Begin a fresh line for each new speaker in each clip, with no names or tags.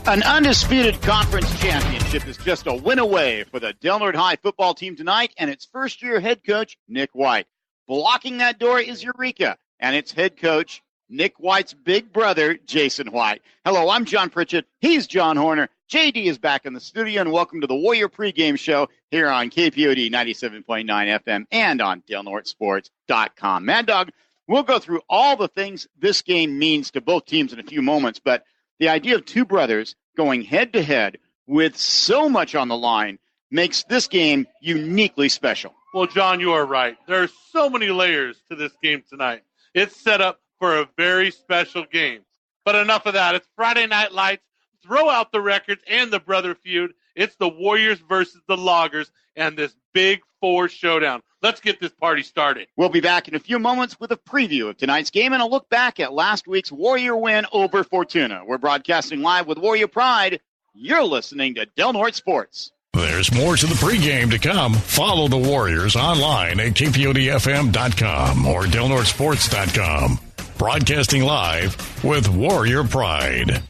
An undisputed conference championship is just a win away for the Del Norte High football team tonight and its first-year head coach, Nick White. Blocking that door is Eureka and its head coach, Nick White's big brother, Jason White. Hello, I'm John Pritchett. He's John Horner. JD is back in the studio, and welcome to the Warrior pregame show here on KPOD 97.9 FM and on DelNorteSports.com. Mad Dog, we'll go through all the things this game means to both teams in a few moments, but the idea of two brothers going head-to-head with so much on the line makes this game uniquely special.
Well, John, you are right. There are so many layers to this game tonight. It's set up for a very special game. But enough of that. It's Friday Night Lights. Throw out the records and the brother feud. It's the Warriors versus the Loggers and this Big Four showdown. Let's get this party started.
We'll be back in a few moments with a preview of tonight's game and a look back at last week's Warrior win over Fortuna. We're broadcasting live with Warrior Pride. You're listening to Del Norte Sports.
There's more to the pregame to come. Follow the Warriors online at kpodfm.com or delnortesports.com. Broadcasting live with Warrior Pride.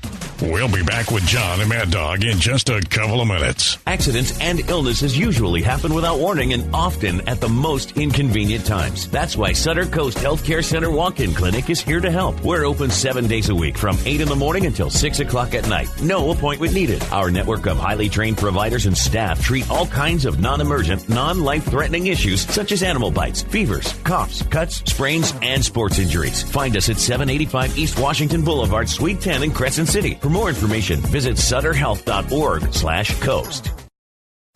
We'll be back with John and Mad Dog in just a couple of minutes.
Accidents and illnesses usually happen without warning and often at the most inconvenient times. That's why Sutter Coast Healthcare Center Walk-In Clinic is here to help. We're open 7 days a week from 8 in the morning until 6 o'clock at night. No appointment needed. Our network of highly trained providers and staff treat all kinds of non-emergent, non-life-threatening issues such as animal bites, fevers, coughs, cuts, sprains, and sports injuries. Find us at 785 East Washington Boulevard, Suite 10 in Crescent City. For more information, visit sutterhealth.org/coast.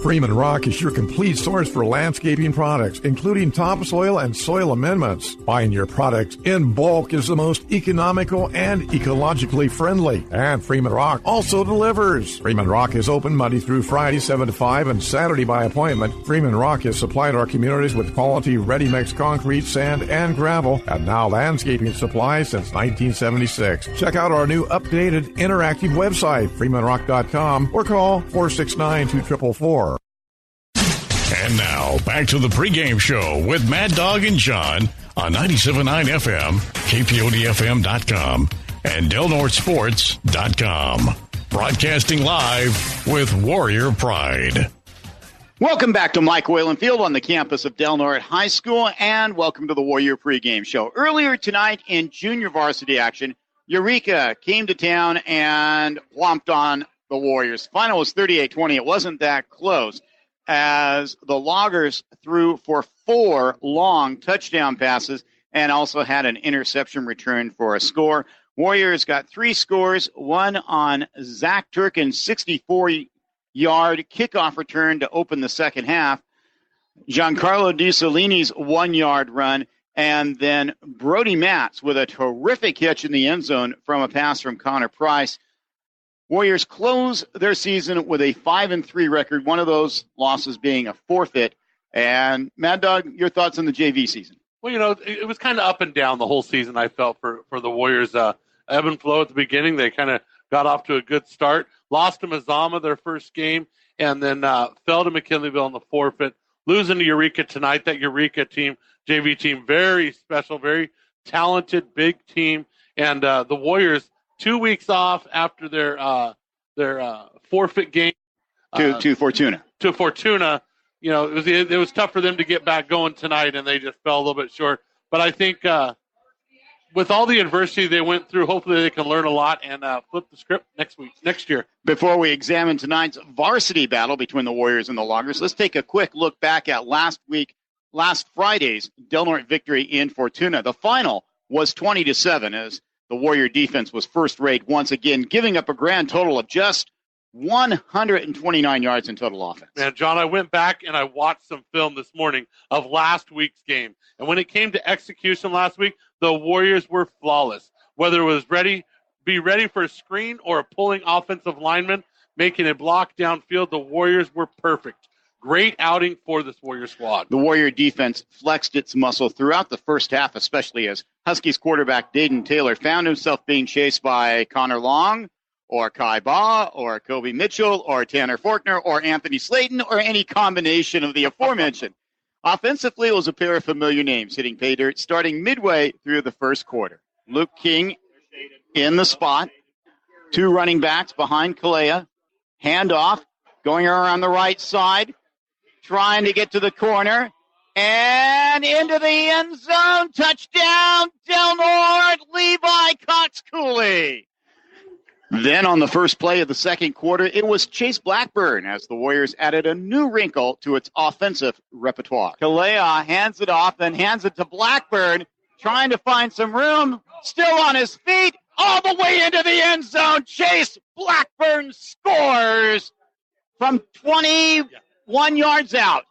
Freeman Rock is your complete source for landscaping products, including topsoil and soil amendments. Buying your products in bulk is the most economical and ecologically friendly. And Freeman Rock also delivers. Freeman Rock is open Monday through Friday, 7 to 5, and Saturday by appointment. Freeman Rock has supplied our communities with quality ready-mix concrete, sand, and gravel, and now landscaping supplies since 1976. Check out our new updated interactive website, freemanrock.com, or call 469-2444.
And now, back to the pregame show with Mad Dog and John on 97.9 FM, KPODFM.com, and DelNorteSports.com. Broadcasting live with Warrior Pride.
Welcome back to Mike Whalen Field on the campus of Del Norte High School, and welcome to the Warrior pregame show. Earlier tonight in junior varsity action, Eureka came to town and whomped on the Warriors. Final was 38-20. It wasn't that close, as the Loggers threw for 4 long touchdown passes and also had an interception return for a score. Warriors got 3 scores, one on Zach Turkin's 64-yard kickoff return to open the second half, Giancarlo DiSolini's 1-yard run, and then Brody Matz with a terrific catch in the end zone from a pass from Connor Price. Warriors close their season with a 5-3 record, one of those losses being a forfeit. And Mad Dog, your thoughts on the JV season?
Well, you know, it was kind of up and down the whole season, I felt, for the Warriors. Ebb and flow at the beginning. They kind of got off to a good start. Lost to Mazama their first game, and then fell to McKinleyville in the forfeit. Losing to Eureka tonight. That Eureka team, JV team, very special, very talented, big team. And the Warriors, 2 weeks off after their forfeit game
to Fortuna.
To Fortuna, you know, it was tough for them to get back going tonight, and they just fell a little bit short. But I think with all the adversity they went through, hopefully they can learn a lot and flip the script next year.
Before we examine tonight's varsity battle between the Warriors and the Loggers, let's take a quick look back at last Friday's Del Norte victory in Fortuna. The final was 20-7 as the Warrior defense was first rate once again, giving up a grand total of just 129 yards in total offense.
Man, John, I went back and I watched some film this morning of last week's game. And when it came to execution last week, the Warriors were flawless. Whether it was be ready for a screen or a pulling offensive lineman, making a block downfield, the Warriors were perfect. Great outing for this Warrior squad.
The Warrior defense flexed its muscle throughout the first half, especially as Huskies quarterback Dayton Taylor found himself being chased by Connor Long or Kai Ba or Kobe Mitchell or Tanner Faulkner or Anthony Slayton or any combination of the aforementioned. Offensively, it was a pair of familiar names hitting pay dirt starting midway through the first quarter. Luke King in the spot. Two running backs behind Kalea. Handoff, going around the right side, trying to get to the corner, and into the end zone. Touchdown, Del Norte, Levi Cox-Cooley. Then on the first play of the second quarter, it was Chase Blackburn as the Warriors added a new wrinkle to its offensive repertoire. Kalea hands it off and hands it to Blackburn, trying to find some room, still on his feet, all the way into the end zone. Chase Blackburn scores from 21 yards out.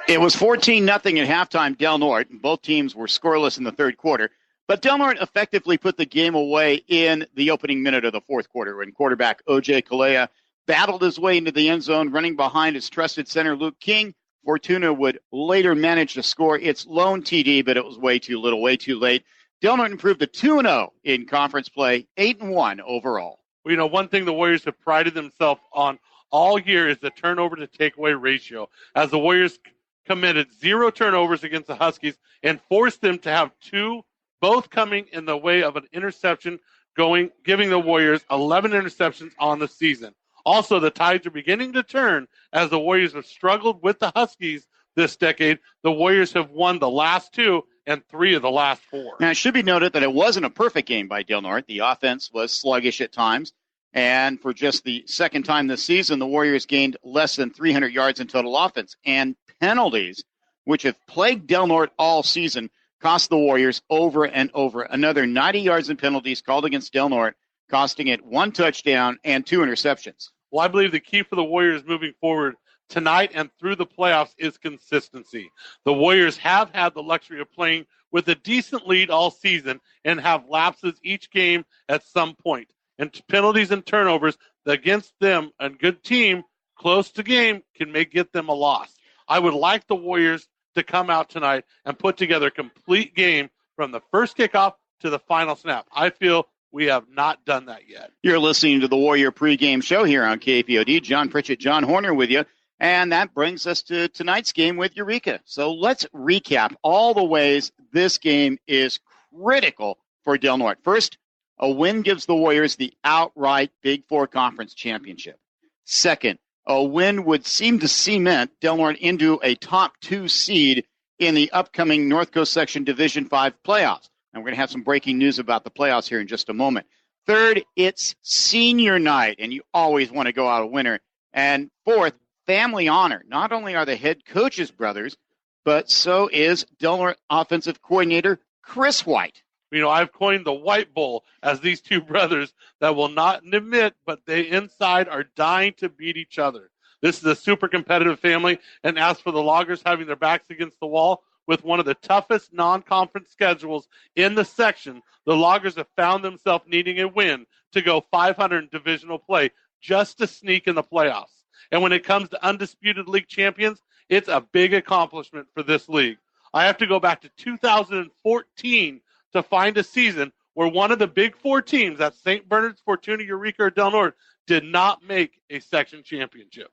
It was 14-0 at halftime, Del Norte. Both teams were scoreless in the third quarter. But Del Norte effectively put the game away in the opening minute of the fourth quarter when quarterback O.J. Kalea battled his way into the end zone, running behind his trusted center, Luke King. Fortuna would later manage to score its lone TD, but it was way too little, way too late. Del Norte improved to 2-0 in conference play, 8-1 overall.
Well, one thing the Warriors have prided themselves on all year is the turnover to takeaway ratio, as the Warriors committed 0 turnovers against the Huskies and forced them to have 2, both coming in the way of an interception, giving the Warriors 11 interceptions on the season. Also, the tides are beginning to turn as the Warriors have struggled with the Huskies this decade. The Warriors have won the last 2 and 3 of the last 4.
Now, it should be noted that it wasn't a perfect game by Del Norte. The offense was sluggish at times. And for just the second time this season, the Warriors gained less than 300 yards in total offense. And penalties, which have plagued Del Norte all season, cost the Warriors over and over. Another 90 yards in penalties called against Del Norte, costing it 1 touchdown and 2 interceptions.
Well, I believe the key for the Warriors moving forward tonight and through the playoffs is consistency. The Warriors have had the luxury of playing with a decent lead all season and have lapses each game at some point. And penalties and turnovers against them, a good team close to game, can get them a loss. I would like the Warriors to come out tonight and put together a complete game from the first kickoff to the final snap. I feel we have not done that yet.
You're listening to the Warrior pregame show here on KPOD. John Pritchett, John Horner with you. And that brings us to tonight's game with Eureka. So let's recap all the ways this game is critical for Del Norte. First, a win gives the Warriors the outright Big Four Conference championship. Second, a win would seem to cement Del Norte into a top 2 seed in the upcoming North Coast Section Division 5 playoffs. And we're going to have some breaking news about the playoffs here in just a moment. Third, it's senior night, and you always want to go out a winner. And fourth, family honor. Not only are the head coaches brothers, but so is Del Norte offensive coordinator Chris White.
I've coined the White Bowl as these two brothers that will not admit, but they inside are dying to beat each other. This is a super competitive family, and as for the Loggers having their backs against the wall with one of the toughest non-conference schedules in the section, the Loggers have found themselves needing a win to go 500 in divisional play just to sneak in the playoffs. And when it comes to undisputed league champions, it's a big accomplishment for this league. I have to go back to 2014 to find a season where one of the Big Four teams, that's St. Bernard's, Fortuna, Eureka, or Del Norte, did not make a section championship.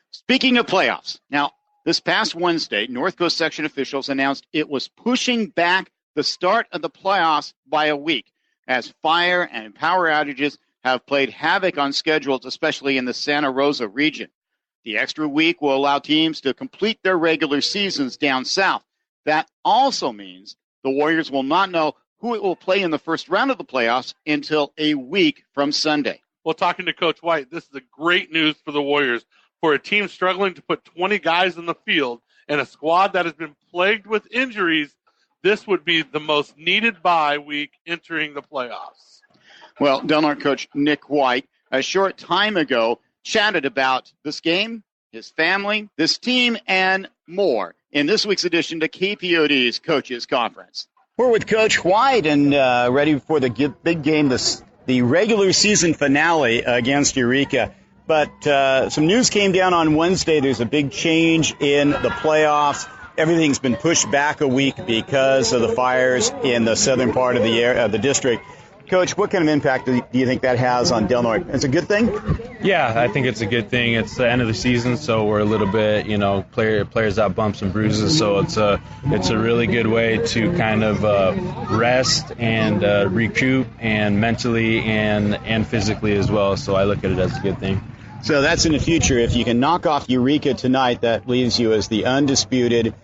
Speaking of playoffs, now, this past Wednesday, North Coast Section officials announced it was pushing back the start of the playoffs by a week as fire and power outages have played havoc on schedules, especially in the Santa Rosa region. The extra week will allow teams to complete their regular seasons down south. That also means the Warriors will not know who it will play in the first round of the playoffs until a week from Sunday.
Well, talking to Coach White, this is a great news for the Warriors. For a team struggling to put 20 guys in the field and a squad that has been plagued with injuries, this would be the most needed bye week entering the playoffs.
Well, Del Norte coach Nick White, a short time ago, chatted about this game, his family, this team, and more in this week's edition to KPOD's Coaches Conference. We're with Coach White and ready for the big game, the regular season finale against Eureka. But some news came down on Wednesday. There's a big change in the playoffs. Everything's been pushed back a week because of the fires in the southern part of the district. Coach, what kind of impact do you think that has on Del Norte? It's a good thing?
Yeah, I think it's a good thing. It's the end of the season, so we're a little bit, players have bumps and bruises, so it's a really good way to kind of rest and recoup, and mentally and physically as well. So I look at it as a good thing.
So that's in the future. If you can knock off Eureka tonight, that leaves you as the undisputed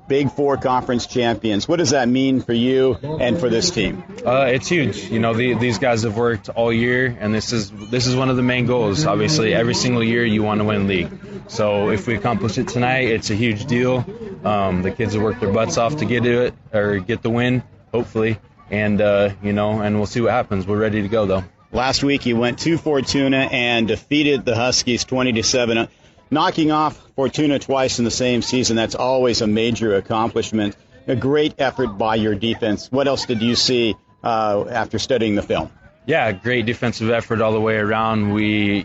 Big Four conference champions. What does that mean for you and for this team?
It's huge. These guys have worked all year, and this is one of the main goals. Obviously, every single year you want to win league. So if we accomplish it tonight, it's a huge deal. The kids have worked their butts off to get it or get the win, hopefully, and and we'll see what happens. We're ready to go though.
Last week you went to Fortuna and defeated the Huskies 20-7. Knocking off Fortuna twice in the same season, that's always a major accomplishment. A great effort by your defense. What else did you see after studying the film?
Yeah, great defensive effort all the way around. We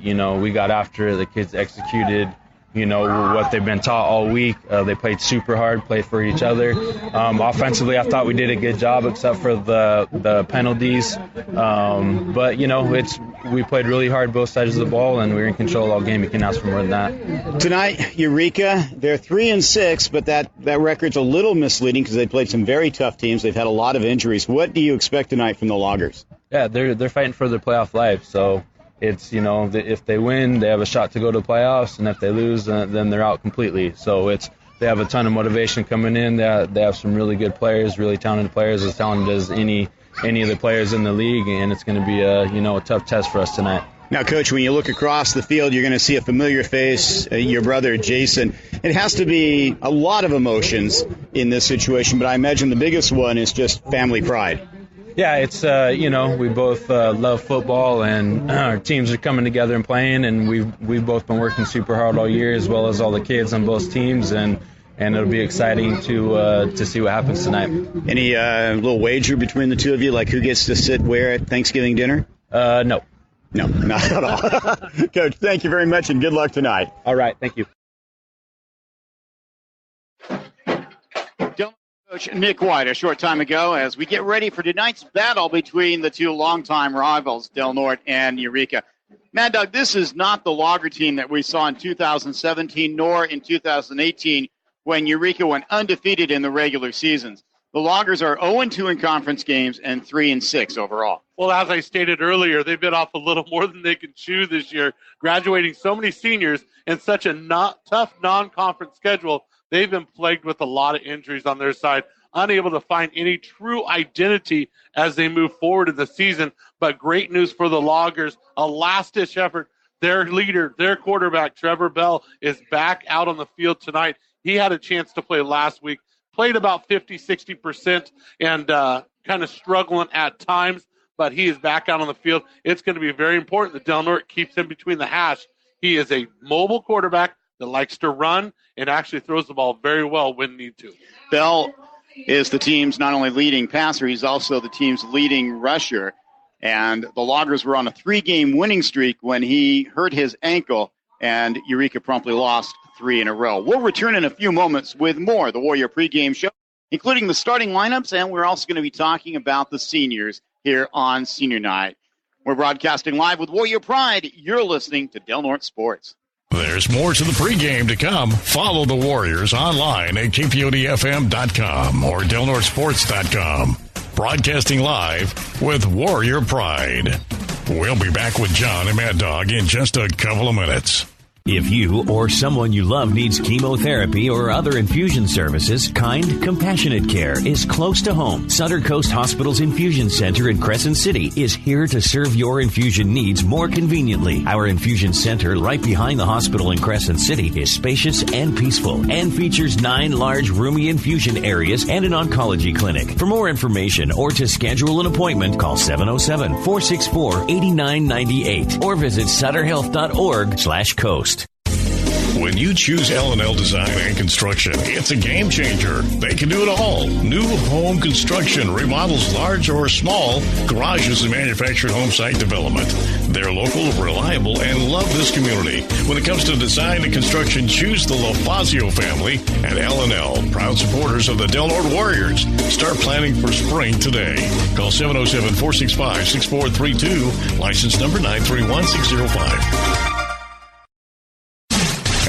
got after it. The kids executed, what they've been taught all week. They played super hard, played for each other. Offensively, I thought we did a good job except for the penalties. But, we played really hard both sides of the ball, and we were in control all game. You can ask for more than that.
Tonight, Eureka, they're 3-6, but that record's a little misleading because they played some very tough teams. They've had a lot of injuries. What do you expect tonight from the Loggers?
Yeah, they're fighting for their playoff life, so it's, if they win, they have a shot to go to the playoffs, and if they lose, then they're out completely. So they have a ton of motivation coming in. They have some really good players, really talented players, as talented as any of the players in the league, and it's going to be a tough test for us tonight.
Now, Coach, when you look across the field, you're going to see a familiar face, your brother, Jason. It has to be a lot of emotions in this situation, but I imagine the biggest one is just family pride.
Yeah, it's, we both love football, and our teams are coming together and playing, and we've both been working super hard all year, as well as all the kids on both teams, and it'll be exciting to see what happens tonight.
Any little wager between the two of you, like who gets to sit where at Thanksgiving dinner?
No.
No, not at all. Coach, thank you very much, and good luck tonight.
All right, thank you.
Coach Nick White a short time ago as we get ready for tonight's battle between the two longtime rivals, Del Norte and Eureka. Mad Dog, this is not the Logger team that we saw in 2017 nor in 2018 when Eureka went undefeated in the regular seasons. The Loggers are 0-2 in conference games and 3-6 overall.
Well, as I stated earlier, they've been off a little more than they can chew this year, graduating so many seniors and such a tough non-conference schedule. They've been plagued with a lot of injuries on their side, unable to find any true identity as they move forward in the season. But great news for the Loggers, a last-ditch effort. Their leader, their quarterback, Trevor Bell, is back out on the field tonight. He had a chance to play last week, played about 50-60% and kind of struggling at times, but he is back out on the field. It's going to be very important that Del Norte keeps him between the hash. He is a mobile quarterback that likes to run and actually throws the ball very well when need to.
Bell is the team's not only leading passer, he's also the team's leading rusher. And the Loggers were on a 3-game winning streak when he hurt his ankle, and Eureka promptly lost 3 in a row. We'll return in a few moments with more of the Warrior pregame show, including the starting lineups, and we're also going to be talking about the seniors here on Senior Night. We're broadcasting live with Warrior Pride. You're listening to Del Norte Sports.
There's more to the pregame to come. Follow the Warriors online at kpodfm.com or delnortesports.com. Broadcasting live with Warrior Pride. We'll be back with John and Mad Dog in just a couple of minutes.
If you or someone you love needs chemotherapy or other infusion services, Kind Compassionate Care is close to home. Sutter Coast Hospital's Infusion Center in Crescent City is here to serve your infusion needs more conveniently. Our infusion center right behind the hospital in Crescent City is spacious and peaceful and features 9 large roomy infusion areas and an oncology clinic. For more information or to schedule an appointment, call 707-464-8998 or visit sutterhealth.org/coast.
When you choose L&L Design and Construction, it's a game changer. They can do it all. New home construction, remodels large or small, garages and manufactured home site development. They're local, reliable, and love this community. When it comes to design and construction, choose the LaFazio family and L&L, proud supporters of the Del Norte Warriors. Start planning for spring today. Call 707-465-6432, license number 931605.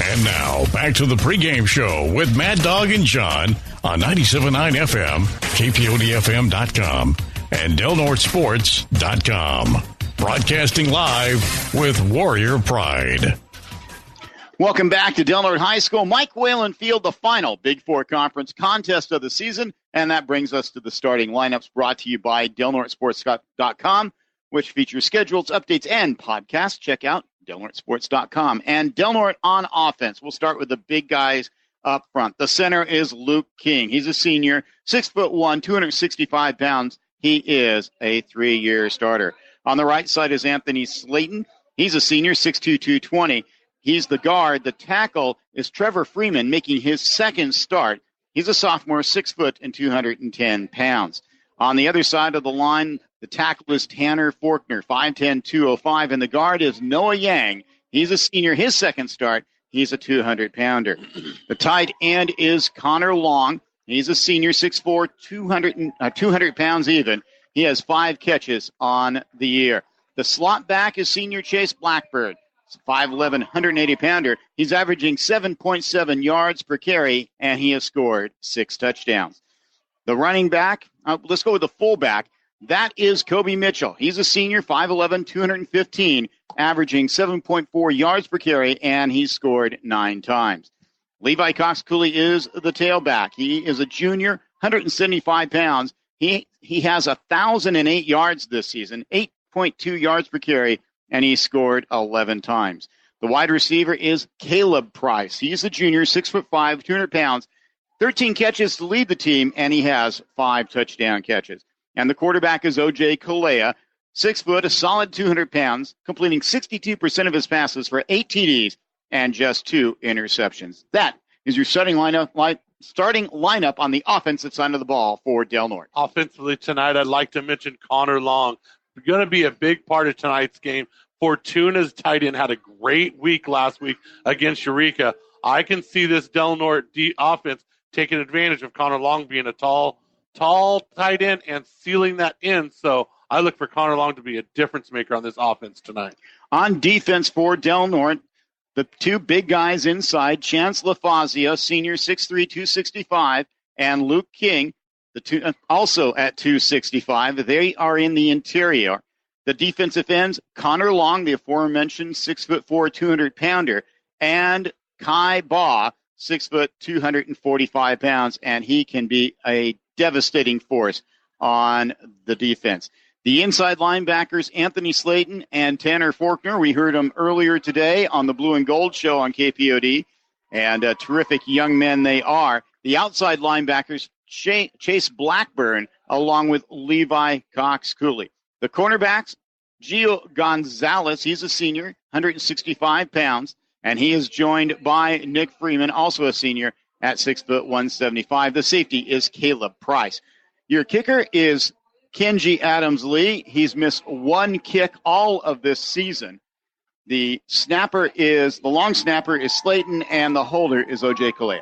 And now, back to the pregame show with Mad Dog and John on 97.9 FM, KPODFM.com, and DelNorteSports.com. Broadcasting live with Warrior Pride.
Welcome back to Del Norte High School. Mike Whalen Field, the final Big Four Conference contest of the season. And that brings us to the starting lineups brought to you by DelNorteSports.com, which features schedules, updates, and podcasts. Check out DelNorteSports.com. And Del Norte on offense. We'll start with the big guys up front. The center is Luke King. He's a senior, 6'1", 265 pounds. He is a 3-year starter. On the right side is Anthony Slayton. He's a senior, 6'2", 220. He's the guard. The tackle is Trevor Freeman, making his second start. He's a sophomore, 6 foot and 210 pounds. On the other side of the line, the tackle is Tanner Faulkner, 5'10", 205, and the guard is Noah Yang. He's a senior. His second start, he's a 200-pounder. The tight end is Connor Long. He's a senior, 6'4", 200 pounds even. He has 5 catches on the year. The slot back is senior Chase Blackbird. 5'11", 180-pounder. He's averaging 7.7 yards per carry, and he has scored 6 touchdowns. The running back, let's go with the fullback. That is Kobe Mitchell. He's a senior, 5'11", 215, averaging 7.4 yards per carry, and he's scored 9 times. Levi Cox Cooley is the tailback. He is a junior, 175 pounds. He has 1,008 yards this season, 8.2 yards per carry, and he scored 11 times. The wide receiver is Caleb Price. He's a junior, 6'5", 200 pounds, 13 catches to lead the team, and he has 5 touchdown catches. And the quarterback is O.J. Kalea, 6 foot, a solid 200 pounds, completing 62% of his passes for 8 TDs and just 2 interceptions. That is your starting lineup on the offensive side of the ball for Del Norte.
Offensively tonight, I'd like to mention Connor Long. Going to be a big part of tonight's game. Fortuna's tight end had a great week last week against Eureka. I can see this Del Norte offense taking advantage of Connor Long being a tall tight end and sealing that in. So I look for Connor Long to be a difference maker on this offense tonight. On defense for Del Norte, the 2 big guys inside, Chance LaFazio, senior, 6'3", 265, and Luke King, the 2 also at 265. They are in the interior. The defensive ends, Connor Long, the aforementioned 6'4", 200-pounder, and Kai Baugh, 6 foot, 245 pounds, and he can be a devastating force on the defense. The inside linebackers, Anthony Slayton and Tanner Faulkner. We heard them earlier today on the Blue and Gold show on KPOD, and terrific young men they are. The outside linebackers, Chase Blackburn, along with Levi Cox Cooley. The cornerbacks, Gio Gonzalez, he's a senior, 165 pounds, and he is joined by Nick Freeman, also a senior, at 6 foot, 175. The safety is Caleb Price. Your kicker is Kenji Adams-Lee. He's missed 1 kick all of this season. The long snapper is Slayton, and the holder is O.J. Kalea.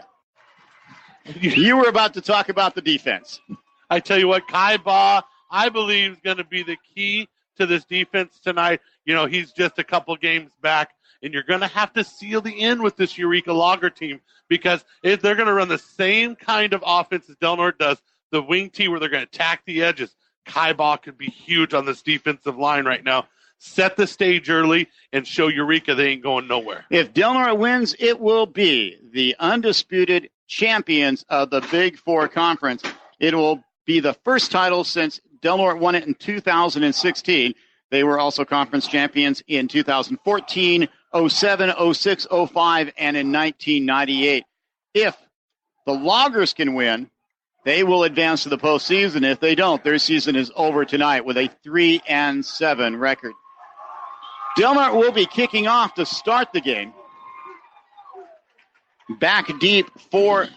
You were about to talk about the defense. I tell you what, Kai Baugh, I believe, is going to be the key to this defense tonight. You know, he's just a couple games back, and you're going to have to seal the end with this Eureka Lager team because if they're going to run the same kind of offense as Del Norte does, the wing tee where they're going to attack the edges. Kai Baugh could be huge on this defensive line right now. Set the stage early and show Eureka they ain't going nowhere.
If Del Norte wins, it will be the undisputed champions of the Big Four Conference. It will be the first title since Del Norte won it in 2016. They were also conference champions in 2014, 07, 06, 05, and in 1998. If the Loggers can win, they will advance to the postseason. If they don't, their season is over tonight with a 3-7 record. Del Norte will be kicking off to start the game. Back deep for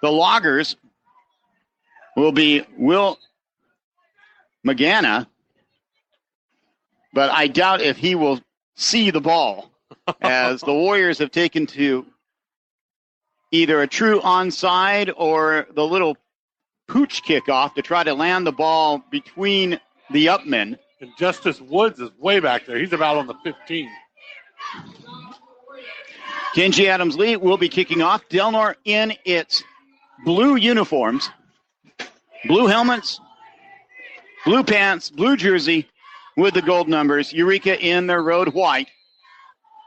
the Loggers will be Will Magana, but I doubt if he will see the ball, as the Warriors have taken to either a true onside or the little pooch kickoff to try to land the ball between the upmen.
And Justice Woods is way back there. He's about on the 15.
Kenji Adams-Lee will be kicking off. Del Norte in its blue uniforms, blue helmets, blue pants, blue jersey with the gold numbers. Eureka in their road white.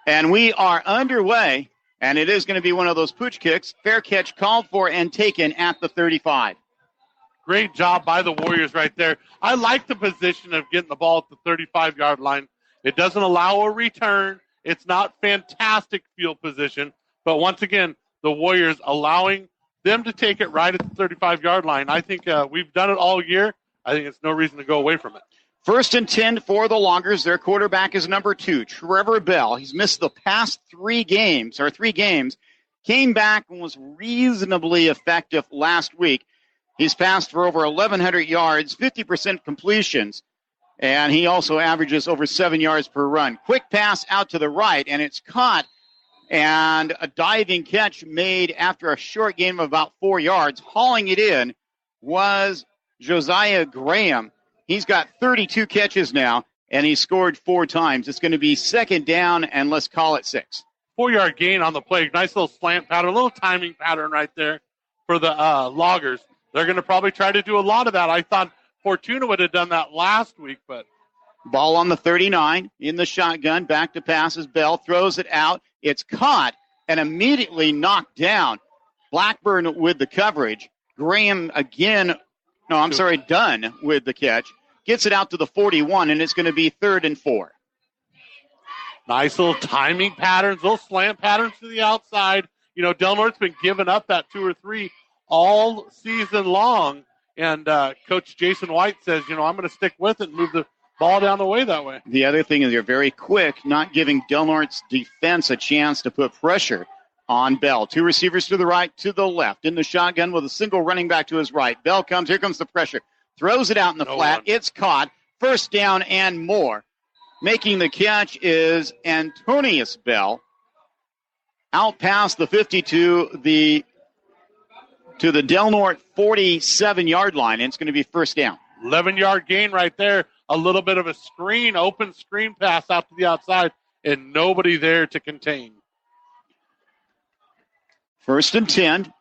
And we are underway, and it is going to be one of those pooch kicks. Fair catch called for and taken at the 35.
Great job by the Warriors right there. I like the position of getting the ball at the 35-yard line. It doesn't allow a return. It's not fantastic field position. But once again, the Warriors allowing them to take it right at the 35-yard line. I think we've done it all year. I think it's no reason to go away from it.
1st and 10 for the Loggers. Their quarterback is number 2, Trevor Bell. He's missed the past 3 games. Came back and was reasonably effective last week. He's passed for over 1,100 yards, 50% completions, and he also averages over 7 yards per run. Quick pass out to the right, and it's caught, and a diving catch made after a short gain of about 4 yards. Hauling it in was Josiah Graham. He's got 32 catches now, and he scored 4 times. It's going to be 2nd down, and let's call it 6.
4-yard gain on the play. Nice little slant pattern, a little timing pattern right there for the Loggers. They're going to probably try to do a lot of that. I thought Fortuna would have done that last week, but.
Ball on the 39 in the shotgun. Back to passes. Bell throws it out. It's caught and immediately knocked down. Blackburn with the coverage. Graham again. Dunn with the catch. Gets it out to the 41, and it's going to be 3rd and 4.
Nice little timing patterns, little slant patterns to the outside. You know, Del Norte's been giving up that 2 or 3 all season long. And Coach Jason White says, I'm going to stick with it and move the ball down the way that way.
The other thing is they're very quick, not giving Del Norte's defense a chance to put pressure on Bell. 2 receivers to the right, to the left. In the shotgun with a single running back to his right. Bell comes. Here comes the pressure. Throws it out in the flat. It's caught. 1st down and more. Making the catch is Antonius Bell. Out past the 50 to the Del Norte 47-yard line, and it's going to be 1st down.
11-yard gain right there. A little bit of a open screen pass out to the outside, and nobody there to contain.
1st and 10.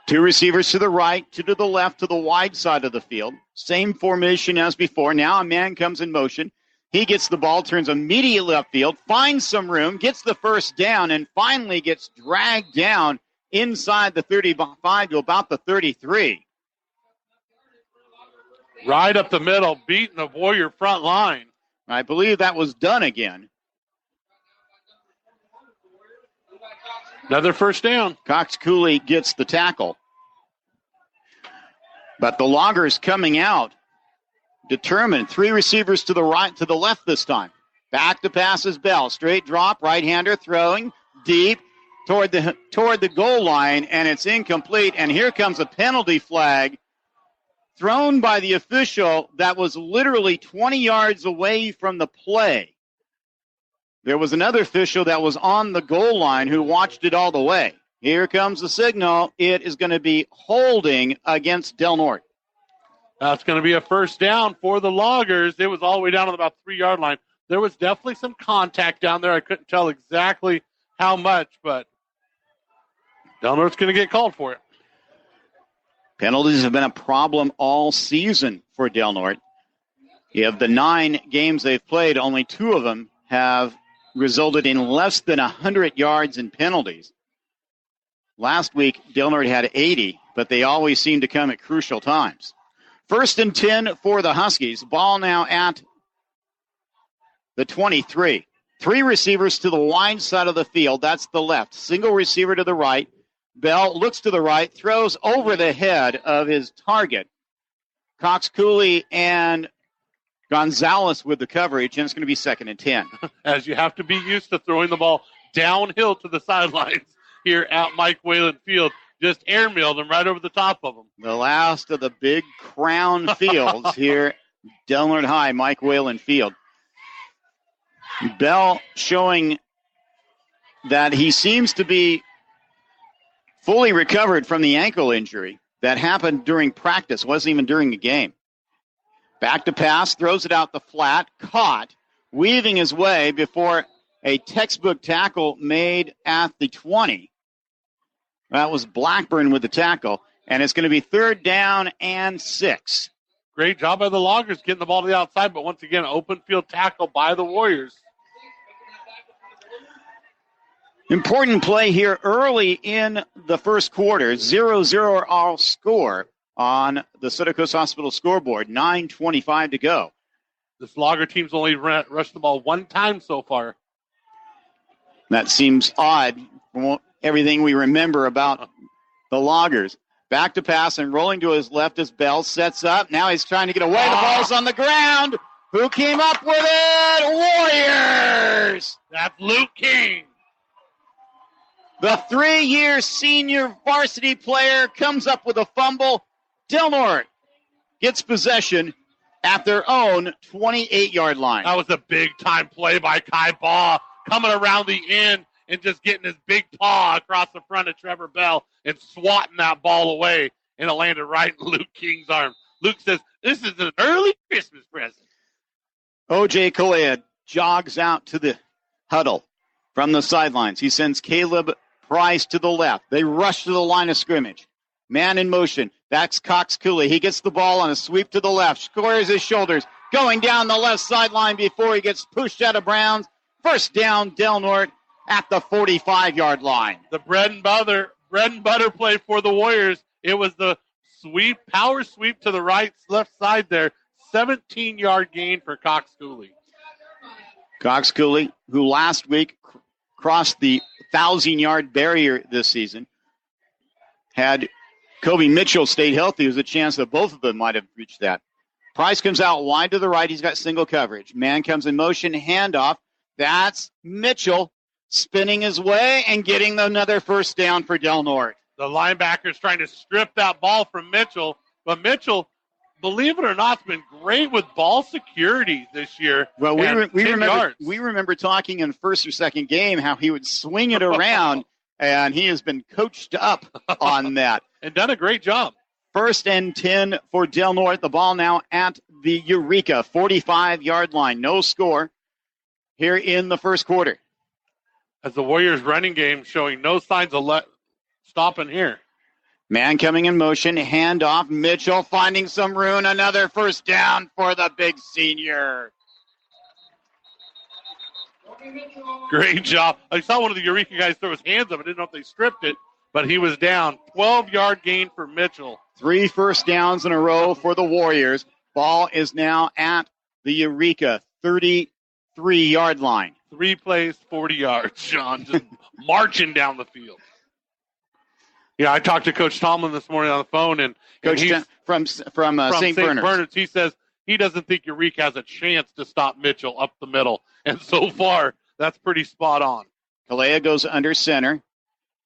2 receivers to the right, 2 to the left, to the wide side of the field. Same formation as before. Now a man comes in motion. He gets the ball, turns immediately upfield, finds some room, gets the 1st down, and finally gets dragged down inside the 35 to about the 33.
Right up the middle, beating the Warrior front line.
I believe that was done again.
Another 1st down.
Cox Cooley gets the tackle. But the Loggers coming out determined. 3 receivers to the right, to the left this time. Back to passes Bell. Straight drop, right-hander throwing deep toward the goal line, and it's incomplete. And here comes a penalty flag thrown by the official that was literally 20 yards away from the play. There was another official that was on the goal line who watched it all the way. Here comes the signal. It is going to be holding against Del Norte.
That's going to be a 1st down for the Loggers. It was all the way down on about 3-yard line. There was definitely some contact down there. I couldn't tell exactly how much, but Del Norte's going to get called for it.
Penalties have been a problem all season for Del Norte. Of the 9 games they've played, only 2 of them have resulted in less than 100 yards in penalties. Last week, Del Norte had 80, but they always seem to come at crucial times. 1st and 10 for the Huskies. Ball now at the 23. 3 receivers to the wide side of the field. That's the left. Single receiver to the right. Bell looks to the right, throws over the head of his target. Cox Cooley and Gonzalez with the coverage, and it's going to be 2nd and 10.
As you have to be used to throwing the ball downhill to the sidelines. here at Mike Whalen Field. Just airmailed them right over the top of them.
The last of the big crown fields here, Del Norte High, Mike Whalen Field. Bell showing that he seems to be fully recovered from the ankle injury that happened during practice, wasn't even during the game. Back to pass, throws it out the flat, caught, weaving his way before a textbook tackle made at the 20. That was Blackburn with the tackle, and it's going to be 3rd down and 6.
Great job by the Loggers getting the ball to the outside, but once again, open field tackle by the Warriors.
Important play here early in the first quarter. 0-0 all score on the Southern Coast Hospital scoreboard. 9:25 to go.
This Logger team's only rushed the ball one time so far.
That seems odd from everything we remember about the Loggers. Back to pass and rolling to his left as Bell sets up. Now he's trying to get away. The ball's on the ground. Who came up with it? Warriors!
That's Luke King.
The 3-year senior varsity player comes up with a fumble. Del Norte gets possession at their own 28-yard line.
That was a big-time play by Kai Baugh, coming around the end and just getting his big paw across the front of Trevor Bell and swatting that ball away, and it landed right in Luke King's arm. Luke says, this is an early Christmas present.
O.J. Khaled jogs out to the huddle from the sidelines. He sends Caleb Price to the left. They rush to the line of scrimmage. Man in motion. That's Cox Cooley. He gets the ball on a sweep to the left. Squares his shoulders. Going down the left sideline before he gets pushed out of bounds. 1st down, Del Norte at the 45-yard line.
The bread and butter play for the Warriors. It was the power sweep to the left side there. 17-yard gain for Cox Cooley.
Cox Cooley, who last week crossed the 1,000-yard barrier this season. Had Kobe Mitchell stayed healthy, there's a chance that both of them might have reached that. Price comes out wide to the right. He's got single coverage. Man comes in motion, handoff. That's Mitchell spinning his way and getting another 1st down for Del Norte.
The linebacker's trying to strip that ball from Mitchell, but Mitchell, believe it or not, has been great with ball security this year.
Well, we remember talking in first or second game how he would swing it around, and he has been coached up on that.
And done a great job.
1st and 10 for Del Norte. The ball now at the Eureka 45-yard line. No score here in the first quarter.
As the Warriors running game showing no signs of stopping here.
Man coming in motion, handoff, Mitchell finding some room, another 1st down for the big senior.
Great job. I saw one of the Eureka guys throw his hands up. I didn't know if they stripped it, but he was down. 12-yard gain for Mitchell.
3 1st downs in a row for the Warriors. Ball is now at the Eureka 33-yard line.
3 plays, 40 yards, Sean, just marching down the field. Yeah, I talked to Coach Tomlin this morning on the phone, and
Coach from St. Bernard's.
He says he doesn't think Eureka has a chance to stop Mitchell up the middle, and so far that's pretty spot on.
Kalea goes under center,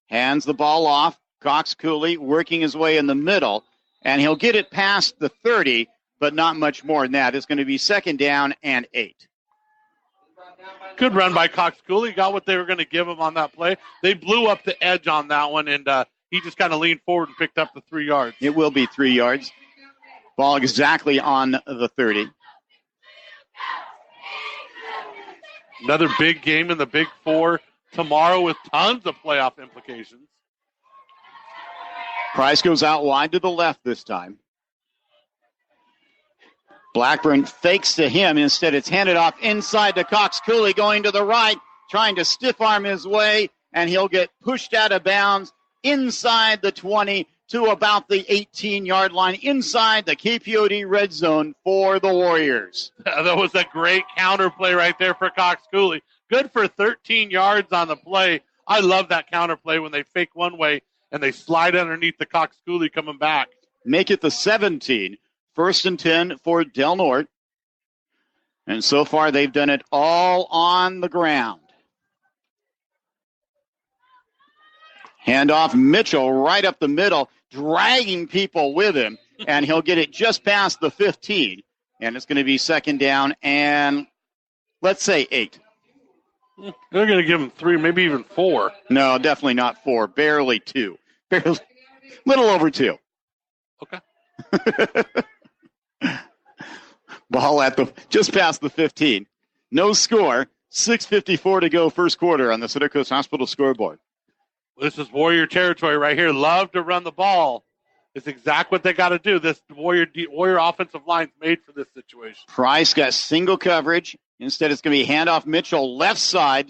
hands the ball off. Cox Cooley working his way in the middle, and he'll get it past the 30, but not much more than that. It's going to be 2nd down and 8.
Good run by Cox Cooley. Got what they were going to give him on that play. They blew up the edge on that one, and he just kind of leaned forward and picked up the 3 yards.
It will be 3 yards. Ball exactly on the 30.
Another big game in the Big Four tomorrow with tons of playoff implications.
Price goes out wide to the left this time. Blackburn fakes to him. Instead, it's handed off inside to Cox Cooley going to the right, trying to stiff arm his way, and he'll get pushed out of bounds inside the 20 to about the 18-yard line, inside the KPOD red zone for the Warriors.
That was a great counter play right there for Cox Cooley. Good for 13 yards on the play. I love that counter play when they fake one way and they slide underneath the Cox Cooley coming back.
Make it the 17. 1st and 10 for Del Norte. And so far they've done it all on the ground. Handoff Mitchell right up the middle, dragging people with him, and he'll get it just past the 15. And it's going to be second down and, let's say, 8.
They're going to give him 3, maybe even 4.
No, definitely not 4. Barely 2. Barely, little over 2.
Okay.
Ball at just past the 15. No score. 6:54 to go first quarter on the Center Coast Hospital scoreboard.
This is Warrior territory right here. Love to run the ball. It's exactly what they got to do. This Warrior offensive line's made for this situation.
Price got single coverage. Instead, it's going to be handoff Mitchell left side.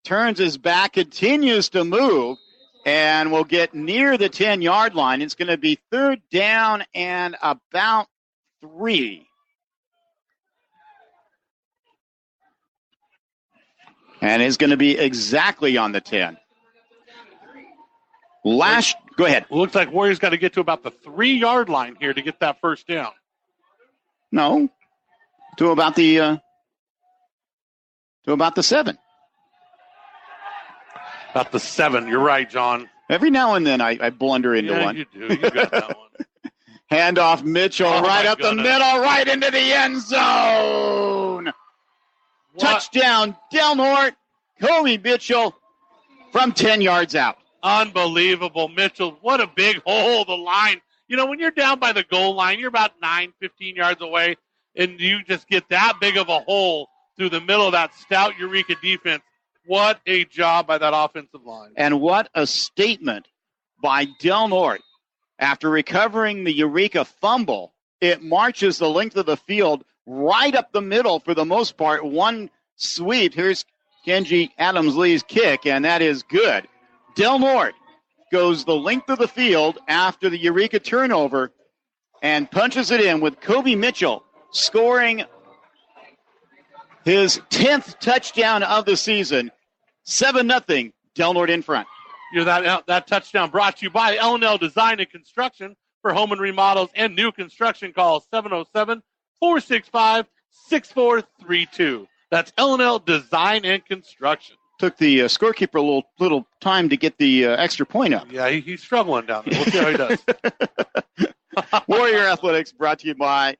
Turns his back, continues to move, and will get near the 10-yard line. It's going to be third down and about 3. And it's going to be exactly on the 10. Go ahead.
Looks like Warriors got to get to about the 3-yard line here to get that first down.
No, to about the 7.
About the 7. You're right, John.
Every now and then I blunder into one.
Yeah, you do. You got that one.
Handoff Mitchell right up the middle, right into the end zone. What? Touchdown, Del Norte. Kobe Mitchell from 10 yards out.
Unbelievable, Mitchell. What a big hole, the line. You know, when you're down by the goal line, you're about 15 yards away, and you just get that big of a hole through the middle of that stout Eureka defense. What a job by that offensive line.
And what a statement by Del Norte. After recovering the Eureka fumble, it marches the length of the field right up the middle for the most part. One sweep. Here's Kenji Adams-Lee's kick, and that is good. Del Norte goes the length of the field after the Eureka turnover and punches it in with Kobe Mitchell scoring his 10th touchdown of the season. 7-0, Del Norte in front.
That touchdown brought to you by L&L Design and Construction for home and remodels and new construction. Call 707-465-6432. That's L&L Design and Construction.
Took the scorekeeper a little time to get the extra point up.
Yeah, he's struggling down there. We'll see how he does.
Warrior Athletics brought to you by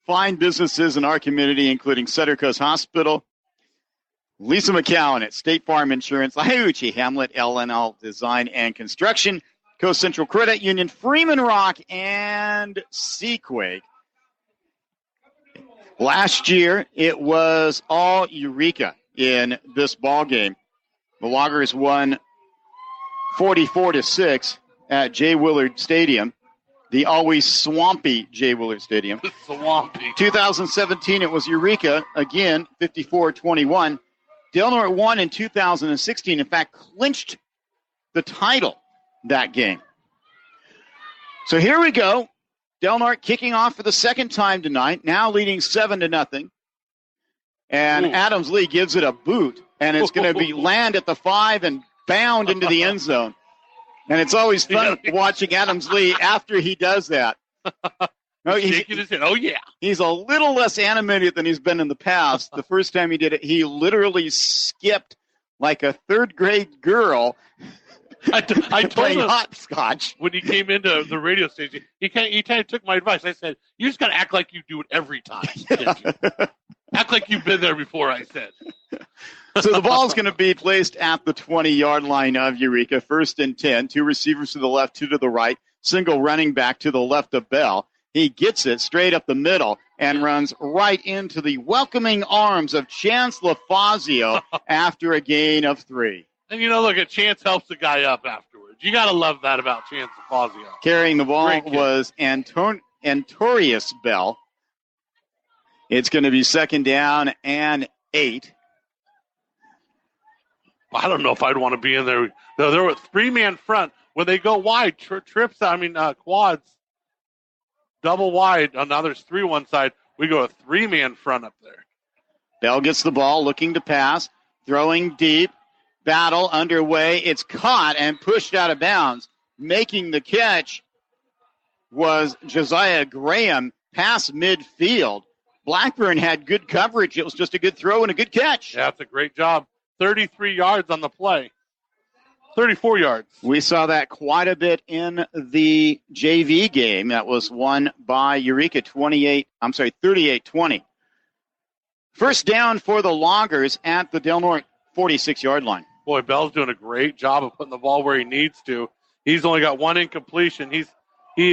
fine businesses in our community, including Center Coast Hospital, Lisa McCowan at State Farm Insurance, Lahauchi Hamlet, L&L Design and Construction, Coast Central Credit Union, Freeman Rock, and Seaquake. Last year, it was all Eureka in this ball game. The Loggers won 44-6 at Jay Willard Stadium, the always swampy Jay Willard Stadium.
Swampy.
2017, it was Eureka, again, 54-21. Del Norte won in 2016, in fact, clinched the title that game. So here we go. Del Norte kicking off for the second time tonight, now leading 7-0. And Adams-Lee gives it a boot, and it's going to be land at the 5 and bound into the end zone. And it's always fun watching Adams-Lee after he does that. No,
shaking his head. Oh, yeah.
He's a little less animated than he's been in the past. The first time he did it, he literally skipped like a third-grade girl
I told him
hopscotch.
when he came into the radio station, he kind of took my advice. I said, you just got to act like you do it every time.
Yeah.
Act like you've been there before, I said.
So the ball's going to be placed at the 20-yard line of Eureka. 1st and 10. 2 receivers to the left, 2 to the right. Single running back to the left of Bell. He gets it straight up the middle and runs right into the welcoming arms of Chance LaFazio after a gain of 3.
And, look, Chance helps the guy up afterwards. You got to love that about Chance LaFazio.
Carrying the ball was Antorius Bell. It's going to be second down and 8.
I don't know if I'd want to be in there. They're a 3-man front. When they go wide, quads, double wide. Now there's 3 one side. We go a 3-man front up there.
Bell gets the ball, looking to pass, throwing deep. Battle underway. It's caught and pushed out of bounds. Making the catch was Josiah Graham past midfield. Blackburn had good coverage. It was just a good throw and a good catch.
Yeah, that's a great job. 33 yards on the play. 34 yards.
We saw that quite a bit in the JV game that was won by Eureka 38-20. First down for the Loggers at the Del Norte 46-yard line.
Boy, Bell's doing a great job of putting the ball where he needs to. He's only got one incompletion. He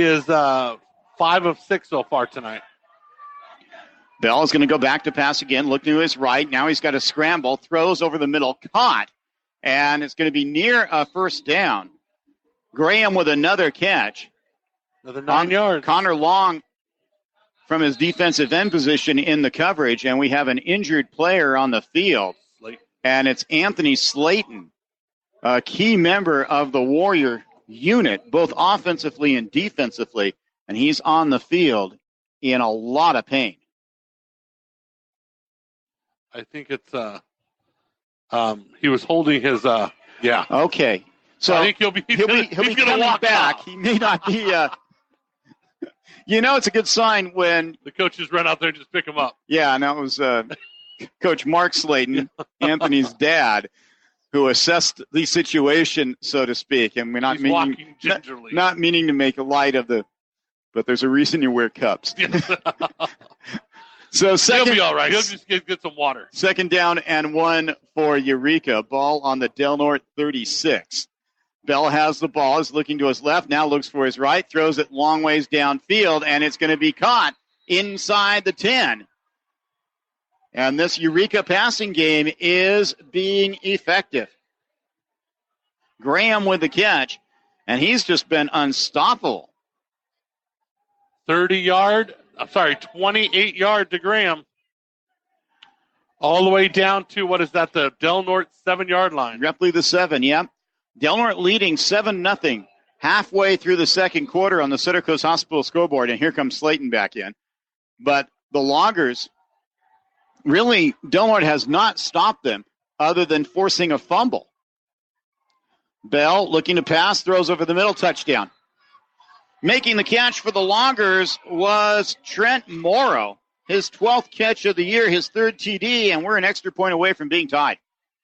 is 5 of 6 so far tonight.
Bell is going to go back to pass again, look to his right. Now he's got a scramble, throws over the middle, caught, and it's going to be near a first down. Graham with another catch.
Another 9 yards.
Connor Long from his defensive end position in the coverage, and we have an injured player on the field. And it's Anthony Slayton, a key member of the Warrior unit, both offensively and defensively, and he's on the field in a lot of pain.
I think it's he was holding his yeah.
Okay. So
I think he'll be
coming
walk
back.
off.
He may not be it's a good sign when
the coaches run out there and just pick him up.
Yeah, and that was Coach Mark Slayton, Anthony's dad, who assessed the situation, so to speak. And we're not meaning to make light of but there's a reason you wear cups. So
he'll be all right. He'll just get some water.
Second down and 1 for Eureka. Ball on the Del Norte 36. Bell has the ball, is looking to his left, now looks for his right, throws it long ways downfield, and it's going to be caught inside the 10. And this Eureka passing game is being effective. Graham with the catch, and he's just been unstoppable.
28 yard to Graham. All the way down to, the Del Norte 7-yard line.
Roughly the 7, yeah. Del Norte leading 7-0 halfway through the second quarter on the Center Coast Hospital scoreboard, and here comes Slayton back in. But the Loggers, really, Del Norte has not stopped them other than forcing a fumble. Bell looking to pass, throws over the middle, touchdown. Making the catch for the Loggers was Trent Morrow, his 12th catch of the year, his third TD, and we're an extra point away from being tied.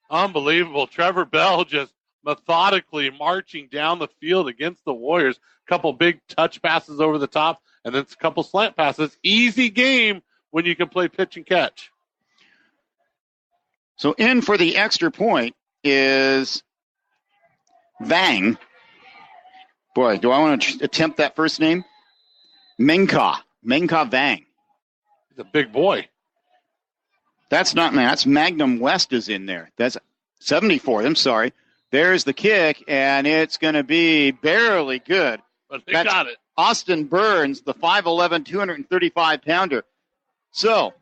Unbelievable. Trevor Bell just methodically marching down the field against the Warriors. A couple big touch passes over the top, and then a couple slant passes. Easy game when you can play pitch and catch.
So in for the extra point is Vang. Boy, do I want to attempt that first name? Menka Vang.
He's a big boy.
That's Magnum West is in there. That's 74. I'm sorry. There's the kick, and it's going to be barely good.
But they got it.
Austin Burns, the 5'11", 235-pounder. So,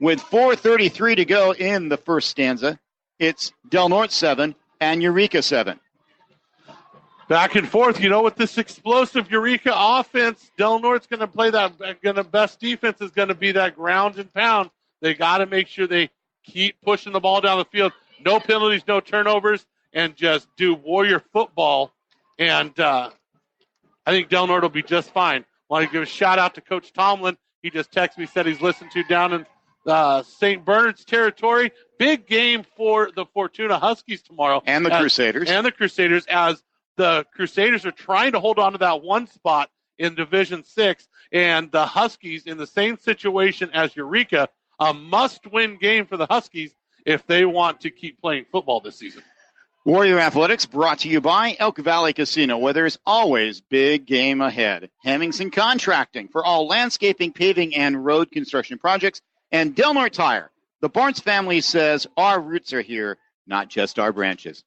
with 4:33 to go in the first stanza, it's Del Norte 7 and Eureka 7.
Back and forth. With this explosive Eureka offense, Del Norte's going to play best defense is going to be that ground and pound. They got to make sure they keep pushing the ball down the field. No penalties, no turnovers, and just do Warrior football. And I think Del Norte will be just fine. Want to give a shout out to Coach Tomlin. He just texted me, said he's listened to down in St. Bernard's territory. Big game for the Fortuna Huskies tomorrow.
And the Crusaders.
And the Crusaders, as the Crusaders are trying to hold on to that one spot in Division 6, and the Huskies in the same situation as Eureka, a must-win game for the Huskies if they want to keep playing football this season.
Warrior Athletics brought to you by Elk Valley Casino, where there's always big game ahead. Hemmingson Contracting for all landscaping, paving, and road construction projects. And Del Norte Tire. The Barnes family says our roots are here, not just our branches.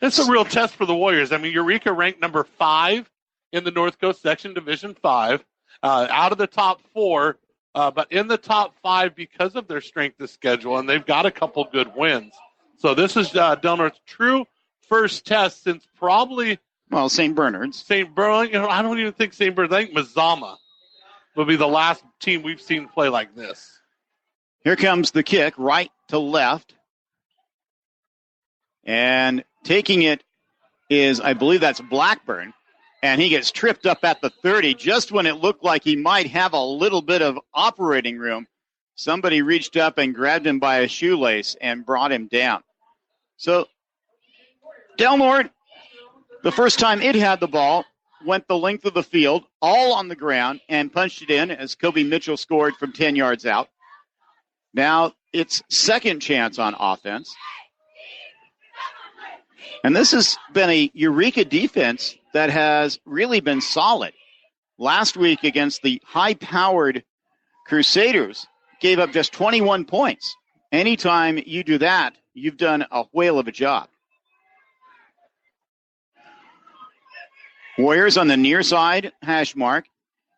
It's a real test for the Warriors. Eureka ranked number 5 in the North Coast Section Division 5, out of the top 4, but in the top 5 because of their strength of schedule, and they've got a couple good wins. So this is Del Norte's true first test since probably
St. Bernard's.
St. Bernard. I don't even think St. Bernard. I think Mazama will be the last team we've seen play like this.
Here comes the kick, right to left. And taking it is, I believe that's Blackburn. And he gets tripped up at the 30 just when it looked like he might have a little bit of operating room. Somebody reached up and grabbed him by a shoelace and brought him down. So Del Norte, the first time it had the ball, went the length of the field, all on the ground, and punched it in as Kobe Mitchell scored from 10 yards out. Now it's second chance on offense. And this has been a Eureka defense that has really been solid. Last week against the high-powered Crusaders, gave up just 21 points. Anytime you do that, you've done a whale of a job. Warriors on the near side, hash mark.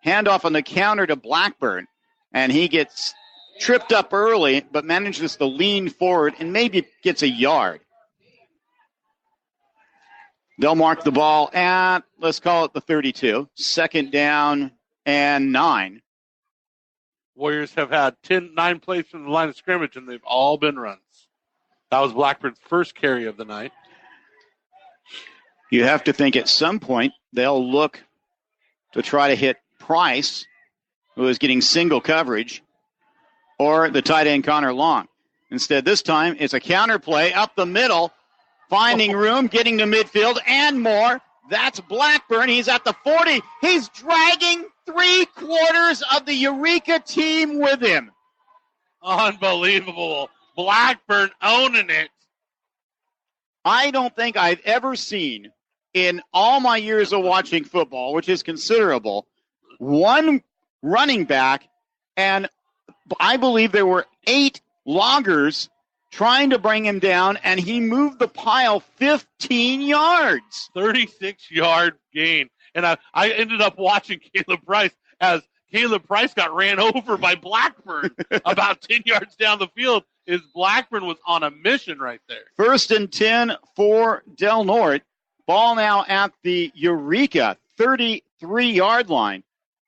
Handoff on the counter to Blackburn. And he gets tripped up early, but manages to lean forward and maybe gets a yard. They'll mark the ball at, let's call it the 32. Second down and 9.
Warriors have had 9 plays from the line of scrimmage, and they've all been runs. That was Blackburn's first carry of the night.
You have to think at some point they'll look to try to hit Price, who is getting single coverage, or the tight end Connor Long. Instead, this time it's a counter play up the middle, finding room, getting to midfield, and more. That's Blackburn. He's at the 40. He's dragging 3/4 of the Eureka team with him.
Unbelievable. Blackburn owning it.
I don't think I've ever seen in all my years of watching football, which is considerable, one running back, and I believe there were 8 loggers trying to bring him down, and he moved the pile 15 yards.
36-yard gain. And I ended up watching Caleb Price as Caleb Price got ran over by Blackburn about 10 yards down the field. His Blackburn was on a mission right there.
1st and 10 for Del Norte. Ball now at the Eureka 33-yard line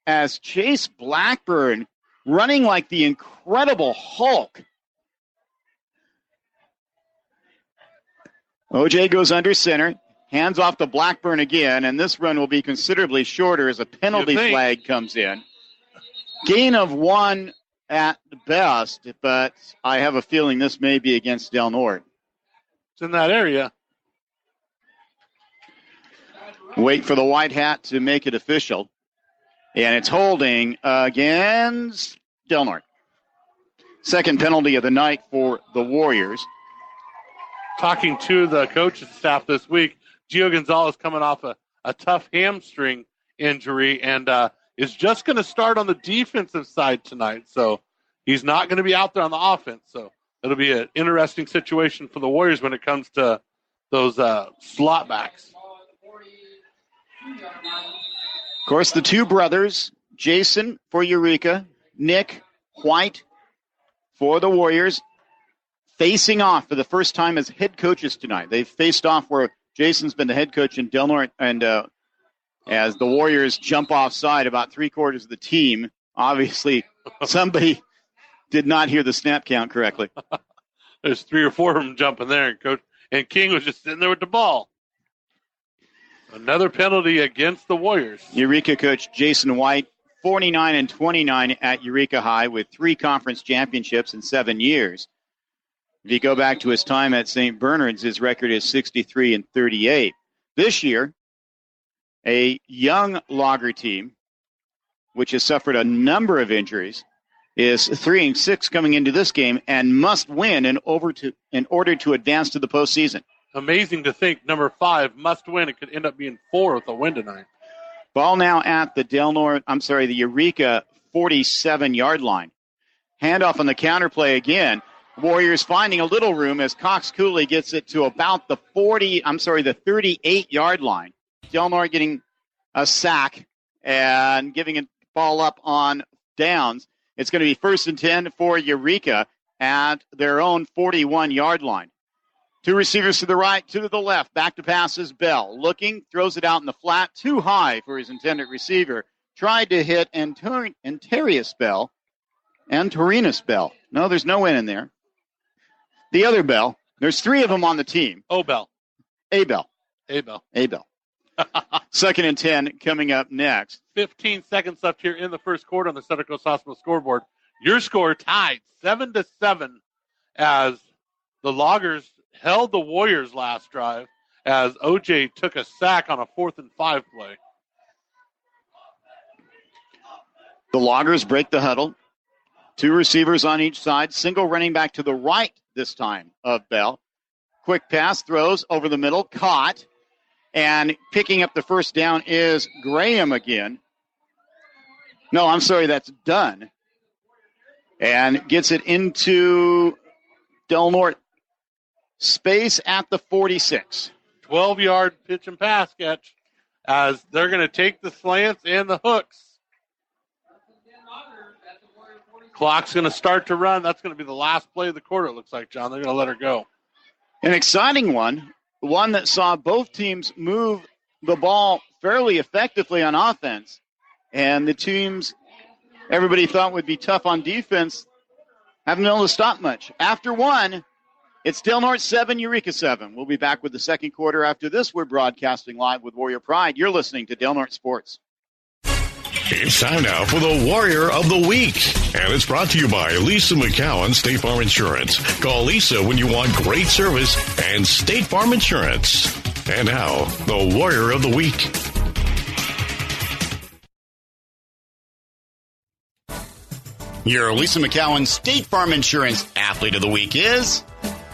as Chase Blackburn running like the Incredible Hulk. OJ goes under center, hands off to Blackburn again, and this run will be considerably shorter as a penalty flag comes in. Gain of 1 at best, but I have a feeling this may be against Del Norte.
It's in that area.
Wait for the white hat to make it official. And it's holding against Del Norte. Second penalty of the night for the Warriors.
Talking to the coaching staff this week, Gio Gonzalez coming off a tough hamstring injury and is just going to start on the defensive side tonight. So he's not going to be out there on the offense. So it'll be an interesting situation for the Warriors when it comes to those slot backs.
Of course, the two brothers, Jason for Eureka, Nick White for the Warriors, facing off for the first time as head coaches tonight. They've faced off where Jason's been the head coach in Del Norte, and as the Warriors jump offside about 3/4 of the team, obviously somebody did not hear the snap count correctly.
There's 3 or 4 of them jumping there, and King was just sitting there with the ball. Another penalty against the Warriors.
Eureka coach Jason White, 49-29 at Eureka High with 3 conference championships in 7 years. If you go back to his time at St. Bernard's, his record is 63-38. This year, a young Logger team, which has suffered a number of injuries, is 3-6 coming into this game and must win in order to advance to the postseason.
Amazing to think number 5 must win. It could end up being 4 with a win tonight.
Ball now at the the Eureka 47-yard line. Handoff on the counter play again. Warriors finding a little room as Cox Cooley gets it to about the 38-yard line. Del Norte getting a sack and giving a ball up on downs. It's going to be 1st and 10 for Eureka at their own 41-yard line. 2 receivers to the right, 2 to the left. Back to passes, Bell. Looking, throws it out in the flat. Too high for his intended receiver. Tried to hit Antarius Bell. Antorinus Bell. No, there's no N in there. The other Bell. There's 3 of them on the team.
Bell.
A-Bell.
A-Bell.
2nd and 10 coming up next.
15 seconds left here in the first quarter on the Center Coast Hospital scoreboard. Your score tied 7-7 as the Loggers held the Warriors last drive as OJ took a sack on a 4th and 5 play.
The Loggers break the huddle. 2 receivers on each side. Single running back to the right this time of Bell. Quick pass, throws over the middle, caught. And picking up the first down is Graham again. No, I'm sorry, that's Dunn. And gets it into Del Norte space at the 46.
12-yard pitch and pass catch as they're going to take the slants and the hooks. Clock's going to start to run. That's going to be the last play of the quarter, it looks like, John. They're going to let her go.
An exciting one that saw both teams move the ball fairly effectively on offense. And the teams everybody thought would be tough on defense haven't been able to stop much. After one, it's Del Norte 7, Eureka 7. We'll be back with the second quarter after this. We're broadcasting live with Warrior Pride. You're listening to Del Norte Sports.
It's time now for the Warrior of the Week. And it's brought to you by Lisa McCowan, State Farm Insurance. Call Lisa when you want great service and State Farm Insurance. And now, the Warrior of the Week.
Your Lisa McCowan State Farm Insurance Athlete of the Week is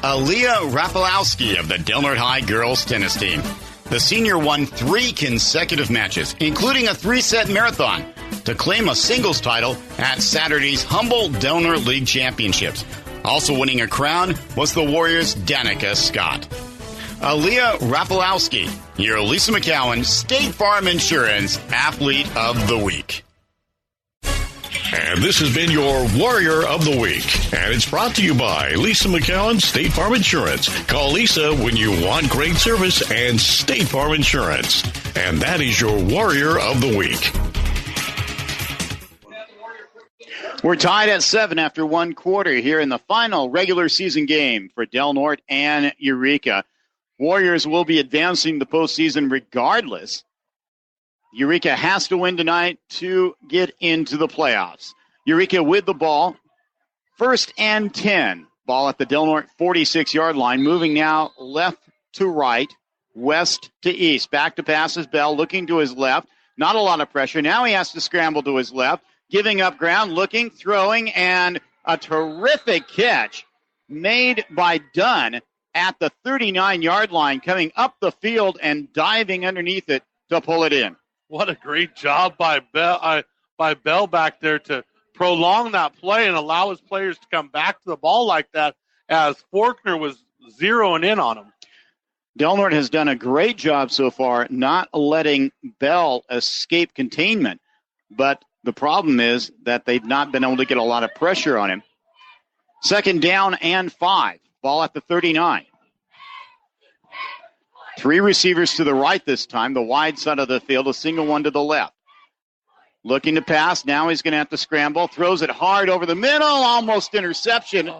Aaliyah Rafalowski of the Del Norte High girls tennis team. The senior won 3 consecutive matches, including a 3-set marathon, to claim a singles title at Saturday's Humboldt Del Norte League Championships. Also winning a crown was the Warriors' Danica Scott. Aaliyah Rafalowski, your Lisa McCowan State Farm Insurance Athlete of the Week.
And this has been your Warrior of the Week. And it's brought to you by Lisa McCowan, State Farm Insurance. Call Lisa when you want great service and State Farm Insurance. And that is your Warrior of the Week.
We're tied at 7 after one quarter here in the final regular season game for Del Norte and Eureka. Warriors will be advancing the postseason regardless. Eureka has to win tonight to get into the playoffs. Eureka with the ball. 1st and 10. Ball at the Del Norte 46-yard line. Moving now left to right, west to east. Back to pass is Bell, looking to his left. Not a lot of pressure. Now he has to scramble to his left. Giving up ground, looking, throwing, and a terrific catch made by Dunn at the 39-yard line, coming up the field and diving underneath it to pull it in.
What a great job by Bell back there to prolong that play and allow his players to come back to the ball like that as Faulkner was zeroing in on him.
Del Norte has done a great job so far not letting Bell escape containment, but the problem is that they've not been able to get a lot of pressure on him. 2nd down and 5. Ball at the 39. 3 receivers to the right this time, the wide side of the field, a single one to the left. Looking to pass, now he's going to have to scramble, throws it hard over the middle, almost intercepted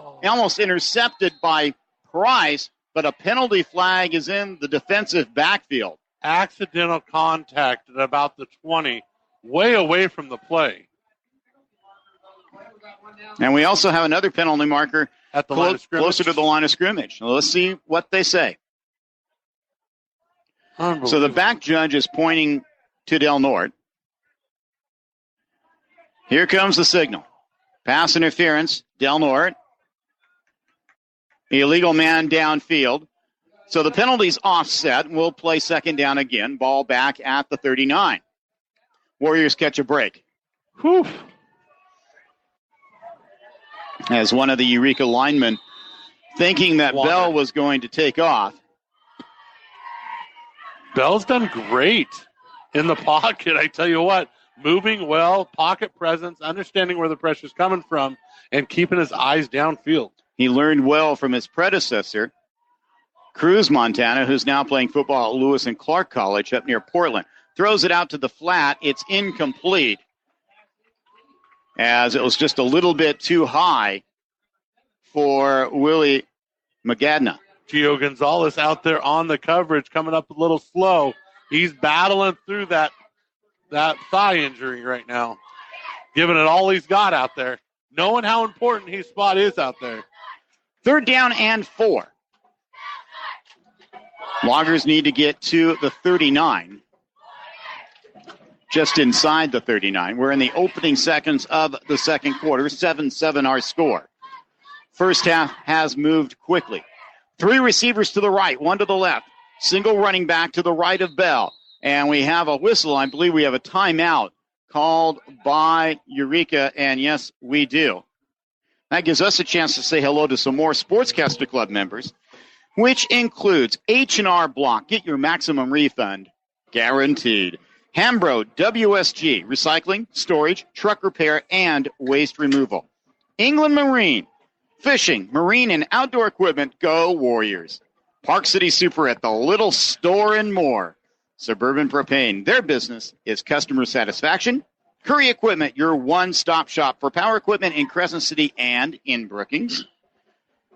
by Price, but a penalty flag is in the defensive backfield.
Accidental contact at about the 20, way away from the play.
And we also have another penalty marker
at the line of scrimmage.
Closer to the line of scrimmage. So let's see what they say. So the back judge is pointing to Del Norte. Here comes the signal. Pass interference, Del Norte. Illegal man downfield. So the penalty's offset. We'll play 2nd down again. Ball back at the 39. Warriors catch a break.
Whew.
As one of the Eureka linemen thinking that Bell was going to take off.
Bell's done great in the pocket, I tell you what. Moving well, pocket presence, understanding where the pressure's coming from, and keeping his eyes downfield.
He learned well from his predecessor, Cruz Montana, who's now playing football at Lewis and Clark College up near Portland. Throws it out to the flat. It's incomplete, as it was just a little bit too high for Willie Magadna.
Gio Gonzalez out there on the coverage, coming up a little slow. He's battling through that thigh injury right now, giving it all he's got out there, knowing how important his spot is out there.
3rd down and 4. Loggers need to get to the 39. Just inside the 39. We're in the opening seconds of the second quarter. 7-7 our score. First half has moved quickly. 3 receivers to the right, 1 to the left. Single running back to the right of Bell. And we have a whistle. I believe we have a timeout called by Eureka. And yes, we do. That gives us a chance to say hello to some more Sportscaster Club members, which includes H&R Block. Get your maximum refund guaranteed. Hambro WSG, recycling, storage, truck repair, and waste removal. England Marine, fishing, marine, and outdoor equipment. Go Warriors. Park City Super at the Little Store and more. Suburban Propane, their business is customer satisfaction. Curry Equipment, your one-stop shop for power equipment in Crescent City and in Brookings.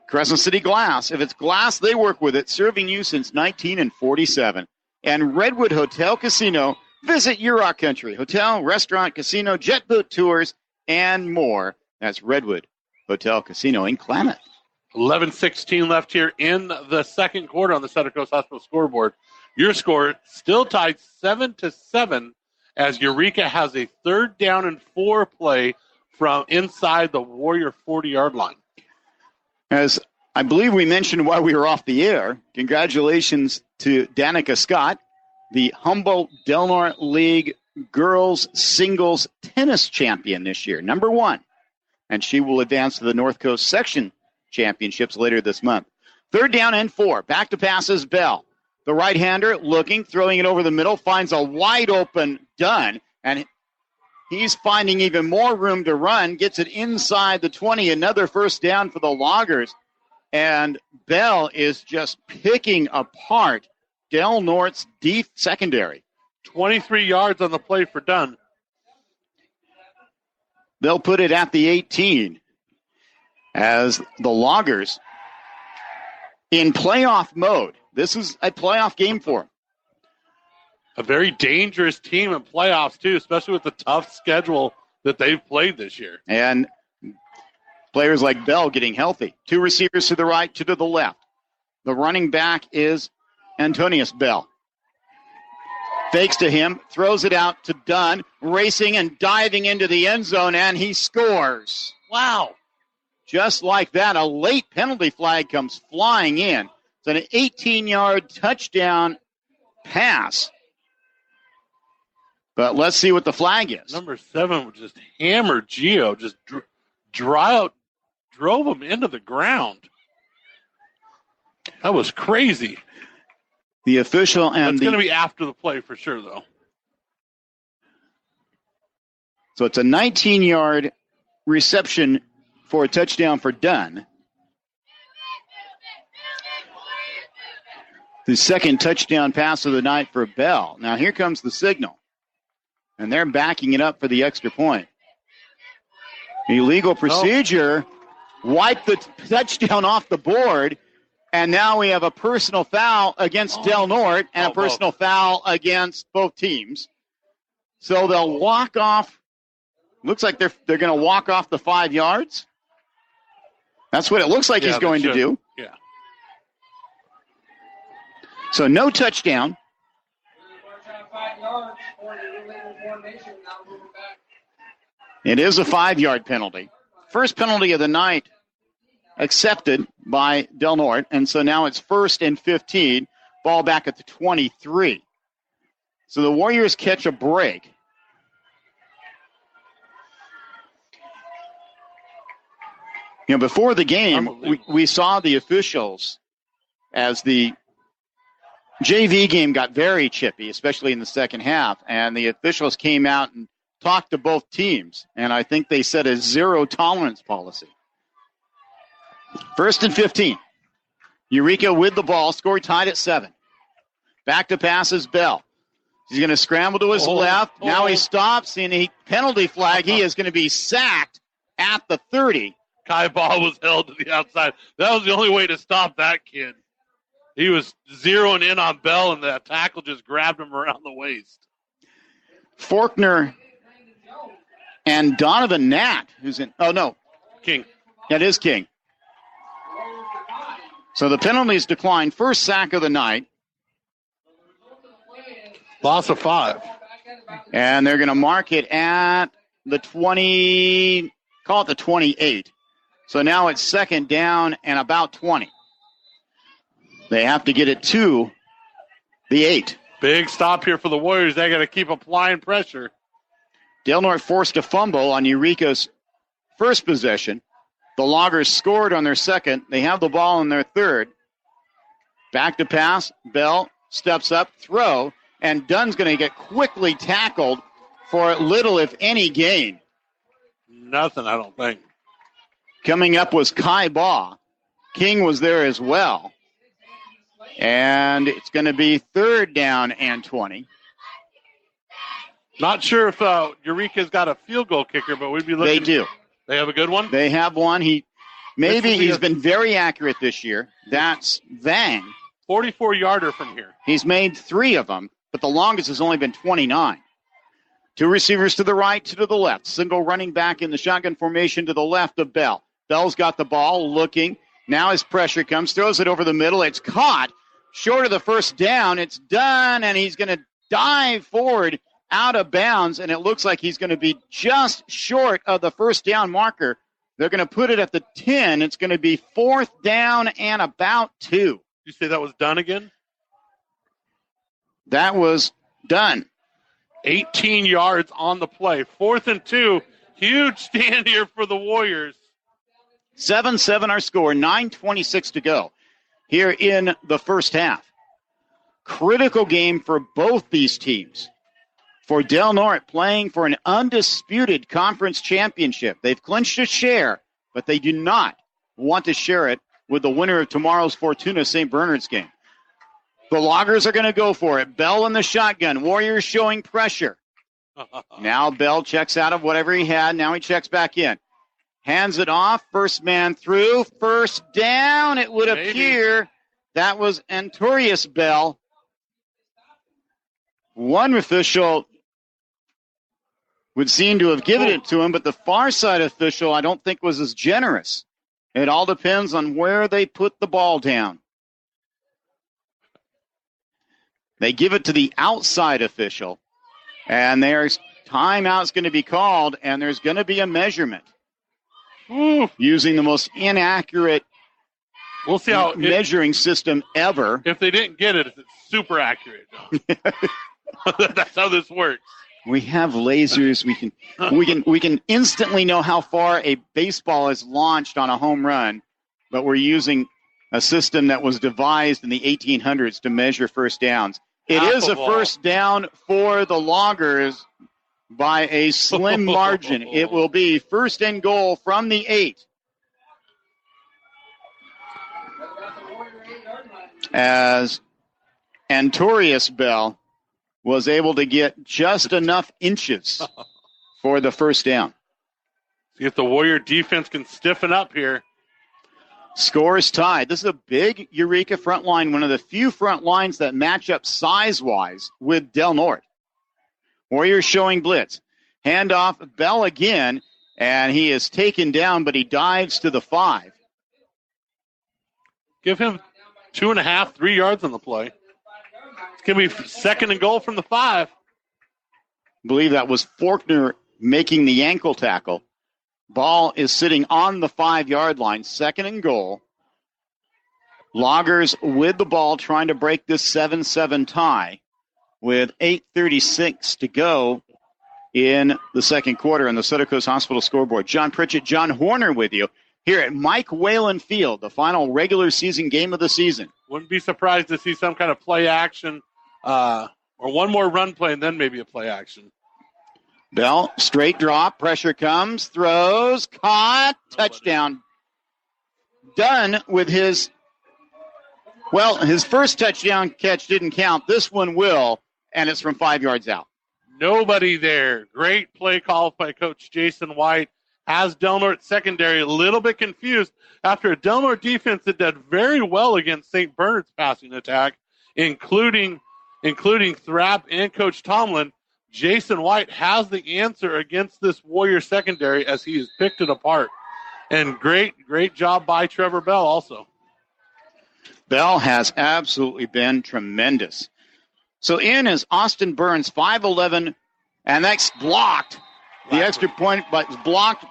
Crescent City Glass, if it's glass, they work with it, serving you since 1947. And Redwood Hotel Casino, visit Eureka Country. Hotel, restaurant, casino, jet boat tours, and more. That's Redwood Hotel Casino in Klamath.
11:16 left here in the second quarter on the Center Coast Hospital scoreboard. Your score still tied 7-7 as Eureka has a 3rd down and 4 play from inside the Warrior 40-yard line.
As I believe we mentioned while we were off the air, congratulations to Danica Scott, the Humboldt Del Norte League girls singles tennis champion this year, number 1. And she will advance to the North Coast Section Championships later this month. 3rd down and 4. Back to passes Bell. The right-hander looking, throwing it over the middle, finds a wide-open Dunn, and he's finding even more room to run, gets it inside the 20, another first down for the Loggers. And Bell is just picking apart Del Norte's deep secondary.
23 yards on the play for Dunn.
They'll put it at the 18 as the Loggers in playoff mode. This is a playoff game for them.
A very dangerous team in playoffs, too, especially with the tough schedule that they've played this year.
And players like Bell getting healthy. 2 receivers to the right, 2 to the left. The running back is Antonius Bell. Fakes to him, throws it out to Dunn, racing and diving into the end zone, and he scores. Wow. Just like that, a late penalty flag comes flying in. It's an 18-yard touchdown pass. But let's see what the flag is.
Number 7 just hammered Gio, just drove him into the ground. That was crazy.
The official and
it's going to be after the play for sure, though.
So it's a 19-yard reception for a touchdown for Dunn. The second touchdown pass of the night for Bell. Now here comes the signal. And they're backing it up for the extra point. Illegal procedure. Wiped the touchdown off the board. And now we have a personal foul against Del Norte and a personal foul against both teams. So they'll walk off. Looks like they're going to walk off the 5 yards. That's what it looks like he's going to do.
Yeah.
So no touchdown. It is a 5-yard penalty. First penalty of the night accepted by Del Norte. And so now it's 1st and 15. Ball back at the 23. So the Warriors catch a break. You know, before the game, we saw the officials as the JV game got very chippy, especially in the second half, and the officials came out and talked to both teams, and I think they set a zero-tolerance policy. 1st and 15. Eureka with the ball, score tied at 7. Back to passes Bell. He's going to scramble to his left. Now he stops, and he penalty flag. He is going to be sacked at the 30.
Kai Ball was held to the outside. That was the only way to stop that kid. He was zeroing in on Bell, and that tackle just grabbed him around the waist.
Faulkner and Donovan Nat, who's in. Oh, no.
King.
That is King. So the penalties decline. First sack of the night.
Loss of 5.
And they're going to mark it at the 20, call it the 28. So now it's second down and about 20. They have to get it to the 8.
Big stop here for the Warriors. They got to keep applying pressure.
Del Norte forced a fumble on Eureka's first possession. The Loggers scored on their second. They have the ball in their third. Back to pass. Bell steps up, throw, and Dunn's going to get quickly tackled for little, if any, gain.
Nothing, I don't think.
Coming up was Kai Baugh. King was there as well. And it's going to be third down and 20.
Not sure if Eureka's got a field goal kicker, but we'd be looking.
They do.
They have a good one?
They have one. He's been very accurate this year. That's Vang.
44-yarder from here.
He's made 3 of them, but the longest has only been 29. 2 receivers to the right, 2 to the left. Single running back in the shotgun formation to the left of Bell. Bell's got the ball, looking. Now his pressure comes, throws it over the middle. It's caught. Short of the first down. It's done, and he's going to dive forward out of bounds, and it looks like he's going to be just short of the first down marker. They're going to put it at the 10. It's going to be fourth down and about 2.
You say that was done again?
That was done.
18 yards on the play. 4th and 2. Huge stand here for the Warriors.
7-7 our score. 9:26 to go here in the first half. Critical game for both these teams. For Del Norte, playing for an undisputed conference championship. They've clinched a share, but they do not want to share it with the winner of tomorrow's Fortuna St. Bernard's game. The Loggers are going to go for it. Bell in the shotgun. Warriors showing pressure. Now Bell checks out of whatever he had. Now he checks back in. Hands it off. First man through. First down. It would appear that was Antonius Bell. One official would seem to have given it to him, but the far side official I don't think was as generous. It all depends on where they put the ball down. They give it to the outside official, and there's timeout's going to be called, and there's going to be a measurement. Using the most inaccurate
we'll see how
measuring system ever.
If they didn't get it, it's super accurate. That's how this works.
We have lasers. We can instantly know how far a baseball is launched on a home run, but we're using a system that was devised in the 1800s to measure first downs. It is a first down for the Loggers by a slim margin. It will be first and goal from the 8. As Antonius Bell was able to get just enough inches for the first down.
See if the Warrior defense can stiffen up here.
Score is tied. This is a big Eureka front line, one of the few front lines that match up size-wise with Del Norte. Warriors showing blitz. Handoff, Bell again, and he is taken down, but he dives to the 5.
Give him 2.5, 3 yards on the play. It's going to be second and goal from the 5.
I believe that was Faulkner making the ankle tackle. Ball is sitting on the 5-yard line, second and goal. Loggers with the ball trying to break this 7-7 tie with 8:36 to go in the second quarter on the Sutter Coast Hospital scoreboard. John Pritchett, John Horner with you here at Mike Whalen Field, the final regular season game of the season.
Wouldn't be surprised to see some kind of play action or one more run play and then maybe a play action.
Bell, straight drop, pressure comes, throws, caught, touchdown. Done with his first touchdown catch didn't count. This one will, and it's from 5 yards out.
Nobody there. Great play call by Coach Jason White. Has Del Norte secondary a little bit confused after a Del Norte defense that did very well against St. Bernard's passing attack, including Thrapp and Coach Tomlin. Jason White has the answer against this Warrior secondary as he has picked it apart. And great job by Trevor Bell also.
Bell has absolutely been tremendous. So in is Austin Burns, 5'11", and that's blocked. The extra point but blocked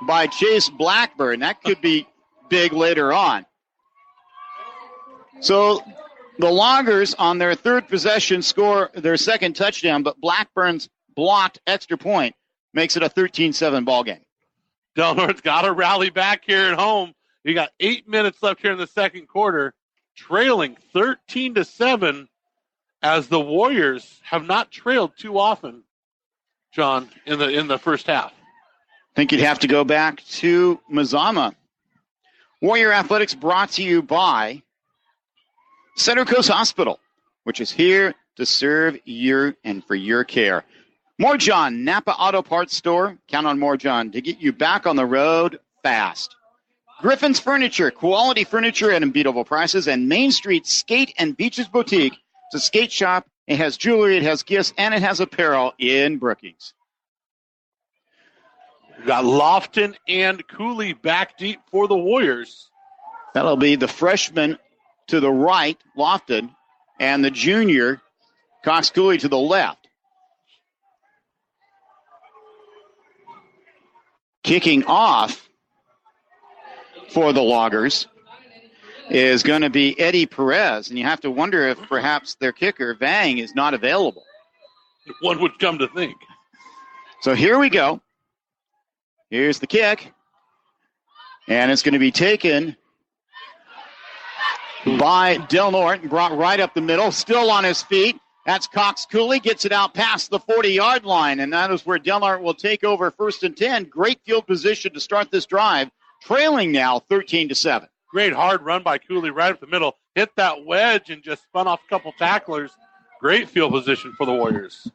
by Chase Blackburn. That could be big later on. So the Loggers on their third possession score their second touchdown, but Blackburn's blocked extra point makes it a 13-7 ball game.
Del Norte's got to rally back here at home. You got 8 minutes left here in the second quarter, trailing 13-7, as the Warriors have not trailed too often, John, in the first half.
I think you'd have to go back to Mazama. Warrior Athletics brought to you by Center Coast Hospital, which is here to serve you and for your care. More John, Napa Auto Parts Store. Count on More John to get you back on the road fast. Griffin's Furniture, quality furniture at unbeatable prices. And Main Street Skate and Beaches Boutique. It's a skate shop. It has jewelry, it has gifts, and it has apparel in Brookings.
We've got Lofton and Cooley back deep for the Warriors.
That'll be the freshman to the right, Lofton, and the junior, Cox Cooley, to the left. Kicking off for the Loggers is going to be Eddie Perez, and you have to wonder if perhaps their kicker, Vang, is not available.
One would come to think.
So here we go. Here's the kick, and it's going to be taken by Del Norte, brought right up the middle, still on his feet. That's Cox Cooley, gets it out past the 40-yard line, and that is where Del Norte will take over 1st and 10. Great field position to start this drive, trailing now 13-7.
Great hard run by Cooley right up the middle. Hit that wedge and just spun off a couple tacklers. Great field position for the Warriors.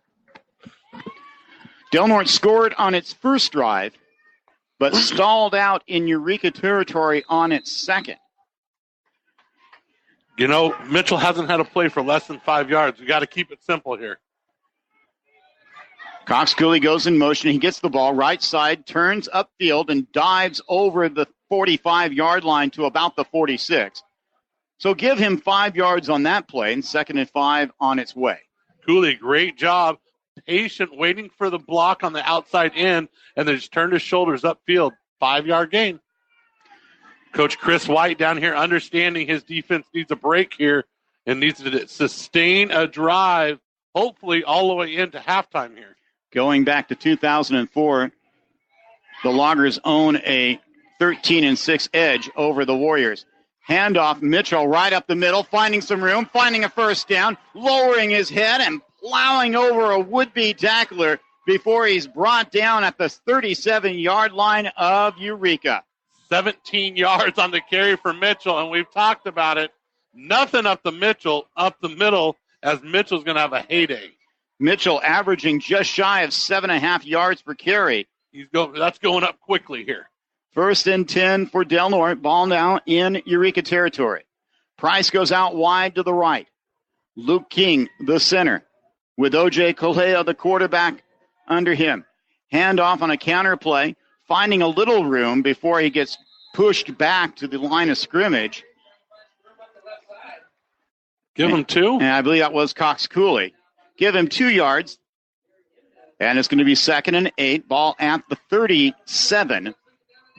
Del Norte scored on its first drive, but stalled out in Eureka territory on its second.
You know, Mitchell hasn't had a play for less than 5 yards. We got to keep it simple here.
Cox Cooley goes in motion. He gets the ball right side, turns upfield, and dives over the 45-yard line to about the 46. So give him 5 yards on that play, and 2nd and 5 on its way.
Cooley, great job. Patient, waiting for the block on the outside end, and then just turned his shoulders upfield. 5-yard gain. Coach Chris White down here understanding his defense needs a break here and needs to sustain a drive, hopefully all the way into halftime here.
Going back to 2004, the Loggers own a 13-6 edge over the Warriors. Handoff, Mitchell right up the middle, finding some room, finding a first down, lowering his head and plowing over a would-be tackler before he's brought down at the 37-yard line of Eureka.
17 yards on the carry for Mitchell, and we've talked about it. Nothing up the middle, as Mitchell's going to have a heyday.
Mitchell averaging just shy of 7.5 yards per carry.
That's going up quickly here.
1st and 10 for Del Norte. Ball now in Eureka territory. Price goes out wide to the right. Luke King, the center, with O.J. Colea, the quarterback, under him. Handoff on a counter play, finding a little room before he gets pushed back to the line of scrimmage.
Give him 2.
And I believe that was Cox Cooley. Give him 2 yards. And it's going to be 2nd and 8. Ball at the 37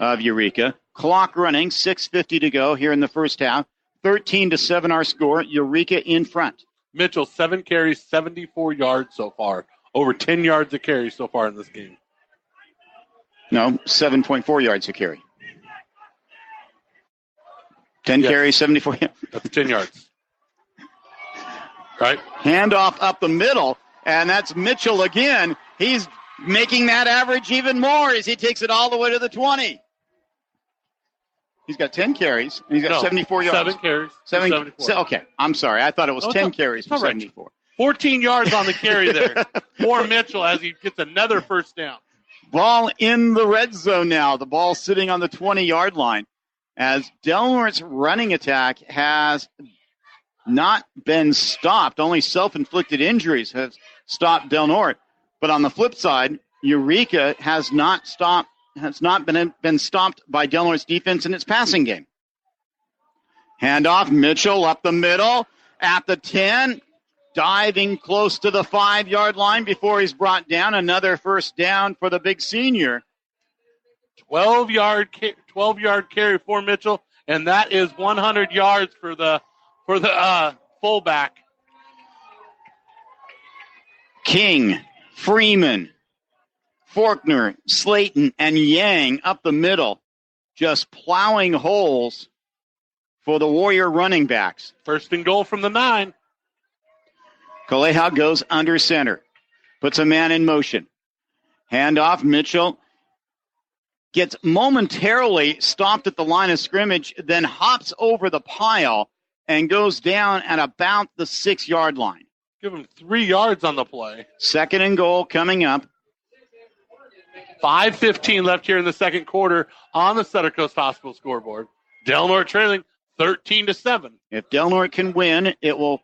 of Eureka. Clock running, 6:50 to go here in the first half. 13-7 our score. Eureka in front.
Mitchell, 7 carries, 74 yards so far. Over 10 yards a carry so far in this game.
No, 7.4 yards a carry. 10 carries, 74 yards.
That's 10 yards. Right?
Handoff up the middle, and that's Mitchell again. He's making that average even more as he takes it all the way to the 20. He's got 10 carries, and he's got 74 yards.
7 carries.
74. Okay, I'm sorry. I thought it was 10 carries for 74.
14 yards on the carry there for Mitchell as he gets another first down.
Ball in the red zone now. The ball sitting on the 20-yard line as Del Norte's running attack has not been stopped. Only self-inflicted injuries have stopped Del Norte. But on the flip side, Eureka has not been stopped by Del Norte's defense in its passing game. Handoff, Mitchell up the middle at the 10. diving close to the 5-yard line before he's brought down. Another first down for the big senior.
12-yard carry for Mitchell, and that is 100 yards for the fullback.
King, Freeman, Faulkner, Slayton, and Yang up the middle, just plowing holes for the Warrior running backs.
First and goal from the 9.
Kaleha goes under center, puts a man in motion. Handoff, Mitchell gets momentarily stopped at the line of scrimmage, then hops over the pile and goes down at about the 6-yard line.
Give him 3 yards on the play.
Second and goal coming up.
5:15 left here in the second quarter on the Sutter Coast Hospital scoreboard. Del Norte trailing 13-7.
If Del Norte can win, it will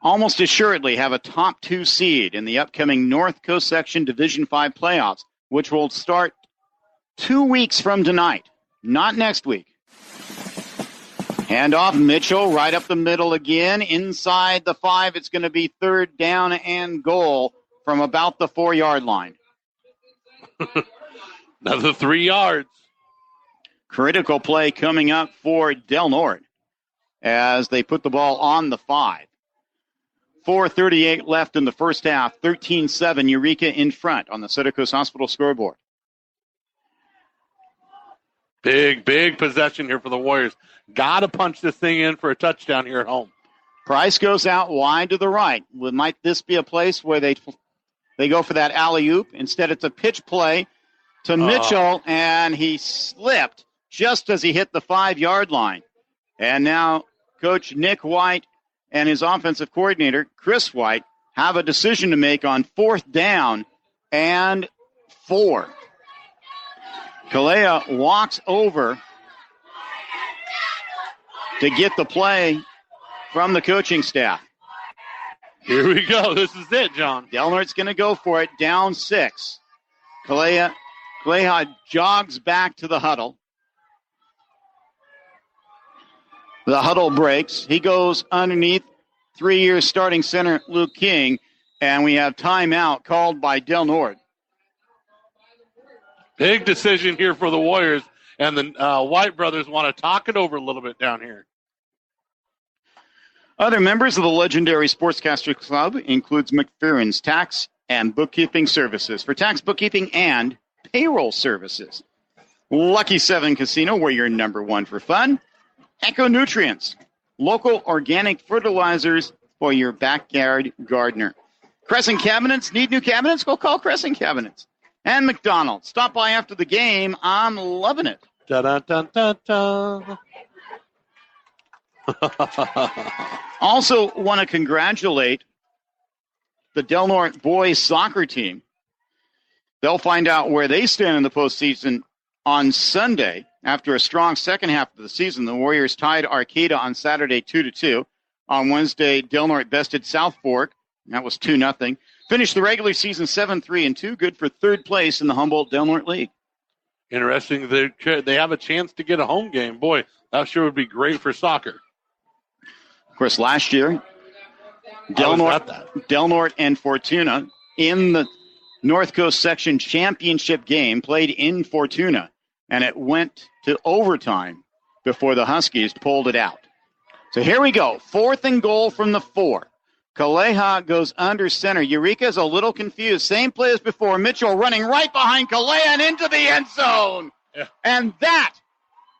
almost assuredly have a top 2 seed in the upcoming North Coast Section Division 5 playoffs, which will start 2 weeks from tonight, not next week. Handoff, Mitchell, right up the middle again. Inside the 5, it's going to be third down and goal from about the 4-yard line.
Another 3 yards.
Critical play coming up for Del Norte as they put the ball on the 5. 4:38 left in the first half. 13-7, Eureka in front on the Sutter Coast Hospital scoreboard.
Big possession here for the Warriors. Got to punch this thing in for a touchdown here at home.
Price goes out wide to the right. Might this be a place where they go for that alley-oop? Instead, it's a pitch play to Mitchell, and he slipped just as he hit the 5-yard line. And now Coach Nick White and his offensive coordinator, Chris White, have a decision to make on 4th down and 4. Kalea walks over to get the play from the coaching staff.
Here we go. This is it, John.
Del Norte's going to go for it, down 6. Kalea jogs back to the huddle. The huddle breaks. He goes underneath 3-year starting center Luke King, and we have timeout called by Del Norte.
Big decision here for the Warriors, and the White brothers want to talk it over a little bit down here.
Other members of the legendary Sportscaster Club includes McFerrin's Tax and Bookkeeping Services for tax bookkeeping and payroll services. Lucky 7 Casino, where you're number 1 for fun. Eco Nutrients, local organic fertilizers for your backyard gardener. Crescent Cabinets, need new cabinets? Go call Crescent Cabinets. And McDonald's, stop by after the game. I'm loving it.
Da-da-da-da-da.
Also want to congratulate the Del Norte boys soccer team. They'll find out where they stand in the postseason on Sunday. After a strong second half of the season, the Warriors tied Arcata on Saturday 2-2. On Wednesday, Del Norte bested South Fork. That was 2-0. Finished the regular season 7-3-2, good for third place in the Humboldt Del Norte League.
Interesting. They have a chance to get a home game. Boy, that sure would be great for soccer.
Of course, last year, Del Norte and Fortuna in the North Coast Section Championship game played in Fortuna, and it went to overtime before the Huskies pulled it out. So here we go. 4th and goal from the 4. Kaleha goes under center. Eureka's a little confused. Same play as before. Mitchell running right behind Kaleha and into the end zone.
Yeah.
And that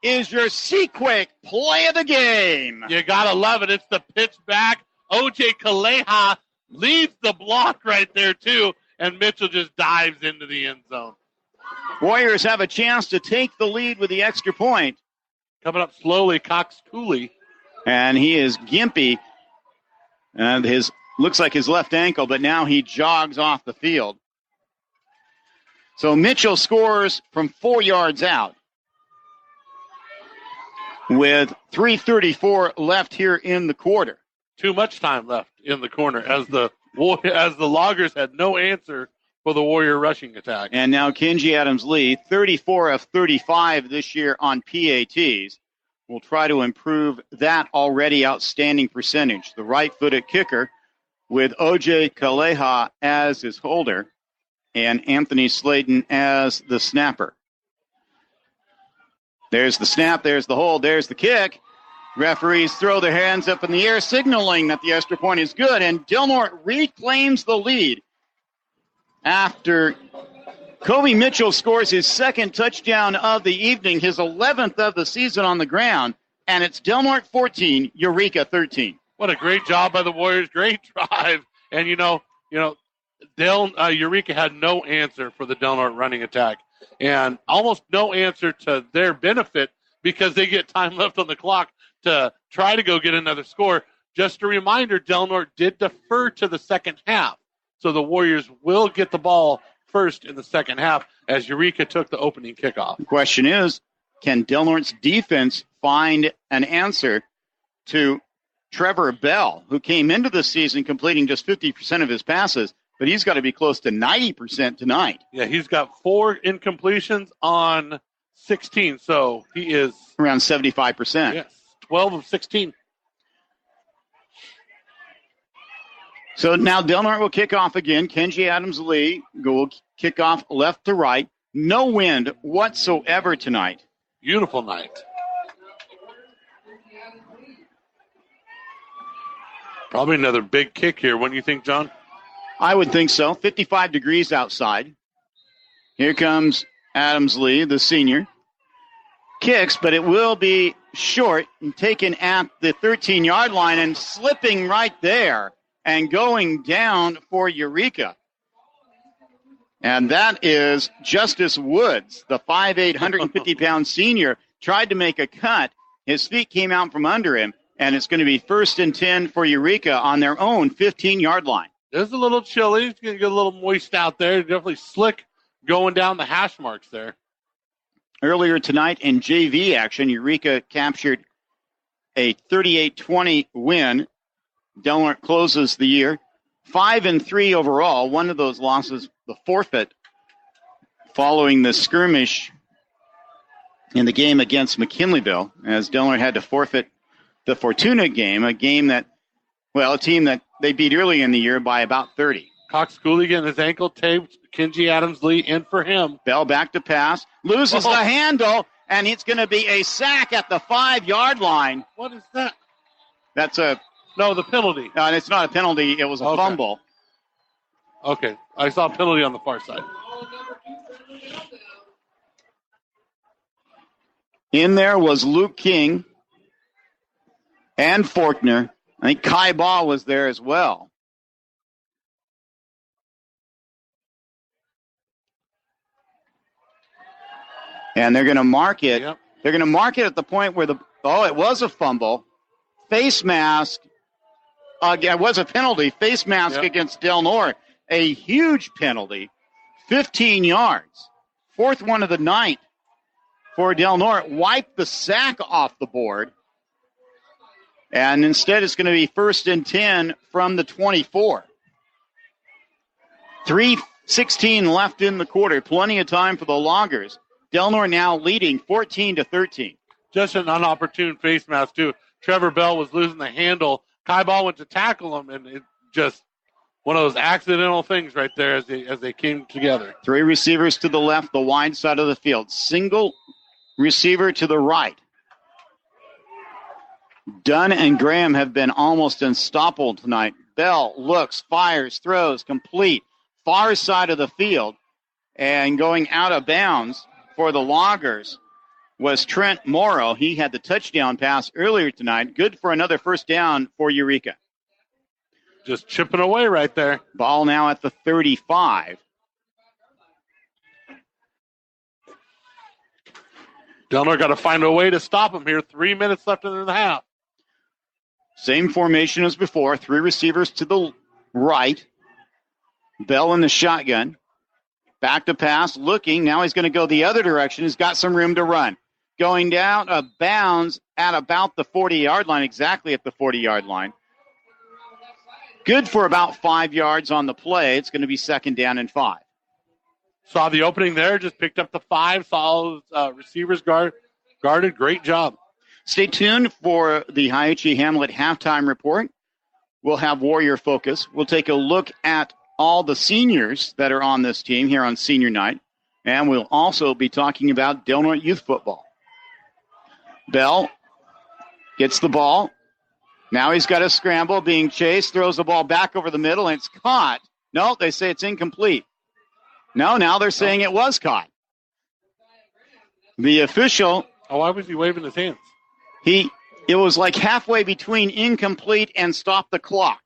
is your Seaquake play of the game.
You got to love it. It's the pitch back. O.J. Kaleha leads the block right there, too, and Mitchell just dives into the end zone.
Warriors have a chance to take the lead with the extra point.
Coming up slowly, Cox Cooley.
And he is gimpy. And looks like his left ankle, but now he jogs off the field. So Mitchell scores from 4 yards out with 3:34 left here in the quarter.
Too much time left in the corner as the Loggers had no answer for the Warrior rushing attack.
And now Kenji Adams-Lee, 34 of 35 this year on PATs. Will try to improve that already outstanding percentage. The right-footed kicker with O.J. Kaleha as his holder and Anthony Slayton as the snapper. There's the snap, there's the hold, there's the kick. Referees throw their hands up in the air, signaling that the extra point is good, and Del Norte reclaims the lead after Kobe Mitchell scores his second touchdown of the evening, his 11th of the season on the ground, and it's Del Norte 14, Eureka 13.
What a great job by the Warriors, great drive. And, Eureka had no answer for the Del Norte running attack, and almost no answer to their benefit because they get time left on the clock to try to go get another score. Just a reminder, Del Norte did defer to the second half, so the Warriors will get the ball first in the second half as Eureka took the opening kickoff.
The question is, can Del Norte's defense find an answer to Trevor Bell, who came into the season completing just 50% of his passes, but he's got to be close to 90% tonight.
Yeah, he's got 4 incompletions on 16, so he is
around 75%.
Yes, 12 of 16.
So now Del Norte will kick off again. Kenji Adams-Lee will kick off left to right. No wind whatsoever tonight.
Beautiful night. Probably another big kick here. What do you think, John?
I would think so. 55 degrees outside. Here comes Adams-Lee, the senior. Kicks, but it will be short and taken at the 13-yard line and slipping right there and going down for Eureka. And that is Justice Woods, the 5'8", 150-pound senior, tried to make a cut. His feet came out from under him, and it's going to be 1st and 10 for Eureka on their own 15-yard line.
It's a little chilly. It's going to get a little moist out there. Definitely slick going down the hash marks there.
Earlier tonight in JV action, Eureka captured a 38-20 win. Del Norte closes the year 5-3 overall. One of those losses, the forfeit, following the skirmish in the game against McKinleyville, as Del Norte had to forfeit the Fortuna game, a team that they beat early in the year by about 30.
Cox Cooley getting his ankle taped. Kenji Adams-Lee in for him.
Bell back to pass. Loses the handle, and it's going to be a sack at the 5-yard line.
What is that?
That's
the penalty.
It's not a penalty. It was a fumble.
Okay. I saw a penalty on the far side.
In there was Luke King and Faulkner. I think Kai Ball was there as well. And they're going to mark it. Yep. They're going to mark it at the point where it was a fumble. Face mask. It was a penalty. Face mask against Del Norte. A huge penalty. 15 yards. 4th one of the night for Del Norte. Wiped the sack off the board. And instead it's going to be 1st and 10 from the 24. 3:16 left in the quarter. Plenty of time for the Loggers. Del Norte now leading 14-13.
Just an inopportune face mask, too. Trevor Bell was losing the handle. Kai Ball went to tackle him, and it just one of those accidental things right there as they came together.
3 receivers to the left, the wide side of the field. Single receiver to the right. Dunn and Graham have been almost unstoppable tonight. Bell looks, fires, throws, complete. Far side of the field. And going out of bounds for the Loggers was Trent Morrow. He had the touchdown pass earlier tonight. Good for another 1st down for Eureka.
Just chipping away right there.
Ball now at the 35.
Del Norte got to find a way to stop him here. 3 minutes left in the half.
Same formation as before. 3 receivers to the right. Bell in the shotgun. Back to pass, looking. Now he's going to go the other direction. He's got some room to run. Going down of bounds at about the 40-yard line, exactly at the 40-yard line. Good for about 5 yards on the play. It's going to be 2nd down and 5.
Saw the opening there, just picked up the 5. Saw receivers guarded. Great job.
Stay tuned for the Hiachi Hamlet halftime report. we'll have Warrior Focus. We'll take a look at all the seniors that are on this team here on senior night. And we'll also be talking about Del Norte youth football. Bell gets the ball. Now he's got a scramble, being chased, throws the ball back over the middle, and it's caught. No, they say it's incomplete. No, now they're saying it was caught. The official...
Oh, why was he waving his hands?
It was like halfway between incomplete and stop the clock.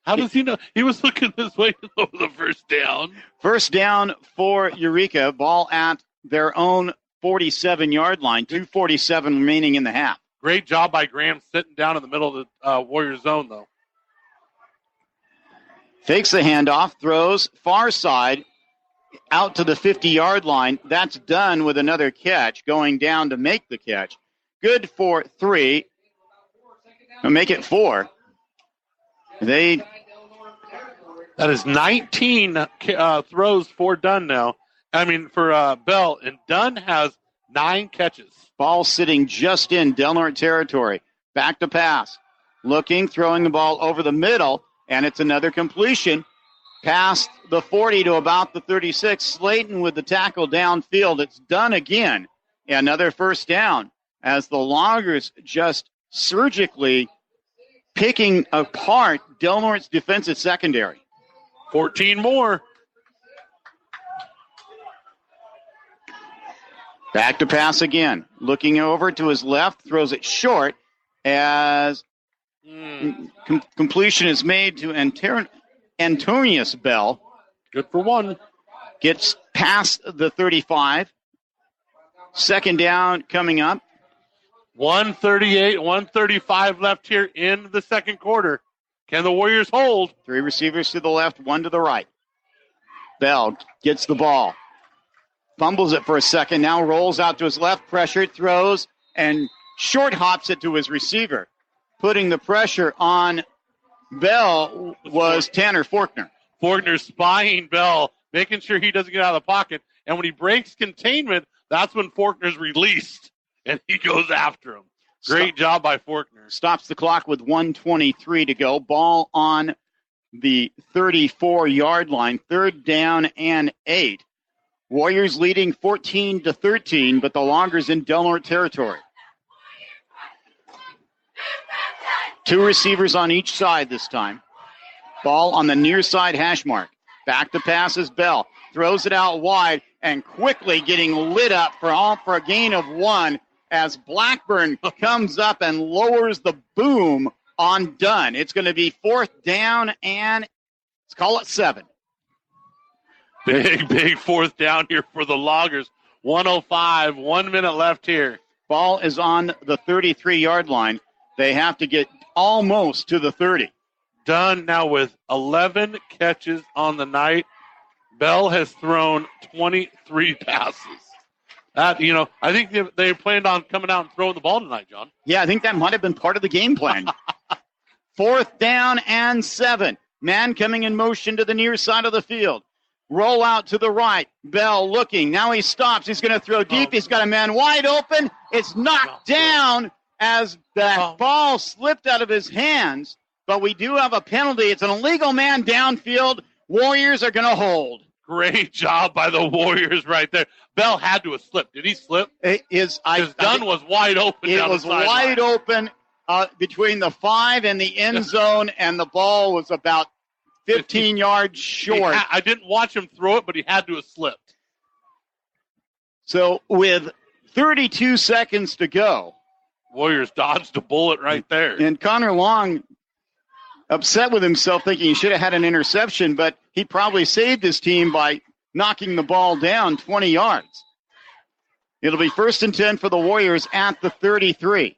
How does he know? He was looking this way over the first down.
First down for Eureka. Ball at their own 47-yard line. 2:47 remaining in the half.
Great job by Graham sitting down in the middle of the Warrior zone, though.
Fakes the handoff, throws far side out to the 50-yard line. That's done with another catch, going down to make the catch. Good for 3. They'll make it 4. That
is 19 throws for Dunn now. For Bell, and Dunn has 9 catches.
Ball sitting just in Del Norte territory. Back to pass. Looking, throwing the ball over the middle, and it's another completion. Past the 40 to about the 36. Slayton with the tackle downfield. It's done again. Another first down as the Loggers just surgically picking apart Del Norte's defensive secondary.
14 more.
Back to pass again. Looking over to his left, throws it short as completion is made to Antonius Bell.
Good for 1.
Gets past the 35. Second down coming up.
1:38, 1:35 left here in the second quarter. Can the Warriors hold?
3 receivers to the left, 1 to the right. Bell gets the ball. Fumbles it for a second, now rolls out to his left, pressured, throws, and short hops it to his receiver. Putting the pressure on Bell was Tanner Faulkner.
Faulkner spying Bell, making sure he doesn't get out of the pocket. And when he breaks containment, that's when Faulkner's released, and he goes after him. Great job by Faulkner.
Stops the clock with 1:23 to go. Ball on the 34-yard line. Third down and 8. Warriors leading 14-13, but the Loggers in Del Norte territory. 2 receivers on each side this time. Ball on the near side hash mark. Back to pass is Bell. Throws it out wide and quickly getting lit up for a gain of 1 as Blackburn comes up and lowers the boom on Dunn. It's going to be 4th down and let's call it 7.
Big 4th down here for the Loggers. 1:05, 1 minute left here.
Ball is on the 33-yard line. They have to get almost to the 30.
Dunn now with 11 catches on the night. Bell has thrown 23 passes. I think they planned on coming out and throwing the ball tonight, John.
Yeah, I think that might have been part of the game plan. 4th down and 7. Man coming in motion to the near side of the field. Roll out to the right. Bell looking. Now he stops. He's going to throw deep. He's got a man wide open. It's knocked down as that ball slipped out of his hands. But we do have a penalty. It's an illegal man downfield. Warriors are going to hold.
Great job by the Warriors right there. Bell had to have slipped. Did he slip?
Because
Dunn was wide open.
It was wide open between the 5 and the end zone, and the ball was about 15 yards short.
I didn't watch him throw it, but he had to have slipped.
So with 32 seconds to go.
Warriors dodged a bullet right there.
And Connor Long upset with himself thinking he should have had an interception, but he probably saved his team by knocking the ball down 20 yards. It'll be 1st and 10 for the Warriors at the 33.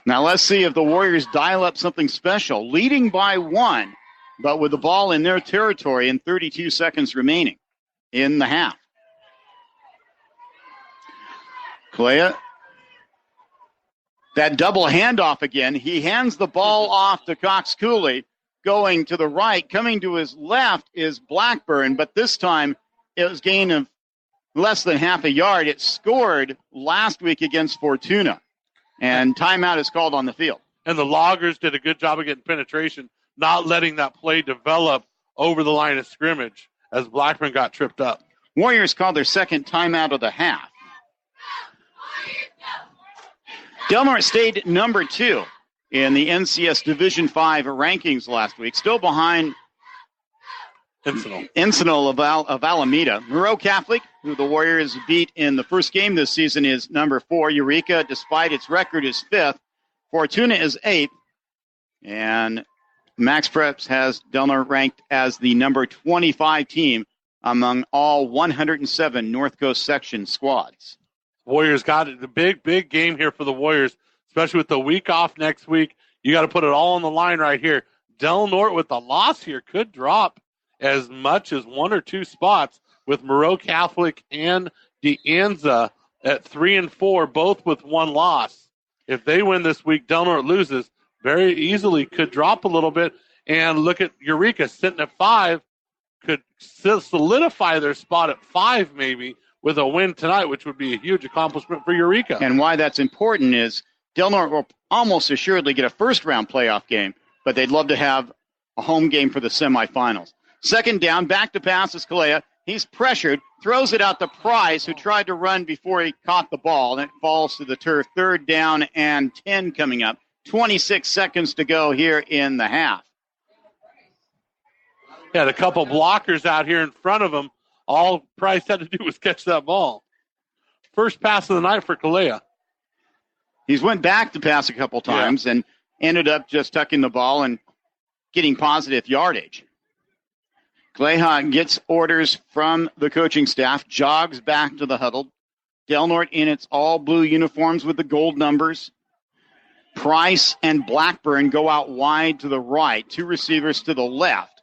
Now let's see if the Warriors dial up something special. Leading by 1, but with the ball in their territory and 32 seconds remaining in the half. Kalea, that double handoff again. He hands the ball off to Cox Cooley. Going to the right, coming to his left is Blackburn, but this time it was gain of less than half a yard. It scored last week against Fortuna. And timeout is called on the field.
And the Loggers did a good job of getting penetration, not letting that play develop over the line of scrimmage as Blackburn got tripped up.
Warriors called their second timeout of the half. Del Norte stayed number 2 in the NCS Division 5 rankings last week, still behind Encinal of Alameda. Monroe Catholic, who the Warriors beat in the first game this season, is number 4. Eureka, despite its record, is 5th. Fortuna is 8th. And Max Preps has Del Norte ranked as the number 25 team among all 107 North Coast section squads.
Warriors got it. A big game here for the Warriors, especially with the week off next week. You got to put it all on the line right here. Del Norte with the loss here could drop as much as 1 or 2 spots with Monroe Catholic and De Anza at 3 and 4, both with 1 loss. If they win this week, Del Norte loses, very easily could drop a little bit. And look at Eureka sitting at 5, could solidify their spot at 5 maybe with a win tonight, which would be a huge accomplishment for Eureka.
And why that's important is Del Norte will almost assuredly get a first-round playoff game, but they'd love to have a home game for the semifinals. Second down, back to pass is Kalea. He's pressured, throws it out to Price, who tried to run before he caught the ball, and it falls to the turf. Third down and 10 coming up. 26 seconds to go here in the half.
Had a couple blockers out here in front of him. All Price had to do was catch that ball. First pass of the night for Kalea.
He's went back to pass a couple times and ended up just tucking the ball and getting positive yardage. Kalea gets orders from the coaching staff, jogs back to the huddle. Del Norte in its all-blue uniforms with the gold numbers. Price and Blackburn go out wide to the right, 2 receivers to the left.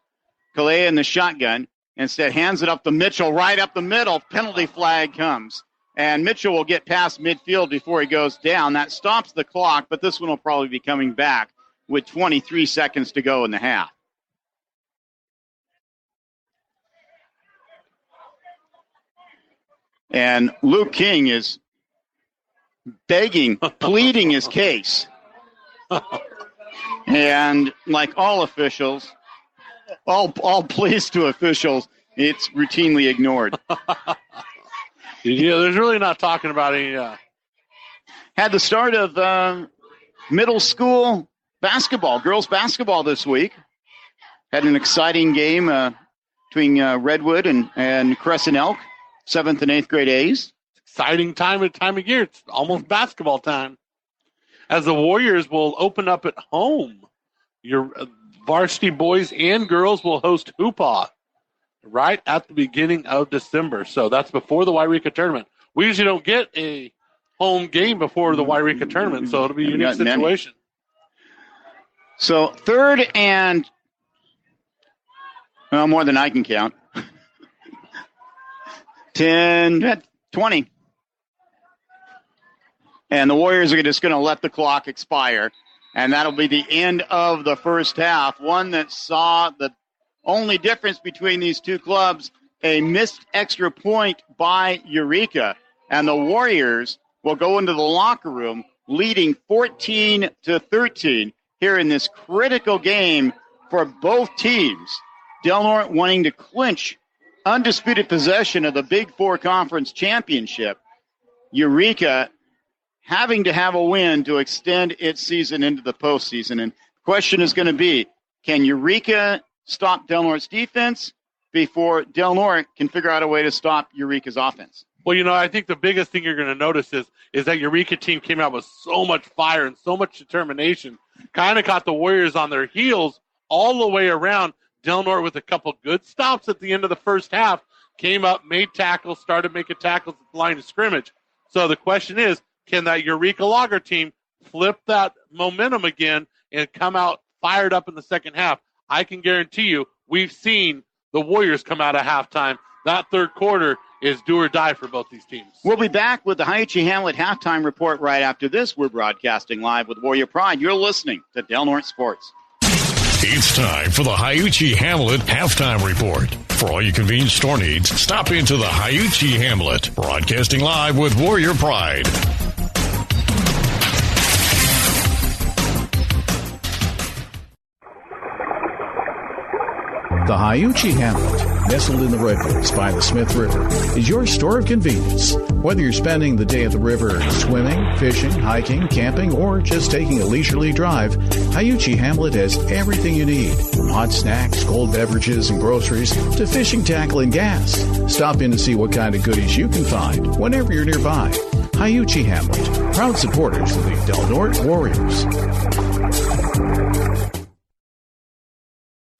Kalea in the shotgun. Instead, hands it up to Mitchell, right up the middle. Penalty flag comes. And Mitchell will get past midfield before he goes down. That stops the clock, but this one will probably be coming back with 23 seconds to go in the half. And Luke King is begging, pleading his case. And like all officials, all pleas to officials, it's routinely ignored.
Yeah, there's really not talking about any.
Had the start of middle school basketball, girls basketball this week. Had an exciting game between Redwood and Crescent Elk, 7th and 8th grade A's.
Exciting time of year. It's almost basketball time. As the Warriors will open up at home. Your varsity boys and girls will host Hoopaw right at the beginning of December. So that's before the Eureka tournament. We usually don't get a home game before the Eureka tournament, so it'll be a unique situation.
So third and, well, more than I can count. 10, 20. And the Warriors are just going to let the clock expire. And that'll be the end of the first half. One that saw the only difference between these two clubs, a missed extra point by Eureka. And the Warriors will go into the locker room leading 14-13 here in this critical game for both teams. Del Norte wanting to clinch undisputed possession of the Big Four Conference Championship. Eureka having to have a win to extend its season into the postseason. And the question is going to be, can Eureka stop Del Norte's defense before Del Norte can figure out a way to stop Eureka's offense?
Well, I think the biggest thing you're going to notice is that Eureka team came out with so much fire and so much determination, kind of caught the Warriors on their heels all the way around. Del Norte with a couple good stops at the end of the first half, came up, made tackles, started making tackles at the line of scrimmage. So the question is, can that Eureka Logger team flip that momentum again and come out fired up in the second half? I can guarantee you we've seen the Warriors come out at halftime. That third quarter is do or die for both these teams.
We'll be back with the Hiuchi Hamlet halftime report right after this. We're broadcasting live with Warrior Pride. You're listening to Del Norte Sports.
It's time for the Hiuchi Hamlet halftime report. For all your convenience store needs, stop into the Hiuchi Hamlet. Broadcasting live with Warrior Pride.
The Hyuchi Hamlet, nestled in the redwoods by the Smith River, is your store of convenience. Whether you're spending the day at the river swimming, fishing, hiking, camping, or just taking a leisurely drive, Hyuchi Hamlet has everything you need, from hot snacks, cold beverages, and groceries to fishing tackle and gas. Stop in to see what kind of goodies you can find whenever you're nearby. Hyuchi Hamlet, proud supporters of the Del Norte Warriors.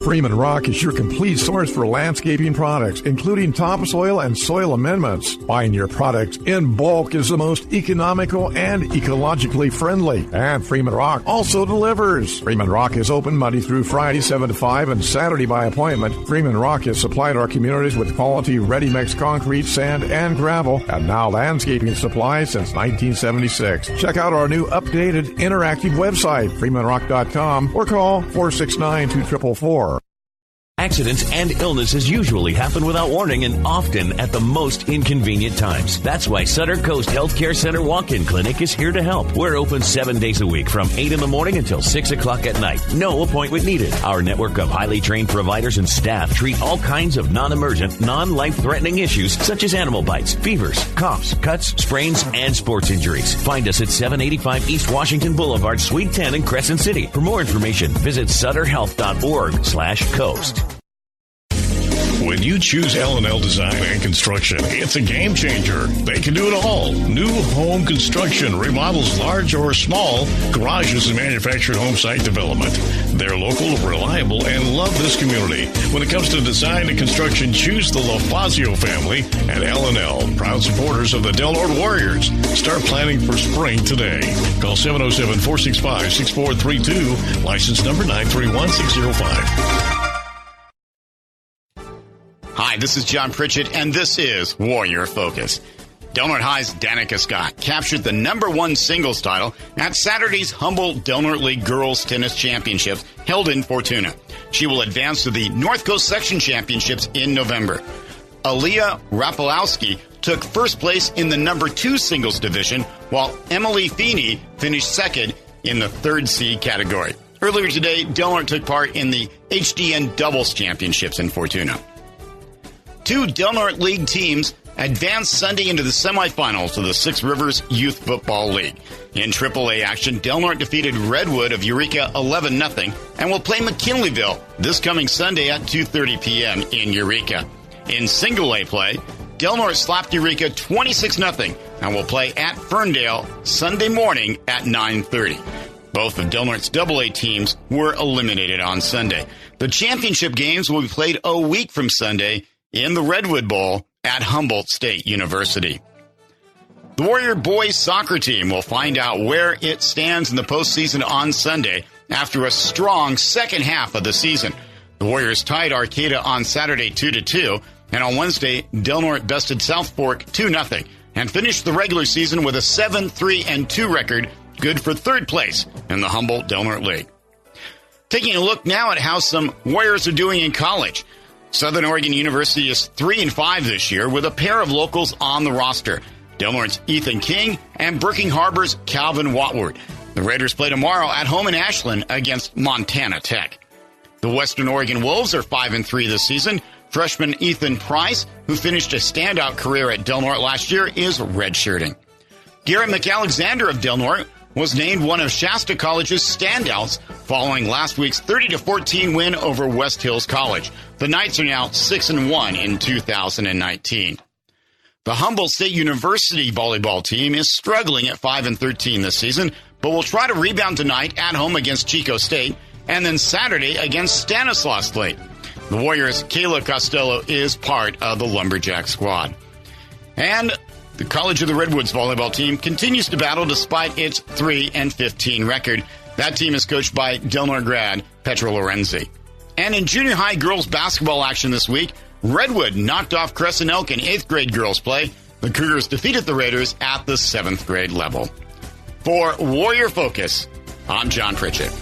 Freeman Rock is your complete source for landscaping products, including topsoil and soil amendments. Buying your products in bulk is the most economical and ecologically friendly. And Freeman Rock also delivers. Freeman Rock is open Monday through Friday, 7 to 5, and Saturday by appointment. Freeman Rock has supplied our communities with quality ready-mix concrete, sand, and gravel, and now landscaping supplies since 1976. Check out our new updated interactive website, freemanrock.com, or call 469-2444.
Accidents and illnesses usually happen without warning and often at the most inconvenient times. That's why Sutter Coast Healthcare Center Walk-In Clinic is here to help. We're open 7 days a week from 8 in the morning until 6 o'clock at night. No appointment needed. Our network of highly trained providers and staff treat all kinds of non-emergent, non-life-threatening issues such as animal bites, fevers, coughs, cuts, sprains, and sports injuries. Find us at 785 East Washington Boulevard, Suite 10 in Crescent City. For more information, visit sutterhealth.org/coast.
When you choose L&L Design and Construction, it's a game changer. They can do it all. New home construction, remodels large or small, garages and manufactured home site development. They're local, reliable, and love this community. When it comes to design and construction, choose the LaFazio family at L&L, proud supporters of the Del Norte Warriors. Start planning for spring today. Call 707-465-6432, license number 931605.
Hi, this is John Pritchett, and this is Warrior Focus. Del Norte High's Danica Scott captured the #1 singles title at Saturday's Humboldt Del Norte League Girls Tennis Championships held in Fortuna. She will advance to the North Coast Section Championships in November. Aaliyah Rapalowski took first place in the #2 singles division, while Emily Feeney finished second in the 3rd seed category. Earlier today, Del Norte took part in the HDN Doubles Championships in Fortuna. 2 Del Norte League teams advanced Sunday into the semifinals of the Six Rivers Youth Football League. In AAA action, Del Norte defeated Redwood of Eureka 11-0 and will play McKinleyville this coming Sunday at 2:30 p.m. in Eureka. In single A play, Del Norte slapped Eureka 26-0 and will play at Ferndale Sunday morning at 9:30. Both of Del Norte's AA teams were eliminated on Sunday. The championship games will be played a week from Sunday in the Redwood Bowl at Humboldt State University. The Warrior boys soccer team will find out where it stands in the postseason on Sunday after a strong second half of the season. The Warriors tied Arcata on Saturday 2-2, and on Wednesday, Del Norte bested South Fork 2-0 and finished the regular season with a 7-3-2 record, good for 3rd place in the Humboldt Del Norte League. Taking a look now at how some Warriors are doing in college. Southern Oregon University is 3-5 this year with a pair of locals on the roster. Del Norte's Ethan King and Brooking Harbor's Calvin Watward. The Raiders play tomorrow at home in Ashland against Montana Tech. The Western Oregon Wolves are 5-3 this season. Freshman Ethan Price, who finished a standout career at Del Norte last year, is redshirting. Garrett McAlexander of Del Norte was named one of Shasta College's standouts following last week's 30-14 win over West Hills College. The Knights are now 6-1 in 2019. The Humboldt State University volleyball team is struggling at 5-13 this season, but will try to rebound tonight at home against Chico State and then Saturday against Stanislaus Lake. The Warriors' Kayla Costello is part of the Lumberjack squad. And the College of the Redwoods volleyball team continues to battle despite its 3-15 record. That team is coached by Del Norte grad Petra Lorenzi. And in junior high girls basketball action this week, Redwood knocked off Crescent Elk in 8th grade girls play. The Cougars defeated the Raiders at the 7th grade level. For Warrior Focus, I'm John Pritchett.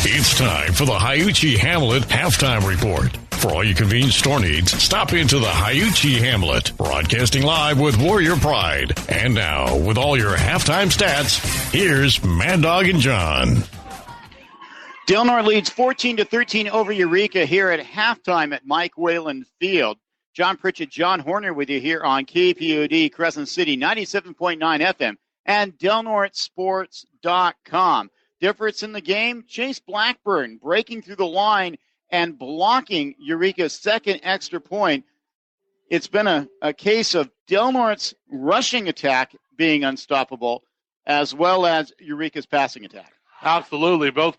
It's time for the Hyuchi Hamlet Halftime Report. For all your convenience store needs, stop into the Hyuchi Hamlet, broadcasting live with Warrior Pride. And now, with all your halftime stats, here's Mad Dog and John.
Del Norte leads 14-13 over Eureka here at halftime at Mike Whalen Field. John Pritchett, John Horner with you here on KPOD Crescent City 97.9 FM and DelNorteSports.com. Difference in the game, Chase Blackburn breaking through the line and blocking Eureka's second extra point. It's been a case of Del Norte's rushing attack being unstoppable as well as Eureka's passing attack.
Absolutely. Both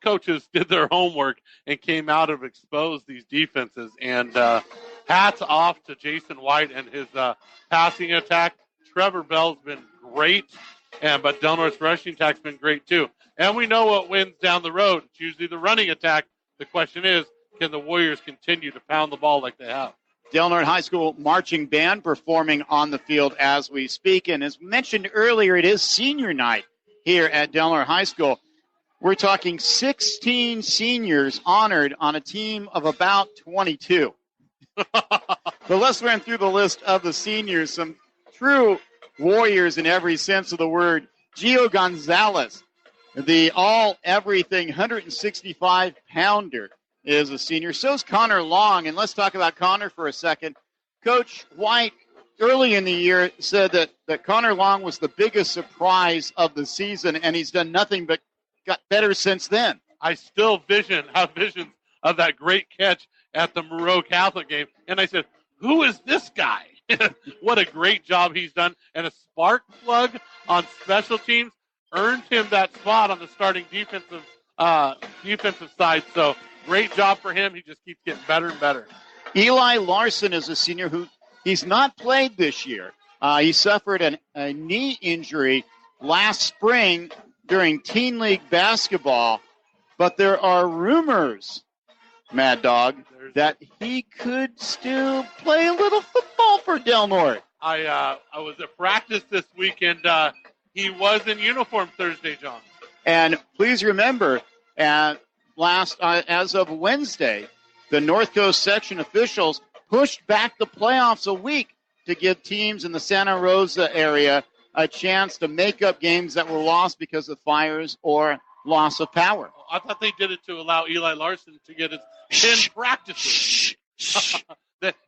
coaches did their homework and came out and exposed these defenses. And hats off to Jason White and his passing attack. Trevor Bell's been great, but Del Norte's rushing attack's been great too. And we know what wins down the road. It's usually the running attack. The question is, can the Warriors continue to pound the ball like they have?
Del Norte High School marching band performing on the field as we speak. And as mentioned earlier, it is senior night here at Del Norte High School. We're talking 16 seniors honored on a team of about 22. But let's run through the list of the seniors, some true Warriors in every sense of the word. Gio Gonzalez, the all-everything 165-pounder, is a senior. So's Connor Long, and let's talk about Connor for a second. Coach White early in the year said that Connor Long was the biggest surprise of the season, and he's done nothing but got better since then.
I still have visions of that great catch at the Moreau Catholic game, and I said, who is this guy? What a great job he's done, and a spark plug on special teams earned him that spot on the starting defensive side. So great job for him. He just keeps getting better and better.
Eli Larson is a senior who he's not played this year. He suffered a knee injury last spring during Teen League basketball, but there are rumors, Mad Dog, that he could still play a little football for Del Norte.
I was at practice this weekend. He was in uniform Thursday, John.
And please remember, as of Wednesday, the North Coast section officials pushed back the playoffs a week to give teams in the Santa Rosa area a chance to make up games that were lost because of fires or loss of power.
I thought they did it to allow Eli Larson to get his 10 practices.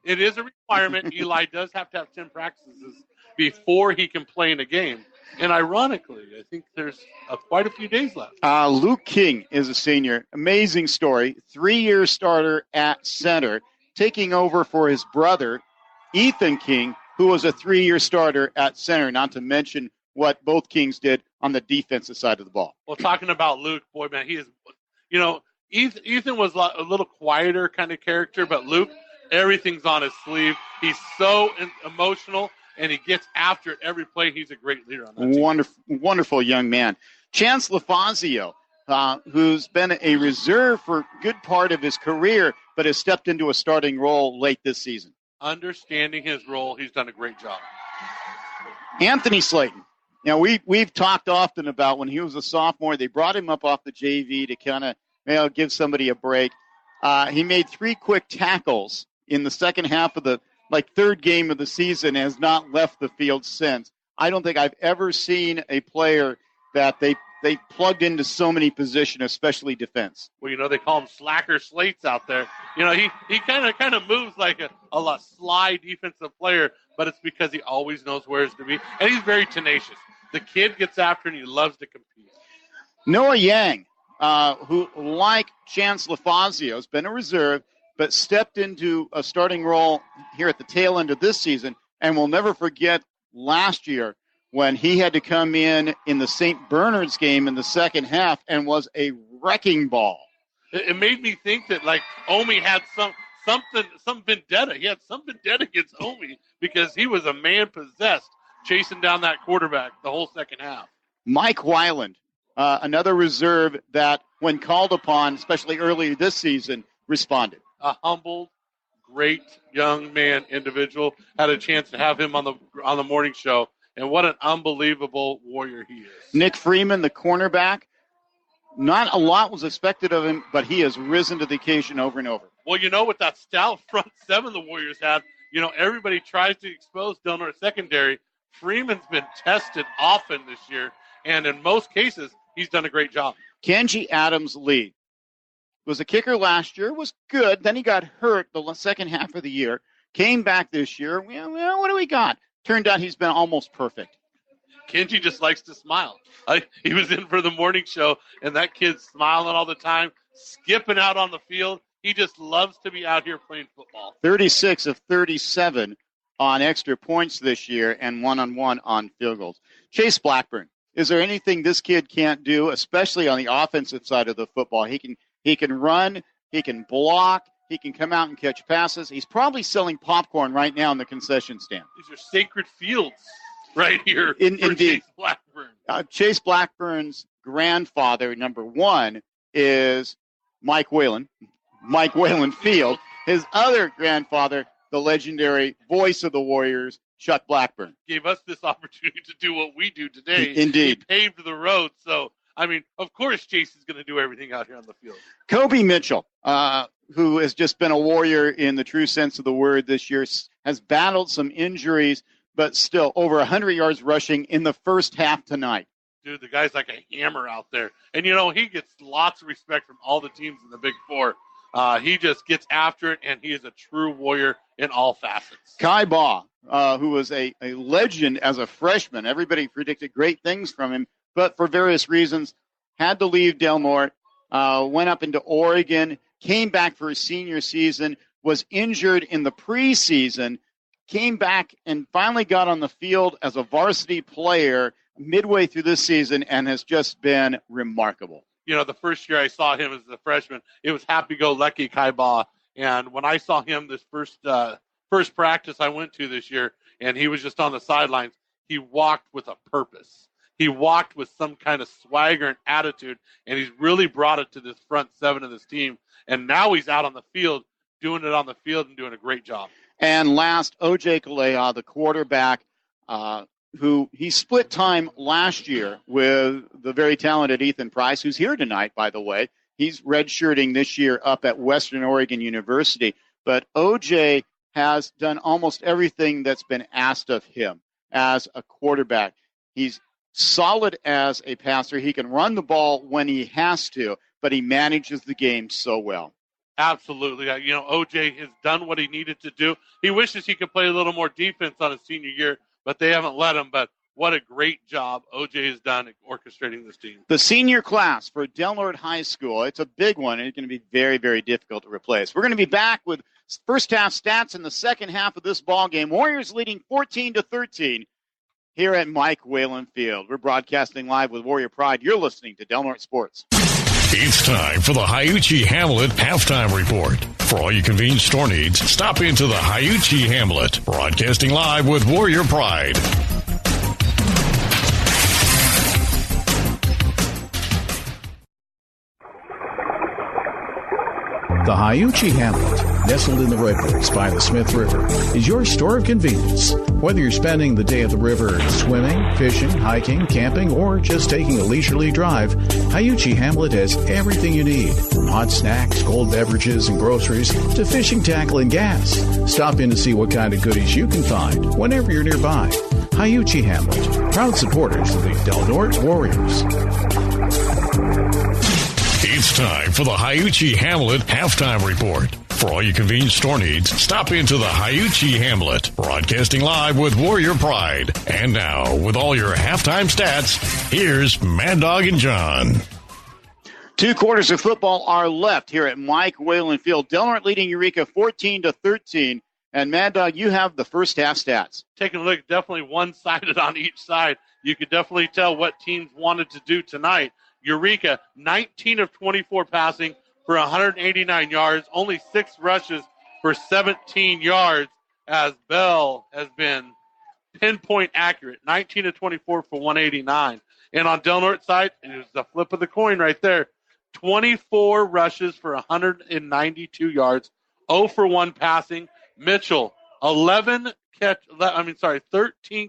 It is a requirement. Eli does have to have 10 practices before he can play in a game. And ironically, I think there's quite a few days left.
Luke King is a senior. Amazing story. 3-year starter at center, taking over for his brother, Ethan King, who was a 3-year starter at center, not to mention what both Kings did on the defensive side of the ball.
Well, talking about Luke, boy, man, he is, Ethan was a little quieter kind of character, but Luke, everything's on his sleeve. He's so emotional, and he gets after it every play. He's a great leader on that team.
Wonderful young man. Chance LaFazio, who's been a reserve for a good part of his career, but has stepped into a starting role late this season.
Understanding his role, he's done a great job.
Anthony Slayton. Now, we've talked often about when he was a sophomore, they brought him up off the JV to kind of give somebody a break. He made 3 quick tackles in the second half of the third game of the season and has not left the field since. I don't think I've ever seen a player that they plugged into so many positions, especially defense.
Well, they call him slacker slates out there. He kind of moves like a sly defensive player, but it's because he always knows where to be, and he's very tenacious. The kid gets after it, and he loves to compete.
Noah Yang, who, like Chance LaFazio, has been a reserve, but stepped into a starting role here at the tail end of this season, and we'll never forget last year when he had to come in the St. Bernard's game in the second half and was a wrecking ball.
It made me think that, Omi had some vendetta. He had some vendetta against Omi because he was a man-possessed chasing down that quarterback the whole second half.
Mike Weiland, another reserve that, when called upon, especially earlier this season, responded.
A humbled, great young man individual. Had a chance to have him on the morning show, and what an unbelievable Warrior he is.
Nick Freeman, the cornerback, not a lot was expected of him, but he has risen to the occasion over and over.
Well, with that stout front seven the Warriors have, everybody tries to expose Del Norte secondary. Freeman's been tested often this year, and in most cases, he's done a great job.
Kenji Adams-Lee was a kicker last year, was good. Then he got hurt the second half of the year, came back this year. Well, what do we got? Turned out he's been almost perfect.
Kenji just likes to smile. He was in for the morning show, and that kid's smiling all the time, skipping out on the field. He just loves to be out here playing football.
36 of 37 on extra points this year and one-on-one on field goals. Chase Blackburn, is there anything this kid can't do, especially on the offensive side of the football? He can run, he can block, he can come out and catch passes. He's probably selling popcorn right now in the concession stand.
These are sacred fields right here.
Indeed.
Chase Blackburn.
Chase Blackburn's grandfather, number one, is Mike Whalen Field. His other grandfather, the legendary voice of the Warriors, Chuck Blackburn.
Gave us this opportunity to do what we do today.
Indeed.
He paved the road. So, of course Chase is going to do everything out here on the field.
Kobe Mitchell, who has just been a Warrior in the true sense of the word this year, has battled some injuries, but still over 100 yards rushing in the first half tonight.
Dude, the guy's like a hammer out there. And, he gets lots of respect from all the teams in the Big Four. He just gets after it, and he is a true Warrior in all facets.
Kai Baugh, who was a legend as a freshman. Everybody predicted great things from him, but for various reasons had to leave Del Norte, went up into Oregon, came back for his senior season, was injured in the preseason, came back and finally got on the field as a varsity player midway through this season and has just been remarkable.
The first year I saw him as a freshman, it was happy-go-lucky Kai Baugh. And when I saw him this first practice I went to this year, and he was just on the sidelines, he walked with a purpose. He walked with some kind of swagger and attitude, and he's really brought it to this front seven of this team. And now he's out on the field, doing it on the field and doing a great job.
And last, O.J. Kalea, the quarterback, who he split time last year with the very talented Ethan Price, who's here tonight, by the way. He's redshirting this year up at Western Oregon University. But O.J. has done almost everything that's been asked of him as a quarterback. He's solid as a passer. He can run the ball when he has to, but he manages the game so well.
Absolutely. O.J. has done what he needed to do. He wishes he could play a little more defense on his senior year, but they haven't let him. But what a great job O.J. has done orchestrating this team.
The senior class for Del Norte High School, it's a big one, and it's going to be very, very difficult to replace. We're going to be back with first half stats in the second half of this ball game. Warriors leading 14-13 here at Mike Whalen Field. We're broadcasting live with Warrior Pride. You're listening to Del Norte Sports.
It's time for the Hiuchi Hamlet Halftime Report. For all your convenience store needs, stop into the Hiuchi Hamlet. Broadcasting live with Warrior Pride.
The Hiuchi Hamlet, nestled in the redwoods by the Smith River, is your store of convenience. Whether you're spending the day at the river swimming, fishing, hiking, camping, or just taking a leisurely drive, Hiuchi Hamlet has everything you need, from hot snacks, cold beverages, and groceries to fishing tackle and gas. Stop in to see what kind of goodies you can find whenever you're nearby. Hiuchi Hamlet, proud supporters of the Del Norte Warriors.
It's time for the Hiuchi Hamlet Halftime Report. For all your convenience store needs, stop into the Hiuchi Hamlet. Broadcasting live with Warrior Pride. And now, with all your halftime stats, here's Mad Dog and John.
2 quarters of football are left here at Mike Whalen Field. Del Norte leading Eureka 14-13. And Mad Dog, you have the first half stats.
Taking a look, definitely one-sided on each side. You could definitely tell what teams wanted to do tonight. Eureka, 19 of 24 passing for 189 yards, only 6 rushes for 17 yards, as Bell has been pinpoint accurate, 19 of 24 for 189. And on Del Norte's side, it was the flip of the coin right there, 24 rushes for 192 yards, 0 for 1 passing. Mitchell, 13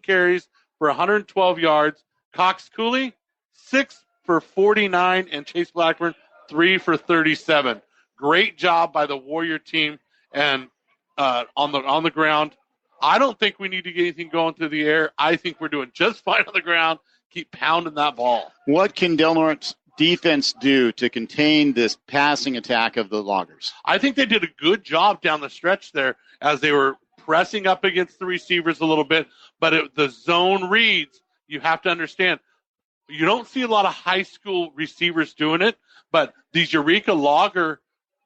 carries for 112 yards. Cox Cooley, 6 for 49, and Chase Blackburn, 3 for 37. Great job by the Warrior team and on the ground. I don't think we need to get anything going through the air. I think we're doing just fine on the ground. keep pounding that ball.
What can Del Norte's defense do to contain this passing attack of the Loggers?
I think they did a good job down the stretch there as they were pressing up against the receivers a little bit. But the zone reads, you have to understand, you don't see a lot of high school receivers doing it, but these Eureka Logger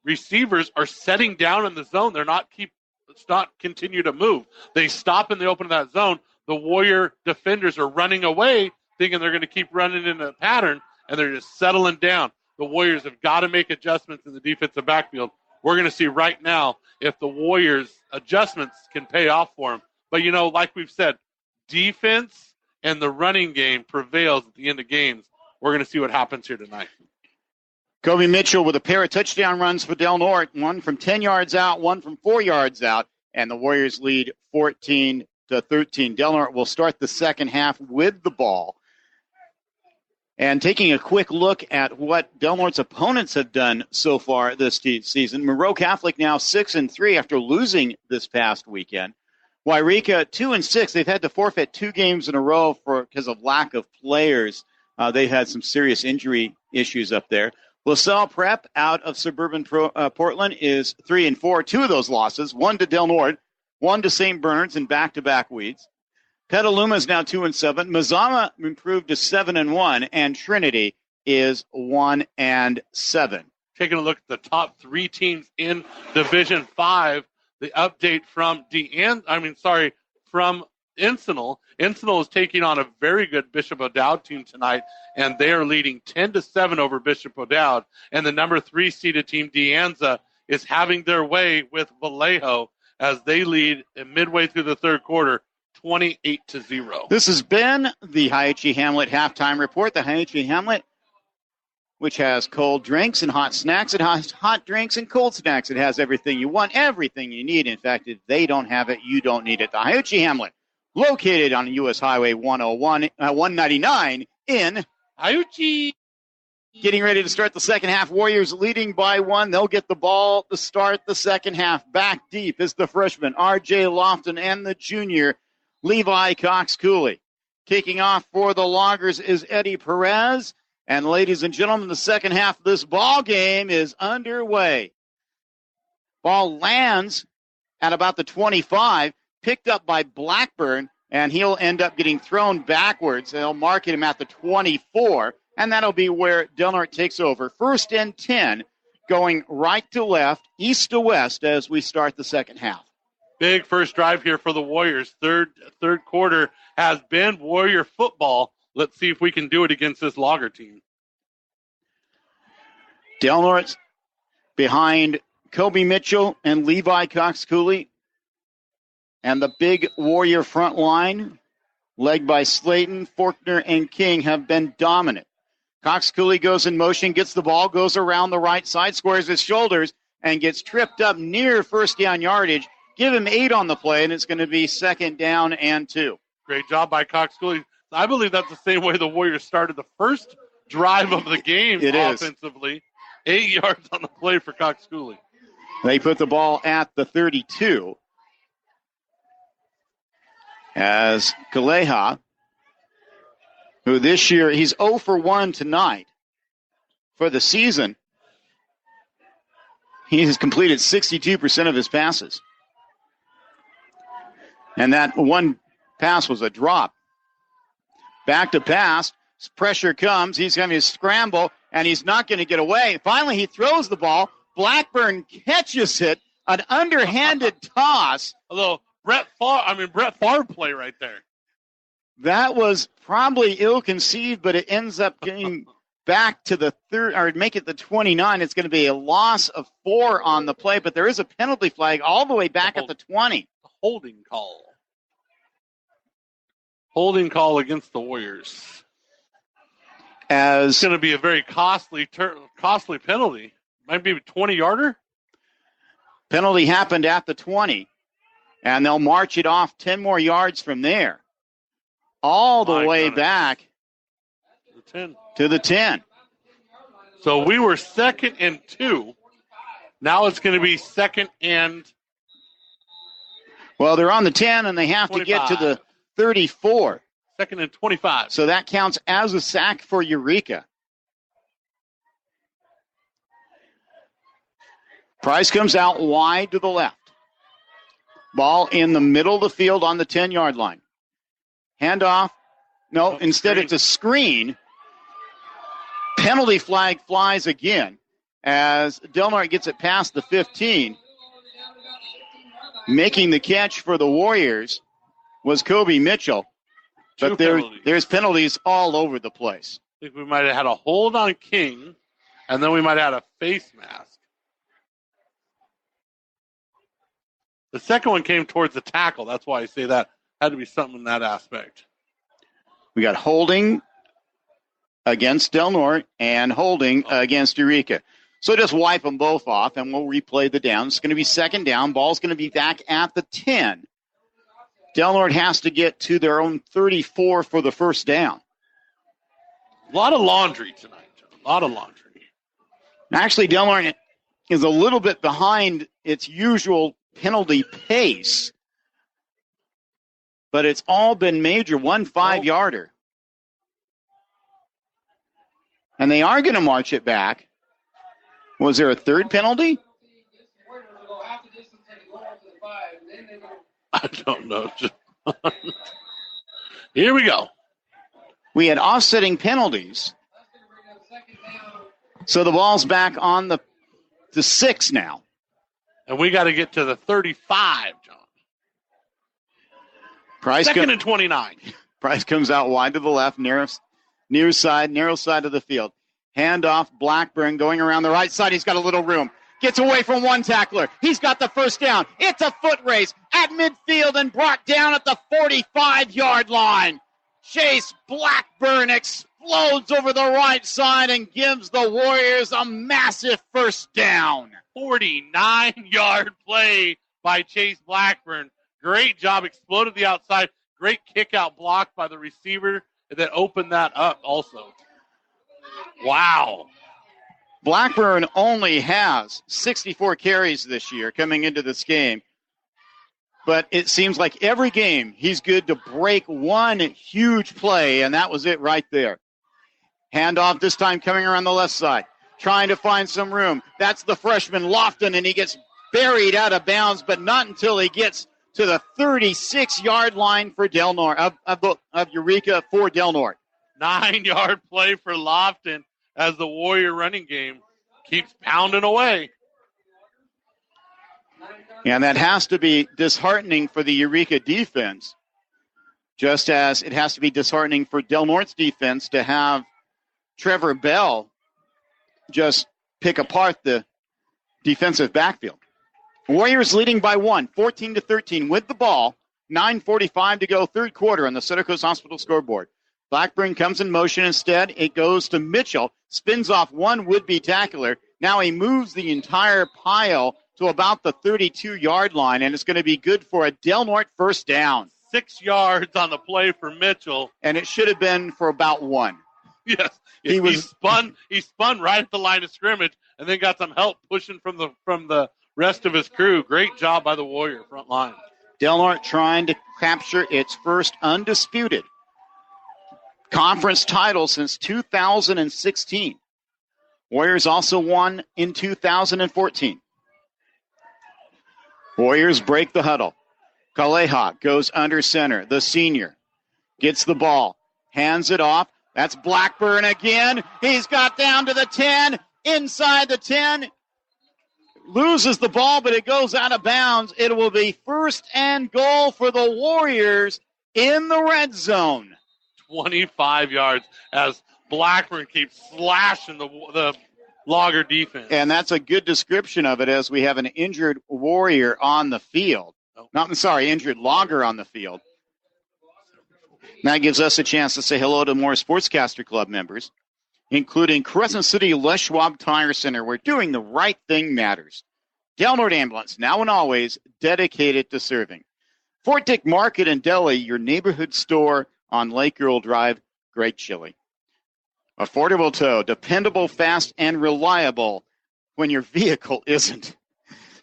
receivers are setting down in the zone. It's not continue to move. They stop and they open that zone. The Warrior defenders are running away, thinking they're going to keep running in a pattern, and they're just settling down. The Warriors have got to make adjustments in the defensive backfield. We're going to see right now if the Warriors' adjustments can pay off for them. But, like we've said, defense and the running game prevails at the end of games. We're going to see what happens here tonight.
Kobe Mitchell with a pair of touchdown runs for Del Norte, one from 10 yards out, one from 4 yards out, and the Warriors lead 14-13. Del Norte will start the second half with the ball. And taking a quick look at what Del Norte's opponents have done so far this season, Monroe Catholic now 6-3 after losing this past weekend. Eureka 2-6. They've had to forfeit 2 games in a row because of lack of players. They've had some serious injury issues up there. LaSalle Prep out of suburban Portland is 3-4. 2 of those losses, one to Del Norte, one to St. Bernard's in back-to-back weeks. Petaluma is now 2-7. Mazama improved to 7-1, and Trinity is 1-7.
Taking a look at the top 3 teams in Division 5, the update from from Encinal. Encinal is taking on a very good Bishop O'Dowd team tonight, and they are leading 10-7 over Bishop O'Dowd. And the number 3 seeded team, De Anza, is having their way with Vallejo as they lead midway through the third quarter, 28-0.
This has been the Hiachi Hamlet halftime report. The Hiachi Hamlet, which has cold drinks and hot snacks. It has hot drinks and cold snacks. It has everything you want, everything you need. In fact, if they don't have it, you don't need it. The Hiachi Hamlet, located on U.S. Highway 199 in
Hiachi.
Getting ready to start the second half. Warriors leading by 1. They'll get the ball to start the second half. Back deep is the freshman, R.J. Lofton, and the junior, Levi Cox-Cooley. Kicking off for the Loggers is Eddie Perez. And ladies and gentlemen, the second half of this ball game is underway. Ball lands at about the 25, picked up by Blackburn, and he'll end up getting thrown backwards. They'll mark him at the 24, and that'll be where Del Norte takes over. 1st and 10, going right to left, east to west as we start the second half.
Big first drive here for the Warriors. Third quarter has been Warrior football. Let's see if we can do it against this Logger team.
Del Norte's behind Kobe Mitchell and Levi Cox-Cooley. And the big Warrior front line, led by Slayton, Faulkner, and King, have been dominant. Cox-Cooley goes in motion, gets the ball, goes around the right side, squares his shoulders, and gets tripped up near first down yardage. Give him 8 on the play, and it's going to be 2nd down and 2.
Great job by Cox-Cooley. I believe that's the same way the Warriors started the first drive of the game offensively. 8 yards on the play for Cox-Cooley.
They put the ball at the 32. As Kaleha, who this year, he's 0 for 1 tonight for the season. He has completed 62% of his passes. And that one pass was a drop. Back to pass. Pressure comes. He's going to scramble, and he's not going to get away. Finally, he throws the ball. Blackburn catches it. An underhanded toss.
A little Brett Favre play right there.
That was probably ill-conceived, but it ends up getting back to the third, or make it the 29. It's going to be a loss of 4 on the play, but there is a penalty flag all the way back at the 20.
Holding call. Holding call against the Warriors. It's going to be a very costly penalty. Might be a 20-yarder.
Penalty happened at the 20, and they'll march it off 10 more yards from there. All the way back to the 10.
So we were 2nd and 2. Now it's going to be 2nd and...
Well, they're on the 10, and they have
25.
to get to the 34.
Second and 25.
So that counts as a sack for Eureka. Price comes out wide to the left. Ball in the middle of the field on the 10-yard line. Handoff. No, instead
screen.
It's a screen. Penalty flag flies again as Del Norte gets it past the 15. Making the catch for the Warriors was Kobe Mitchell. But there's penalties all over the place.
I think we might have had a hold on King, and then we might have had a face mask. The second one came towards the tackle. That's why I say that had to be something in that aspect.
We got holding against Del Norte and holding against Eureka. So just wipe them both off, and we'll replay the down. It's going to be second down. Ball's going to be back at the 10. Del Norte has to get to their own 34 for the first down.
A lot of laundry tonight, John. A lot of laundry.
Actually, Del Norte is a little bit behind its usual penalty pace, but it's all been major 5-yarder. And they are going to march it back. Was there a third penalty?
I don't know. Here we go.
We had offsetting penalties. So the ball's back on the 6 now.
And we got to get to the 35, John. Second and 29.
Price comes out wide to the left, narrow side of the field. Handoff, Blackburn going around the right side. He's got a little room. Gets away from one tackler. He's got the first down. It's a foot race at midfield and brought down at the 45-yard line. Chase Blackburn explodes over the right side and gives the Warriors a massive first down.
49-yard play by Chase Blackburn. Great job. Exploded the outside. Great kick-out block by the receiver that opened that up also. Wow.
Blackburn only has 64 carries this year coming into this game. But it seems like every game he's good to break one huge play, and that was it right there. Handoff this time coming around the left side, trying to find some room. That's the freshman Lofton, and he gets buried out of bounds, but not until he gets to the 36-yard line for Del Norte, of Eureka for Del Norte.
9-yard play for Lofton as the Warrior running game keeps pounding away.
And that has to be disheartening for the Eureka defense, just as it has to be disheartening for Del Norte's defense to have Trevor Bell just pick apart the defensive backfield. Warriors leading by 1, 14-13 with the ball. 9:45 to go, third quarter on the Center Coast Hospital scoreboard. Blackburn comes in motion instead. It goes to Mitchell, spins off one would-be tackler. Now he moves the entire pile to about the 32-yard line, and it's going to be good for a Del Norte first down.
6 yards on the play for Mitchell.
And it should have been for about 1.
Yes. He spun right at the line of scrimmage and then got some help pushing from the rest of his crew. Great job by the Warrior front line.
Del Norte trying to capture its first undisputed conference title since 2016. Warriors also won in 2014. Warriors break the huddle. Kaleha goes under center. The senior gets the ball, hands it off. That's Blackburn again. He's got down to the 10, inside the 10. Loses the ball, but it goes out of bounds. It will be first and goal for the Warriors in the red zone.
25 yards as Blackburn keeps slashing the Logger defense.
And that's a good description of it, as we have an injured Warrior on the field. Injured Logger on the field. That gives us a chance to say hello to more Sportscaster Club members, including Crescent City Les Schwab Tire Center, where doing the right thing matters. Del Norte Ambulance, now and always dedicated to serving. Fort Dick Market and Deli, your neighborhood store on Lake Earl Drive. Great chili. Affordable tow, dependable, fast, and reliable when your vehicle isn't.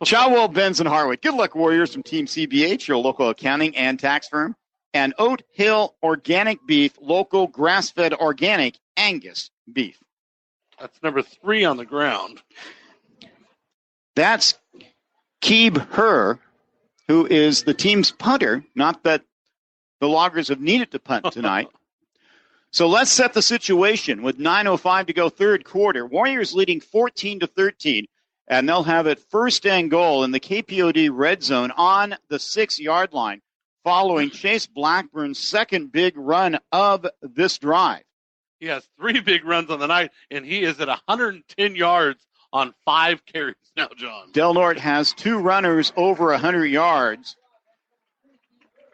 Chowell, Benz, and Harwood. Good luck, Warriors, from Team CBH, your local accounting and tax firm. and Oat Hill organic beef, local grass-fed organic Angus beef.
That's number 3 on the ground.
That's Keeb Herr, who is the team's punter. Not that the Loggers have needed to punt tonight. So let's set the situation with 9:05 to go third quarter. Warriors leading 14-13, and they'll have it first and goal in the KPOD red zone on the 6-yard line following Chase Blackburn's second big run of this drive.
He has 3 big runs on the night, and he is at 110 yards on 5 carries now, John.
Del Norte has 2 runners over 100 yards,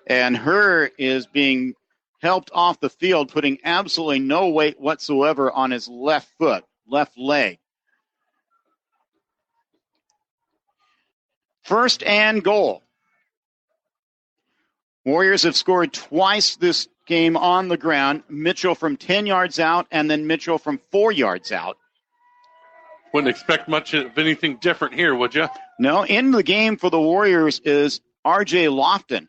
and Herr is being helped off the field, putting absolutely no weight whatsoever on his left leg. First and goal. Warriors have scored twice this game on the ground. Mitchell from 10 yards out and then Mitchell from 4 yards out.
Wouldn't expect much of anything different here, would you?
No, in the game for the Warriors is R.J. Lofton.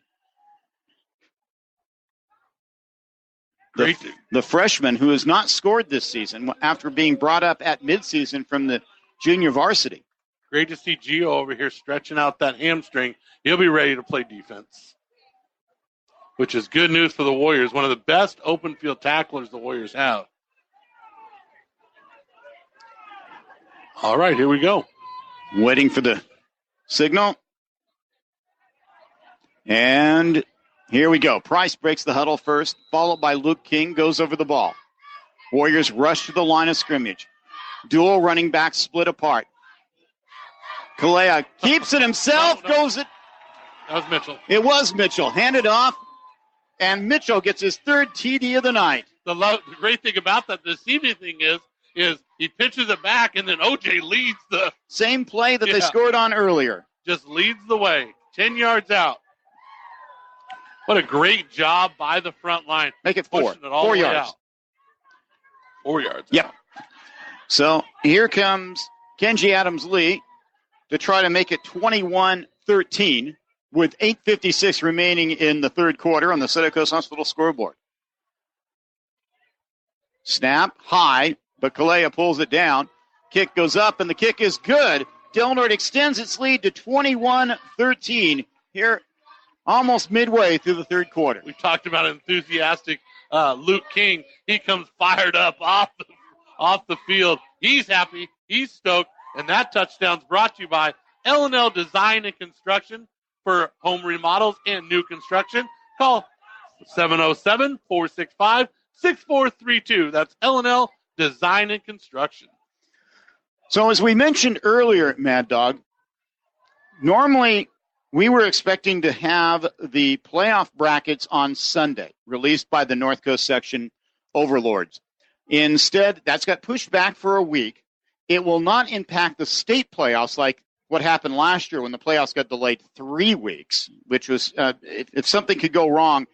The freshman who has not scored this season after being brought up at midseason from the junior varsity.
Great to see Gio over here stretching out that hamstring. He'll be ready to play defense, which is good news for the Warriors. One of the best open field tacklers the Warriors have. All right, here we go.
Waiting for the signal. And here we go. Price breaks the huddle first, followed by Luke King, goes over the ball. Warriors rush to the line of scrimmage. Dual running backs split apart. Kalea keeps it himself, goes it.
That was Mitchell.
It was Mitchell. Handed off, and Mitchell gets his 3rd TD of the night.
The great thing about that, the deceiving thing is he pitches it back, and then OJ leads the
same play that they scored on earlier.
Just leads the way, 10 yards out. What a great job by the front line.
Make it 4.
4
yards.
4 yards.
Yep.
Out.
So here comes Kenji Adams-Lee to try to make it 21-13 with 8:56 remaining in the third quarter on the Center Coast Hospital scoreboard. Snap, high, but Kalea pulls it down. Kick goes up, and the kick is good. Del Norte extends its lead to 21-13 here almost midway through the third quarter.
We talked about enthusiastic Luke King. He comes fired up off the field. He's happy. He's stoked. And that touchdown's brought to you by L&L Design and Construction for home remodels and new construction. Call 707-465-6432. That's L&L Design and Construction.
So as we mentioned earlier, Mad Dog, normally we were expecting to have the playoff brackets on Sunday, released by the North Coast section overlords. Instead, that's got pushed back for a week. It will not impact the state playoffs like what happened last year when the playoffs got delayed 3 weeks, which was, if something could go wrong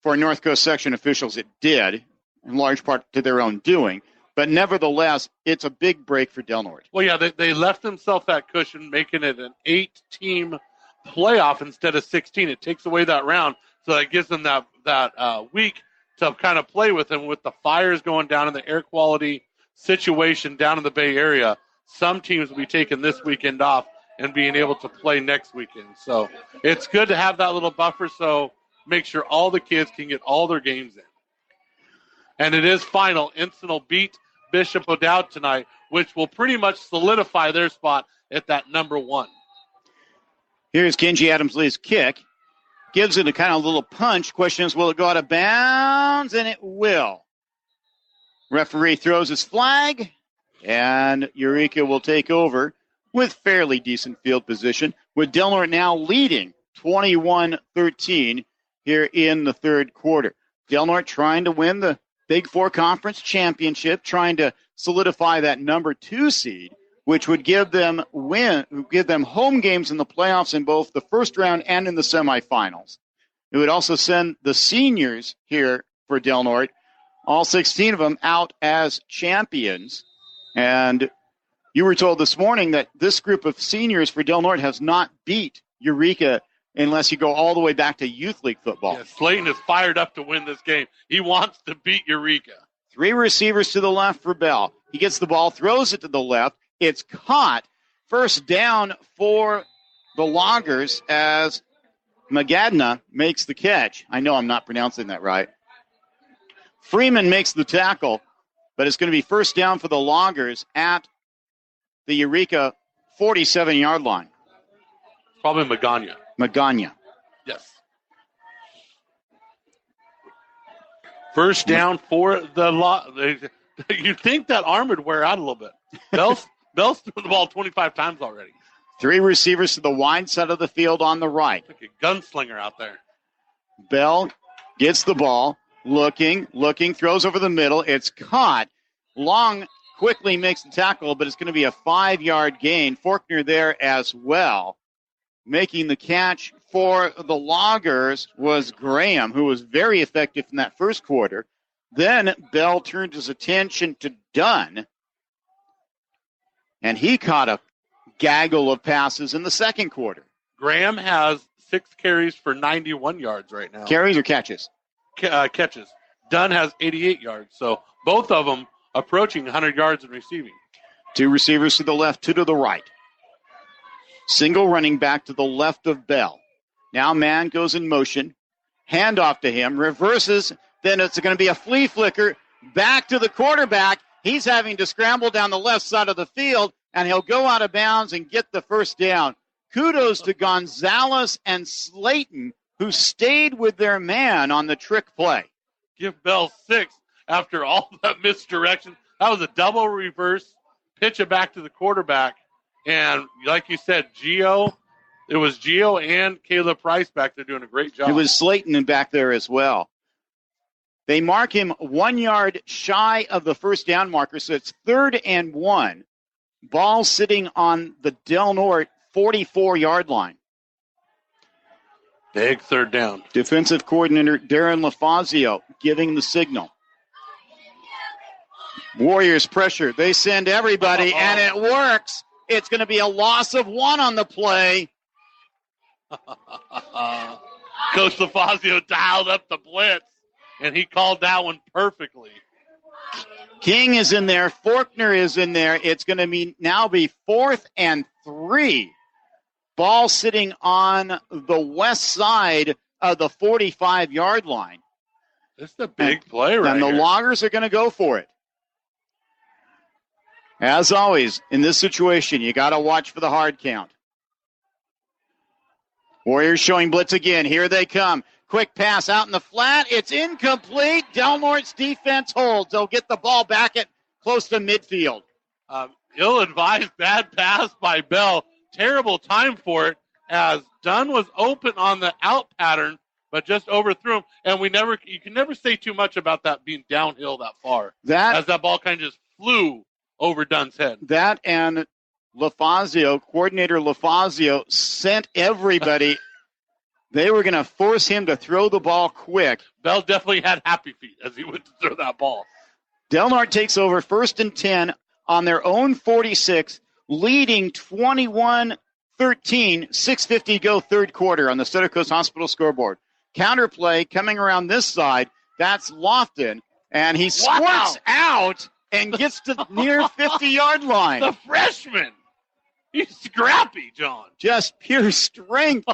for North Coast section officials, it did, in large part to their own doing. But nevertheless, it's a big break for Del Norte.
Well, yeah, they left themselves that cushion, making it an 8-team playoff instead of 16. It takes away that round, so that gives them that week to kind of play with. And with the fires going down in the air quality situation down in the Bay Area, some teams will be taking this weekend off and being able to play next weekend. So it's good to have that little buffer, so make sure all the kids can get all their games in. And it is final. Ensign will beat Bishop O'Dowd tonight, which will pretty much solidify their spot at that number 1.
Here's Kenji Adams-Lee's kick. Gives it a kind of little punch. Question is, will it go out of bounds? And it will. Referee throws his flag, and Eureka will take over with fairly decent field position, with Del Norte now leading 21-13 here in the third quarter. Del Norte trying to win the Big Four Conference Championship, trying to solidify that number 2 seed, which would give them home games in the playoffs in both the first round and in the semifinals. It would also send the seniors here for Del Norte, all 16 of them, out as champions. And you were told this morning that this group of seniors for Del Norte has not beat Eureka unless you go all the way back to youth league football.
Yeah, Slayton is fired up to win this game. He wants to beat Eureka.
3 receivers to the left for Bell. He gets the ball, throws it to the left. It's caught. First down for the Loggers as Magadna makes the catch. I know I'm not pronouncing that right. Freeman makes the tackle, but it's going to be first down for the Loggers at the Eureka 47-yard line.
Probably Magana. Yes. First down for the you'd think that arm would wear out a little bit. Bell's threw the ball 25 times already.
3 receivers to the wide side of the field on the right.
Like a gunslinger out there.
Bell gets the ball, looking, throws over the middle. It's caught. Long quickly makes the tackle, but it's going to be a 5-yard gain. Faulkner there as well. Making the catch for the Loggers was Graham, who was very effective in that first quarter. Then Bell turned his attention to Dunn, and he caught a gaggle of passes in the second quarter.
Graham has 6 carries for 91 yards right now.
Carries or catches?
Catches. Dunn has 88 yards, so both of them approaching 100 yards in receiving.
2 receivers to the left, 2 to the right. Single running back to the left of Bell. Now man goes in motion. Handoff to him. Reverses. Then it's going to be a flea flicker. Back to the quarterback. He's having to scramble down the left side of the field, and he'll go out of bounds and get the first down. Kudos to Gonzalez and Slayton, who stayed with their man on the trick play.
Give Bell 6 after all that misdirection. That was a double reverse. Pitch it back to the quarterback. And like you said, it was Gio and Caleb Price back there doing a great job.
It was Slayton back there as well. They mark him 1 yard shy of the first down marker, so it's 3rd and 1. Ball sitting on the Del Norte 44-yard line.
Big third down.
Defensive coordinator Darren LaFazio giving the signal. Warriors pressure. They send everybody, and it works. It's going to be a loss of 1 on the play.
Coach LaFazio dialed up the blitz, and he called that one perfectly.
King is in there. Faulkner is in there. It's going to now be 4th and 3. Ball sitting on the west side of the 45-yard line.
This is a big play right
here. And the Loggers are going to go for it. As always, in this situation, you got to watch for the hard count. Warriors showing blitz again. Here they come. Quick pass out in the flat. It's incomplete. Del Norte's defense holds. They'll get the ball back at close to midfield.
Ill-advised bad pass by Bell. Terrible time for it as Dunn was open on the out pattern, but just overthrew him. And you can never say too much about that being downhill that far. As that ball kind of just flew over Dunn's head.
That and coordinator LaFazio sent everybody. They were going to force him to throw the ball quick.
Bell definitely had happy feet as he went to throw that ball.
Del Norte takes over 1st and 10 on their own 46, leading 21-13, 6:50 to go third quarter on the Center Coast Hospital scoreboard. Counterplay coming around this side. That's Lofton, and he squirts out and gets to near 50-yard line.
The freshman. He's scrappy, John.
Just pure strength.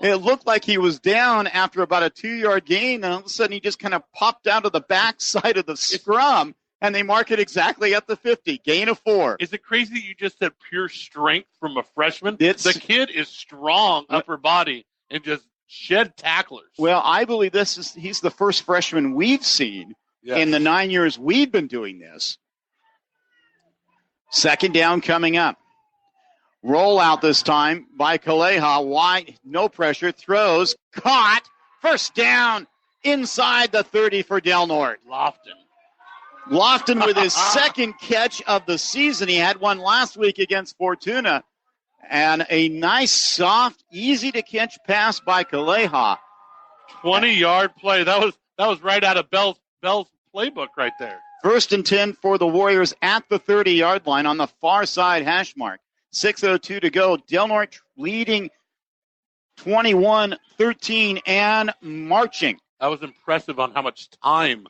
It looked like he was down after about a 2-yard gain, and all of a sudden he just kind of popped out of the back side of the scrum, and they mark it exactly at the 50. Gain of 4.
Is it crazy that you just said pure strength from a freshman? The kid is strong upper body and just shed tacklers.
Well, I believe he's the first freshman we've seen in the 9 years we've been doing this. Second down coming up. Roll out this time by Kaleha. Wide, no pressure. Throws. Caught. First down inside the 30 for Del Norte. Lofton with his second catch of the season. He had one last week against Fortuna. And a nice, soft, easy-to-catch pass by Kaleha.
20-yard play. That was right out of Bell's playbook right there.
1st and 10 for the Warriors at the 30-yard line on the far side hash mark. 6:02 to go. Del Norte leading 21-13 and marching.
That was impressive on how much time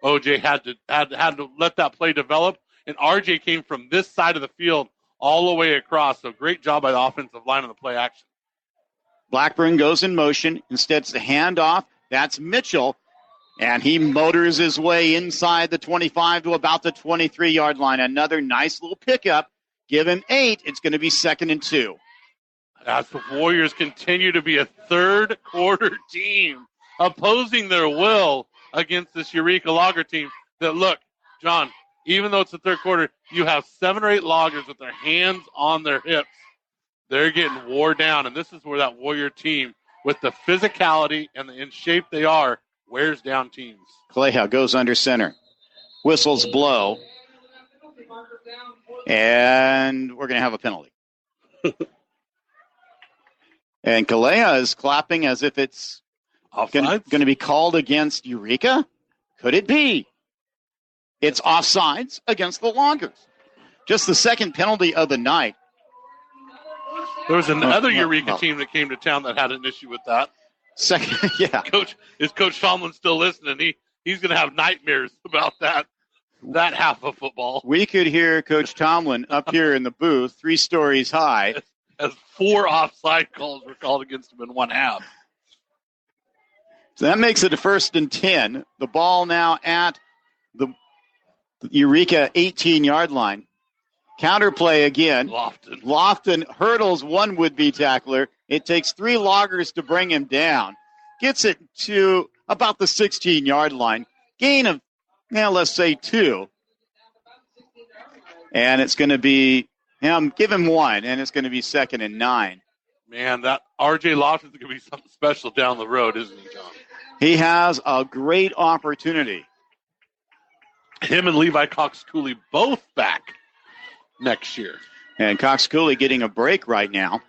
OJ had to let that play develop. And RJ came from this side of the field all the way across. So great job by the offensive line on the play action.
Blackburn goes in motion. Instead, it's a handoff. That's Mitchell. And he motors his way inside the 25 to about the 23-yard line. Another nice little pickup. Give him 8. It's going to be 2nd and 2.
As the Warriors continue to be a third-quarter team, opposing their will against this Eureka Logger team that, look, John, even though it's the third quarter, you have 7 or 8 loggers with their hands on their hips. They're getting wore down, and this is where that Warrior team, with the physicality and the in shape they are, wears down teams.
Caleja goes under center. Whistles blow. And we're going to have a penalty. And Caleja is clapping as if it's going to be called against Eureka. Could it be? It's offsides against the Loggers. Just the second penalty of the night.
There was another Eureka team that came to town that had an issue with that.
Second, yeah.
Is Coach Tomlin still listening? He's going to have nightmares about that half of football.
We could hear Coach Tomlin up here in the booth, 3 stories high.
As 4 offside calls were called against him in one half.
So that makes it a 1st and 10. The ball now at the Eureka 18-yard line. Counterplay again. Lofton hurdles one would-be tackler. It takes 3 loggers to bring him down. Gets it to about the 16-yard line. Gain of, let's say 2. And it's going to be give him 1, and it's going to be 2nd and 9.
Man, that R.J. Lofton's going to be something special down the road, isn't he, John?
He has a great opportunity.
Him and Levi Cox-Cooley both back next year.
And Cox-Cooley getting a break right now.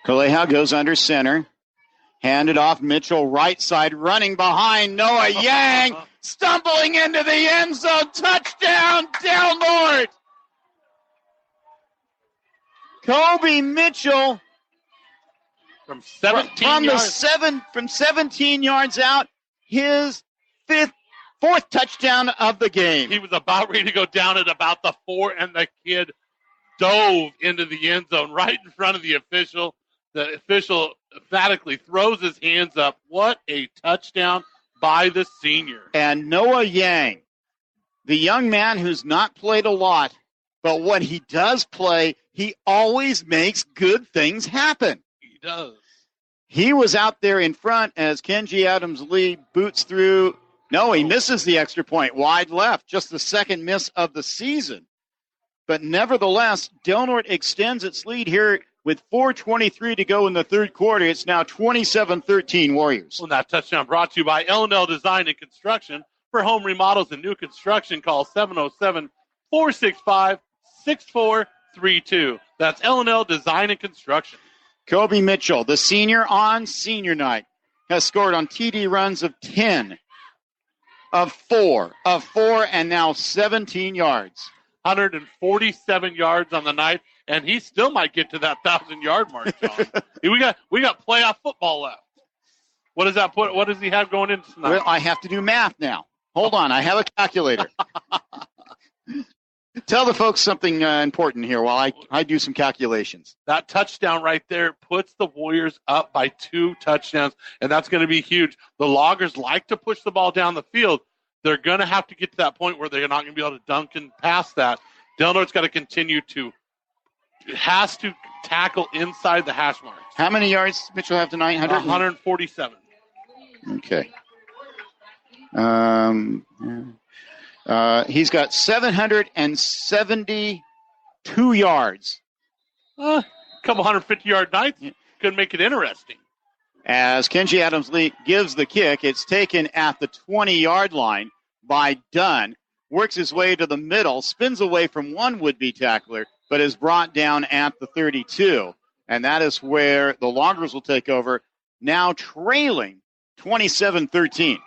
Caleja goes under center. Handed off. Mitchell right side running behind Noah Yang. Stumbling into the end zone. Touchdown, Del Norte. Kobe Mitchell
from 17
from 17 yards out, his 4th touchdown of the game.
He was about ready to go down at about the 4, and the kid dove into the end zone right in front of the official. The official emphatically throws his hands up. What a touchdown by the senior.
And Noah Yang, the young man who's not played a lot, but when he does play, he always makes good things happen.
He does.
He was out there in front as Kenji Adams-Lee boots through. No, he misses the extra point. Wide left. Just the 2nd miss of the season. But nevertheless, Del Norte extends its lead here with 4:23 to go in the third quarter. It's now 27-13 Warriors.
Well, that touchdown brought to you by L&L Design and Construction. For home remodels and new construction, call 707-465-6432. That's L&L Design and Construction.
Kobe Mitchell, the senior on senior night, has scored on TD runs of 10, of 4, and now 17 yards.
147 yards on the night, and he still might get to that 1,000-yard mark, John. we got playoff football left. What does that put? What does he have going into tonight?
Well, I have to do math now. Hold on, I have a calculator. Tell the folks something important here while I do some calculations.
That touchdown right there puts the Warriors up by 2 touchdowns, and that's going to be huge. The Loggers like to push the ball down the field. They're going to have to get to that point where they're not going to be able to dunk and pass that. Del Norte's got to continue to tackle inside the hash marks.
How many yards Mitchell have tonight?
147.
Okay. He's got 772 yards.
A couple 150-yard nights could make it interesting.
As Kenji Adams-Lee gives the kick, it's taken at the 20-yard line by Dunn. Works his way to the middle, spins away from one would-be tackler, but is brought down at the 32. And that is where the Loggers will take over, now trailing 27-13.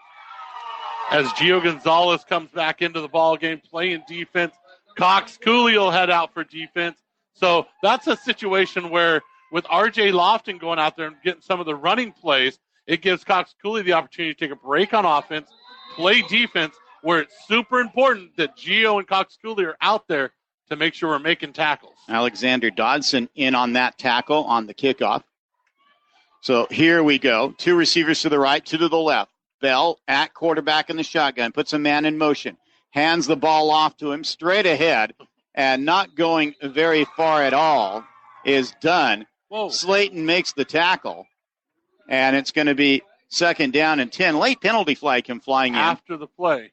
As Gio Gonzalez comes back into the ball game, playing defense, Cox Cooley will head out for defense. So that's a situation where with R.J. Lofton going out there and getting some of the running plays, it gives Cox Cooley the opportunity to take a break on offense, play defense, where it's super important that Gio and Cox Cooley are out there to make sure we're making tackles.
Alexander Dodson in on that tackle on the kickoff. So here we go. 2 receivers to the right, 2 to the left. Bell at quarterback in the shotgun, puts a man in motion, hands the ball off to him straight ahead, and not going very far at all is Dunn.
Whoa.
Slayton makes the tackle, and it's going to be 2nd down and 10. Late penalty flag come flying in.
After the play.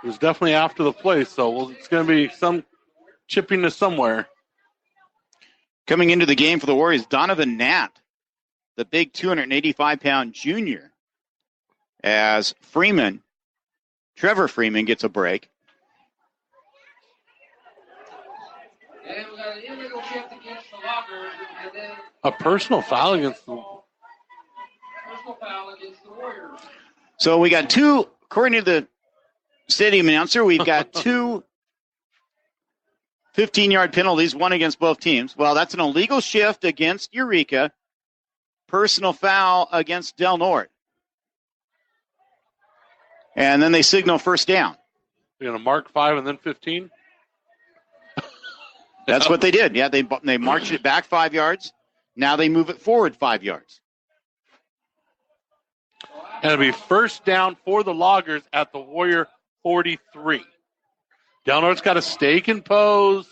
It was definitely after the play, so it's going to be some chippiness somewhere.
Coming into the game for the Warriors, Donovan Nat, the big 285-pound junior, as Trevor Freeman gets a break.
A personal foul against the
Warriors.
So we got 2, according to the stadium announcer, we've got 2 15-yard penalties, 1 against both teams. Well, that's an illegal shift against Eureka. Personal foul against Del Norte. And then they signal 1st down.
You're going to mark 5 and then 15?
That's what they did. Yeah, they marched it back 5 yards. Now they move it forward 5 yards.
And it'll be 1st down for the Loggers at the Warrior 43. Del Norte's got to stay composed,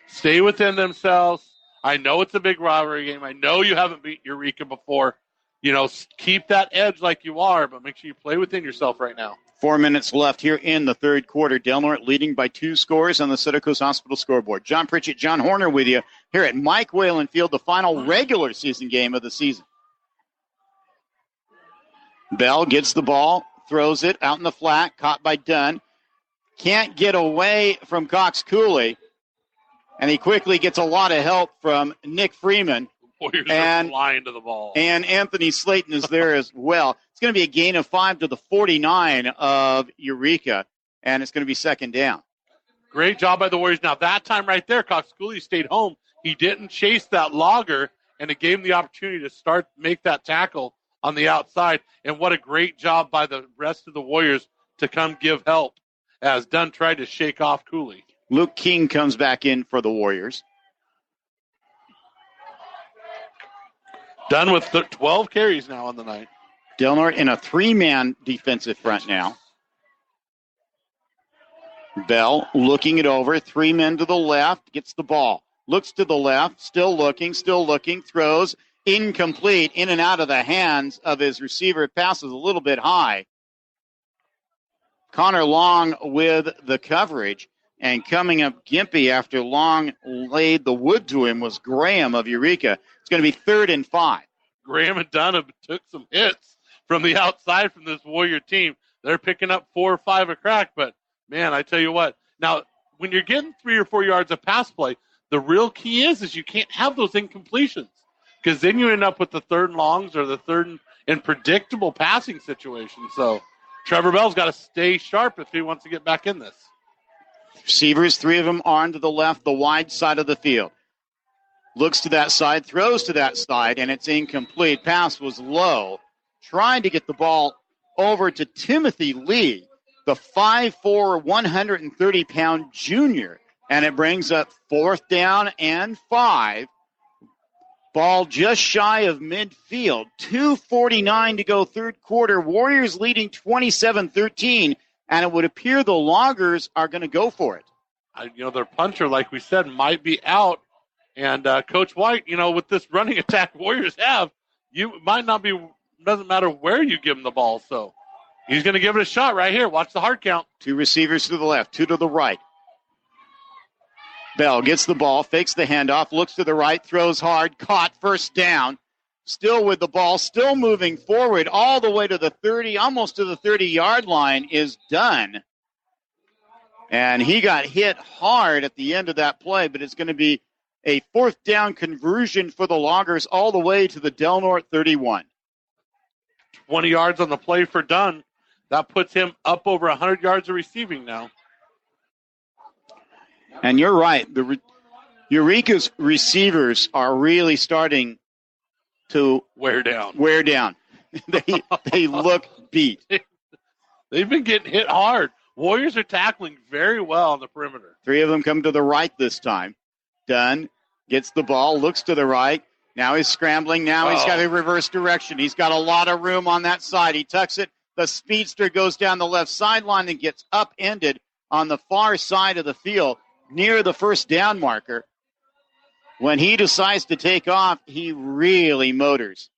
stay within themselves. I know it's a big rivalry game. I know you haven't beat Eureka before. Keep that edge like you are, but make sure you play within yourself right now.
4 minutes left here in the 3rd quarter. Del Norte leading by 2 scores on the Cedar Coast Hospital scoreboard. John Pritchett, John Horner with you here at Mike Whalen Field, the final regular season game of the season. Bell gets the ball, throws it out in the flat, caught by Dunn. Can't get away from Cox Cooley, and he quickly gets a lot of help from Nick Freeman.
Warriors are flying to the ball.
And Anthony Slayton is there as well. It's going to be a gain of 5 to the 49 of Eureka, and it's going to be 2nd down.
Great job by the Warriors. Now, that time right there, Cox Cooley stayed home. He didn't chase that logger, and it gave him the opportunity to make that tackle on the outside. And what a great job by the rest of the Warriors to come give help as Dunn tried to shake off Cooley.
Luke King comes back in for the Warriors.
Dunn with 12 carries now on the night.
Del Norte in a 3-man defensive front now. Bell looking it over. 3 men to the left. Gets the ball. Looks to the left. Still looking. Throws. Incomplete. In and out of the hands of his receiver. Passes a little bit high. Connor Long with the coverage. And coming up gimpy after Long laid the wood to him was Graham of Eureka. It's going to be 3rd and 5.
Graham and Dunham took some hits from the outside from this Warrior team. They're picking up 4 or 5 a crack, but, man, I tell you what. Now, when you're getting 3 or 4 yards of pass play, the real key is you can't have those incompletions because then you end up with the 3rd and longs or the 3rd and predictable passing situations. So Trevor Bell's got to stay sharp if he wants to get back in this.
Receivers, 3 of them armed to the left, the wide side of the field. Looks to that side, throws to that side, and it's incomplete. Pass was low. Trying to get the ball over to Timothy Lee, the 5'4", 130-pound junior. And it brings up 4th down and 5. Ball just shy of midfield. 2:49 to go, 3rd quarter. Warriors leading 27-13. And it would appear the Loggers are going to go for it.
Their puncher, like we said, might be out. And Coach White, with this running attack Warriors have, doesn't matter where you give him the ball. So he's going to give it a shot right here. Watch the hard count.
2 receivers to the left, 2 to the right. Bell gets the ball, fakes the handoff, looks to the right, throws hard, caught, 1st down. Still with the ball, still moving forward all the way to the 30, almost to the 30-yard line is Dunn. And he got hit hard at the end of that play, but it's going to be a 4th down conversion for the Loggers all the way to the Del Norte 31.
20 yards on the play for Dunn. That puts him up over 100 yards of receiving now.
And you're right. Eureka's receivers are really starting to
wear down.
They look beat.
They've been getting hit hard. Warriors are tackling very well on the perimeter.
3 of them come to the right this time. Dunn gets the ball, looks to the right. Now he's scrambling. Now he's got a reverse direction. He's got a lot of room on that side. He tucks it. The speedster goes down the left sideline and gets upended on the far side of the field near the first down marker. When he decides to take off, he really motors.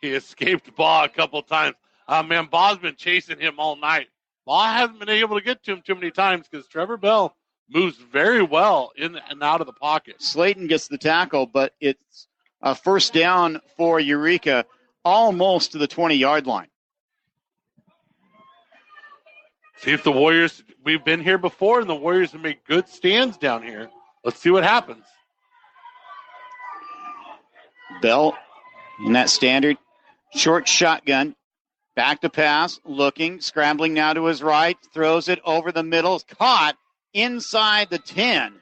He escaped Baugh a couple times. Baugh's been chasing him all night. Baugh hasn't been able to get to him too many times because Trevor Bell moves very well in and out of the pocket.
Slayton gets the tackle, but it's a first down for Eureka almost to the 20-yard line.
See if the Warriors, we've been here before, and the Warriors have made good stands down here. Let's see what happens.
Bell in that standard short shotgun. Back to pass, looking, scrambling now to his right, throws it over the middle, caught inside the 10.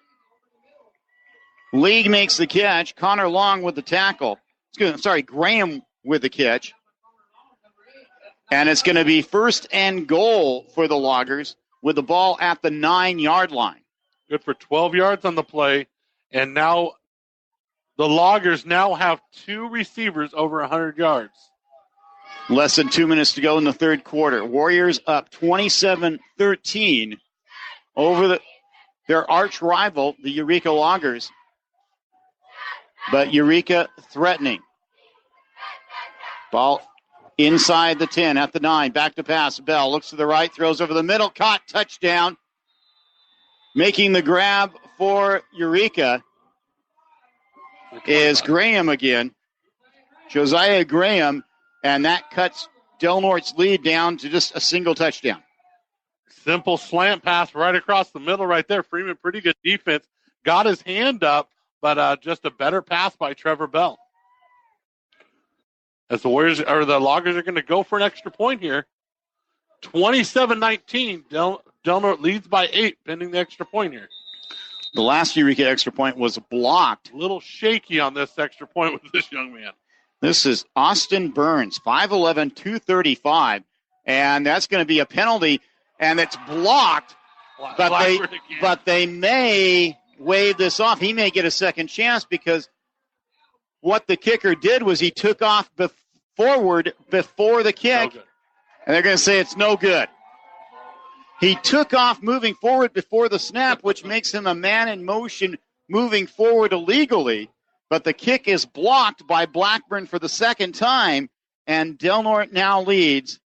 League makes the catch. Connor Long with the tackle. Graham with the catch. And it's going to be first and goal for the Loggers with the ball at the 9-yard line.
Good for 12 yards on the play. And now the Loggers now have 2 receivers over 100 yards.
Less than 2 minutes to go in the third quarter. Warriors up 27-13 over their arch rival, the Eureka Loggers. But Eureka threatening. Ball inside the 10 at the 9. Back to pass. Bell looks to the right, throws over the middle, caught, touchdown. Making the grab for Eureka is Graham again. Josiah Graham. And that cuts Del Norte's lead down to just a single touchdown.
Simple slant pass right across the middle right there. Freeman, pretty good defense. Got his hand up, but just a better pass by Trevor Bell. As the Loggers are going to go for an extra point here. 27-19. Del Norte leads by 8, pending the extra point here.
The last Eureka extra point was blocked.
A little shaky on this extra point with this young man.
This is Austin Burns, 5'11", 235, and that's going to be a penalty, and it's blocked, but they may wave this off. He may get a second chance because what the kicker did was he took off forward before the kick, and they're going to say it's no good. He took off moving forward before the snap, which makes him a man in motion moving forward illegally. But the kick is blocked by Blackburn for the second time, and Del Norte now leads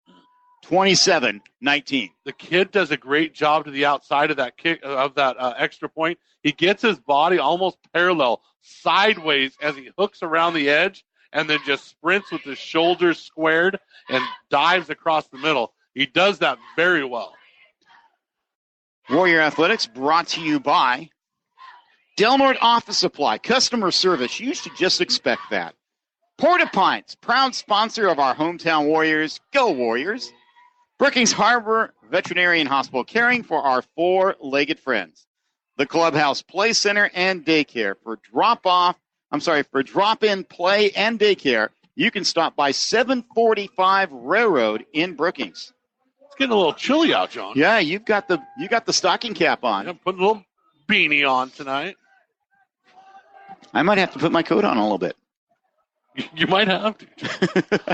27-19.
The kid does a great job to the outside of that kick of that extra point. He gets his body almost parallel sideways as he hooks around the edge and then just sprints with his shoulders squared and dives across the middle. He does that very well.
Warrior Athletics brought to you by Del Norte Office Supply, customer service. You should just expect that. Porta-Pints, proud sponsor of our hometown Warriors. Go Warriors. Brookings Harbor Veterinarian Hospital, caring for our 4-legged friends. The Clubhouse Play Center and Daycare. For drop-in play and daycare, you can stop by 745 Railroad in Brookings.
It's getting a little chilly out, John.
Yeah, you got the stocking cap on.
I'm putting a little beanie on tonight.
I might have to put my coat on a little bit.
You might have to.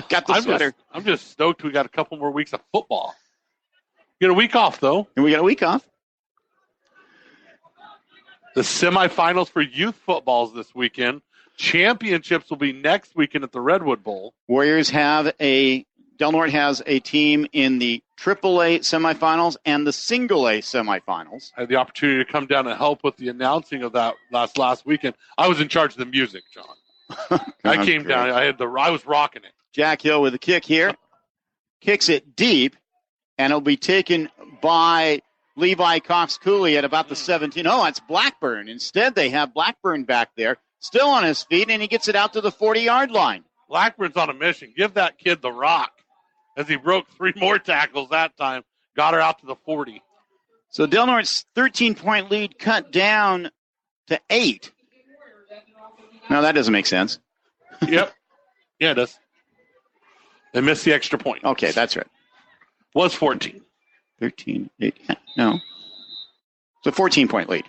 Got the sweater.
I'm just stoked we got a couple more weeks of football. Get a week off, though.
And we got a week off.
The semifinals for youth footballs this weekend. Championships will be next weekend at the Redwood Bowl.
Del Norte has a team in the AAA semifinals and the single A semifinals.
I had the opportunity to come down and help with the announcing of that last weekend. I was in charge of the music, John. I came down. I was rocking it.
Jack Hill with a kick here. Kicks it deep, and it'll be taken by Levi Cox-Cooley at about the 17. Oh, it's Blackburn. Instead, they have Blackburn back there, still on his feet, and he gets it out to the 40-yard line.
Blackburn's on a mission. Give that kid the rock. As he broke 3 more tackles that time, got her out to the 40.
So Del Norte's 13-point lead cut down to 8 No, that doesn't make sense.
Yep. Yeah, it does. They missed the extra point.
Okay, that's right.
Was 14.
13, 8, no. It's a 14-point lead.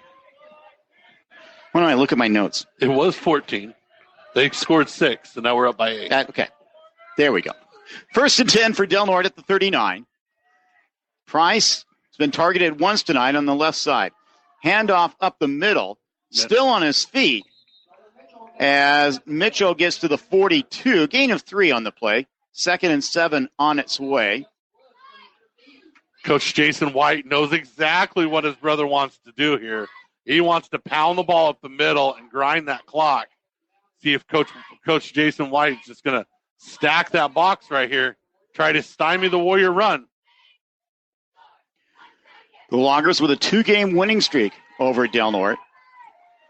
Why don't I look at my notes?
It was 14. They scored 6, and now we're up by 8.
Okay. There we go. 1st and 10 for Del Norte at the 39. Price has been targeted once tonight on the left side. Handoff up the middle. Still on his feet as Mitchell gets to the 42. Gain of 3 on the play. 2nd and 7 on its way.
Coach Jason White knows exactly what his brother wants to do here. He wants to pound the ball up the middle and grind that clock. See if Coach Jason White is just going to stack that box right here, try to stymie the Warrior run.
The Loggers with a 2-game winning streak over Del Norte.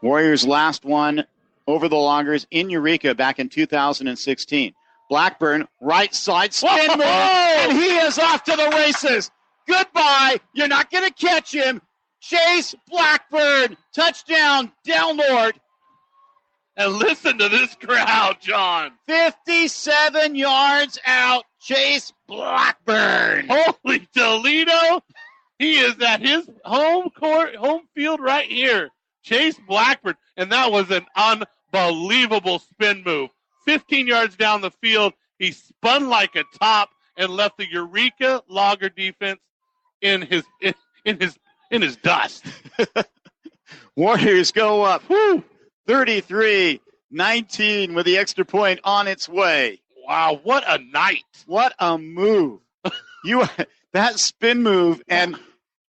Warriors last one over the Loggers in Eureka back in 2016. Blackburn, right side, spin move, and he is off to the races. Goodbye. You're not going to catch him. Chase Blackburn, touchdown, Del Norte.
And listen to this crowd, John.
57 yards out, Chase Blackburn.
Holy Toledo. He is at his home field right here. Chase Blackburn. And that was an unbelievable spin move. 15 yards down the field. He spun like a top and left the Eureka Logger defense in his dust.
Warriors go up 33-19 with the extra point on its way.
Wow, what a night.
What a move. That spin move, and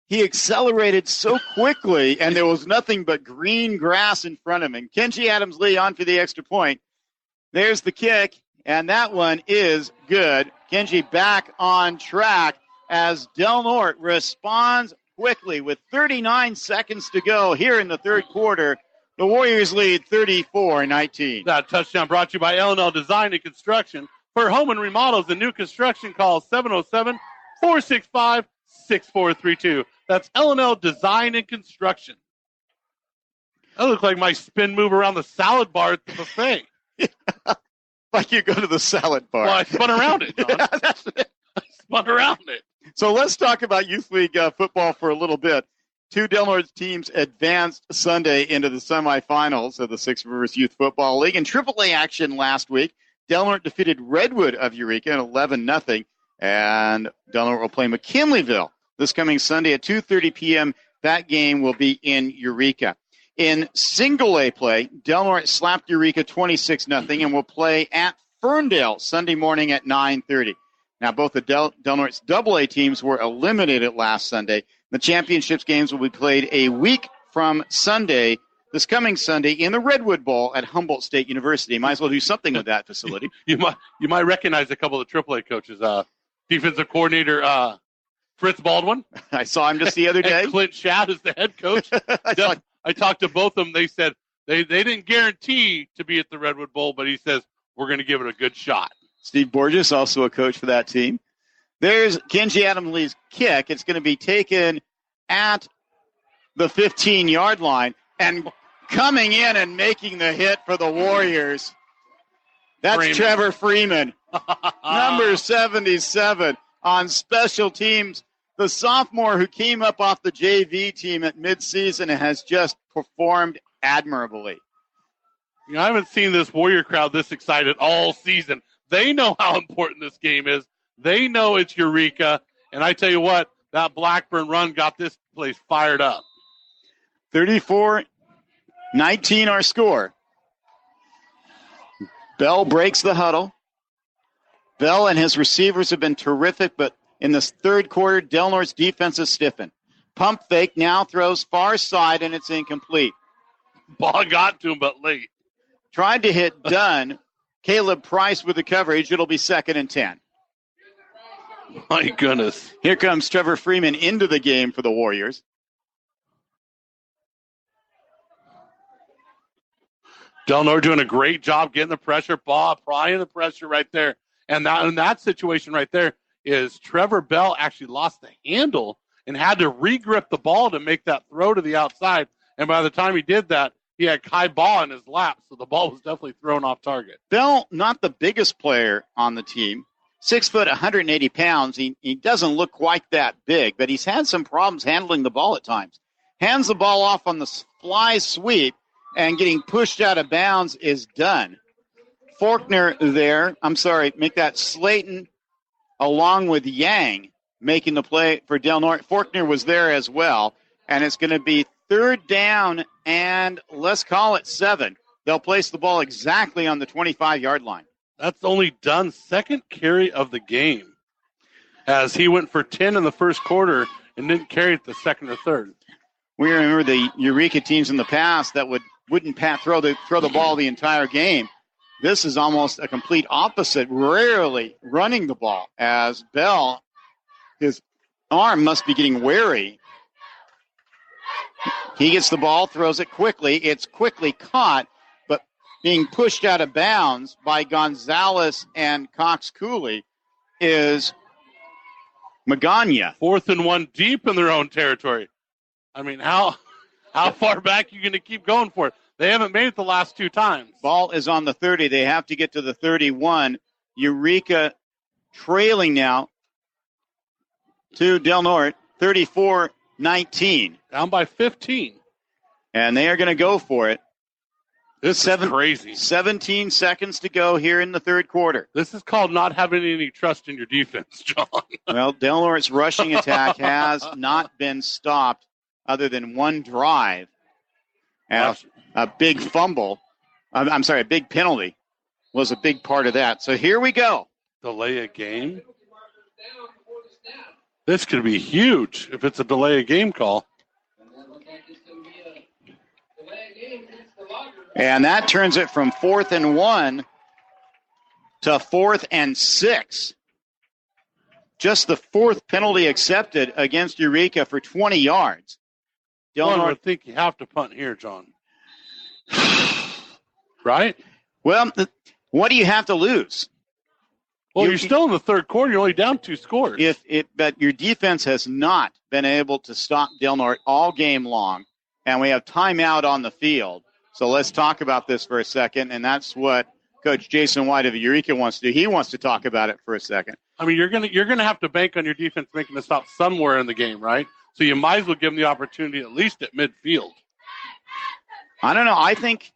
he accelerated so quickly, and there was nothing but green grass in front of him. Kenji Adams-Lee on for the extra point. There's the kick, and that one is good. Kenji back on track as Del Norte responds quickly with 39 seconds to go here in the third quarter. The Warriors lead 34-19.
That touchdown brought to you by L&L Design and Construction. For home and remodels and new construction, call 707-465-6432. That's L&L Design and Construction. That looked like my spin move around the salad bar at the buffet.
Like you go to the salad bar.
Well, I spun around it, John.
Yeah, that's it.
I spun around it.
So let's talk about Youth League football for a little bit. 2 Del Norte teams advanced Sunday into the semifinals of the Six Rivers Youth Football League. In AAA action last week, Del Norte defeated Redwood of Eureka 11-0, and Del Norte will play McKinleyville this coming Sunday at 2:30 p.m. That game will be in Eureka. In single A play, Del Norte slapped Eureka 26-0 and will play at Ferndale Sunday morning at 9:30. Now, both the Del Norte's AA teams were eliminated last Sunday. The championships games will be played a week from Sunday, this coming Sunday, in the Redwood Bowl at Humboldt State University. Might as well do something with that facility.
You might recognize a couple of the AAA coaches. Defensive coordinator Fritz Baldwin.
I saw him just the other day.
And Clint Shad is the head coach. I talked to both of them. They said they didn't guarantee to be at the Redwood Bowl, but he says we're going to give it a good shot.
Steve Borges, also a coach for that team. There's Kenji Adams-Lee's kick. It's going to be taken at the 15-yard line. And coming in and making the hit for the Warriors, that's Freeman. Trevor Freeman, number 77 on special teams. The sophomore who came up off the JV team at midseason has just performed admirably.
You know, I haven't seen this Warrior crowd this excited all season. They know how important this game is. They know it's Eureka. And I tell you what, that Blackburn run got this place fired up.
34-19 our score. Bell breaks the huddle. Bell and his receivers have been terrific, but in this third quarter, Del Norte's defense is stiffened. Pump fake now throws far side, and it's incomplete.
Ball got to him, but late.
Tried to hit Dunn. Caleb Price with the coverage. It'll be 2nd and 10.
My goodness.
Here comes Trevor Freeman into the game for the Warriors.
Del Norte doing a great job getting the pressure. Bob applying the pressure right there. And that in that situation right there is Trevor Bell actually lost the handle and had to re-grip the ball to make that throw to the outside. And by the time he did that, he had high ball in his lap, so the ball was definitely thrown off target.
Bell, not the biggest player on the team, 6 foot, 180 pounds. He doesn't look quite that big, but he's had some problems handling the ball at times. Hands the ball off on the fly sweep, and getting pushed out of bounds is done. Faulkner there, make that Slayton along with Yang making the play for Del Norte. Faulkner was there as well, and it's going to be 3rd down and let's call it 7. They'll place the ball exactly on the 25-yard line.
That's only Dunn's second carry of the game, as he went for 10 in the first quarter and didn't carry it the second or third.
We remember the Eureka teams in the past that wouldn't throw the ball the entire game. This is almost a complete opposite, rarely running the ball, as Bell, his arm must be getting wary. He gets the ball, throws it quickly. It's quickly caught, but being pushed out of bounds by Gonzalez and Cox Cooley is Magana.
4th and 1 deep in their own territory. I mean, how far back are you going to keep going for it? They haven't made it the last 2 times.
Ball is on the 30. They have to get to the 31. Eureka trailing now to Del Norte, 34-19.
Down by 15.
And they are going to go for it.
This is crazy.
17 seconds to go here in the third quarter.
This is called not having any trust in your defense, John.
Well, Del Norte's rushing attack has not been stopped other than one drive. And a big fumble. A big penalty was a big part of that. So here we go.
Delay a game? This could be huge if it's a delay a game call.
And that turns it from 4th and 1 to 4th and 6. Just the 4th penalty accepted against Eureka for 20 yards.
Del Norte would think you have to punt here, John. Right?
Well, what do you have to lose?
Well, you're still in the third quarter. You're only down 2 scores.
But your defense has not been able to stop Del Norte all game long, and we have timeout on the field. So let's talk about this for a second, and that's what Coach Jason White of Eureka wants to do. He wants to talk about it for a second.
I mean, you're gonna have to bank on your defense making a stop somewhere in the game, right? So you might as well give them the opportunity at least at midfield.
I don't know. I think,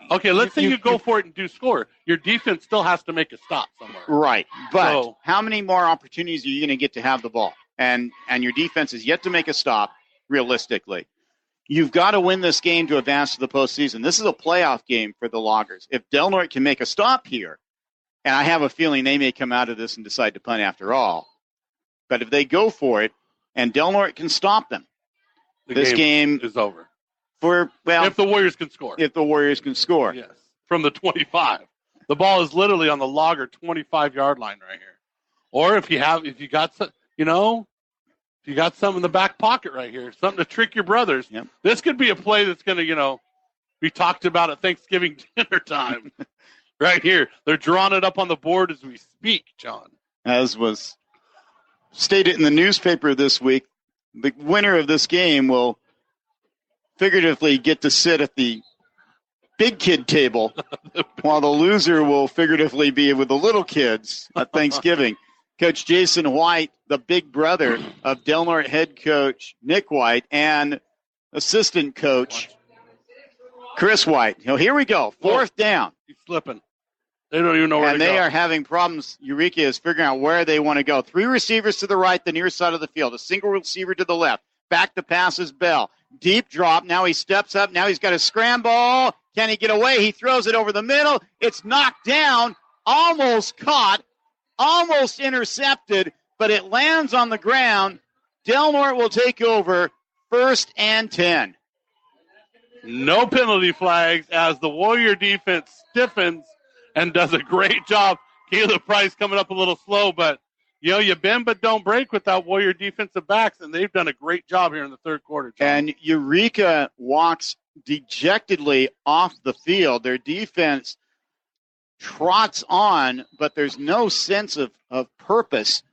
Okay, let's say you go for it and do score. Your defense still has to make a stop somewhere.
Right. But how many more opportunities are you going to get to have the ball? And your defense is yet to make a stop, realistically. You've got to win this game to advance to the postseason. This is a playoff game for the Loggers. If Del Norte can make a stop here, and I have a feeling they may come out of this and decide to punt after all, but if they go for it and Del Norte can stop them, this game
is over.
If
the Warriors can score.
If the Warriors can score.
Yes. From the 25. The ball is literally on the Logger 25-yard line right here. Or if you got some in the back pocket right here, something to trick your brothers.
Yep.
This could be a play that's going to, be talked about at Thanksgiving dinner time. Right here. They're drawing it up on the board as we speak, John.
As was stated in the newspaper this week, the winner of this game will figuratively get to sit at the big kid table while the loser will figuratively be with the little kids at Thanksgiving. Coach Jason White, the big brother of Del Norte head coach Nick White and assistant coach Chris White. Here we go. 4th down.
He's slipping. They don't even know where to go.
And they are having problems. Eureka is figuring out where they want to go. 3 receivers to the right, the near side of the field. A single receiver to the left. Back to pass is Bell. Deep drop. Now he steps up. Now he's got a scramble. Can he get away? He throws it over the middle. It's knocked down. Almost caught. Almost intercepted. But it lands on the ground. Del Norte will take over 1st and 10.
No penalty flags as the Warrior defense stiffens and does a great job. Caleb Price coming up a little slow, but you bend but don't break with that Warrior defensive backs, and they've done a great job here in the third quarter, John.
And Eureka walks dejectedly off the field. Their defense trots on, but there's no sense of purpose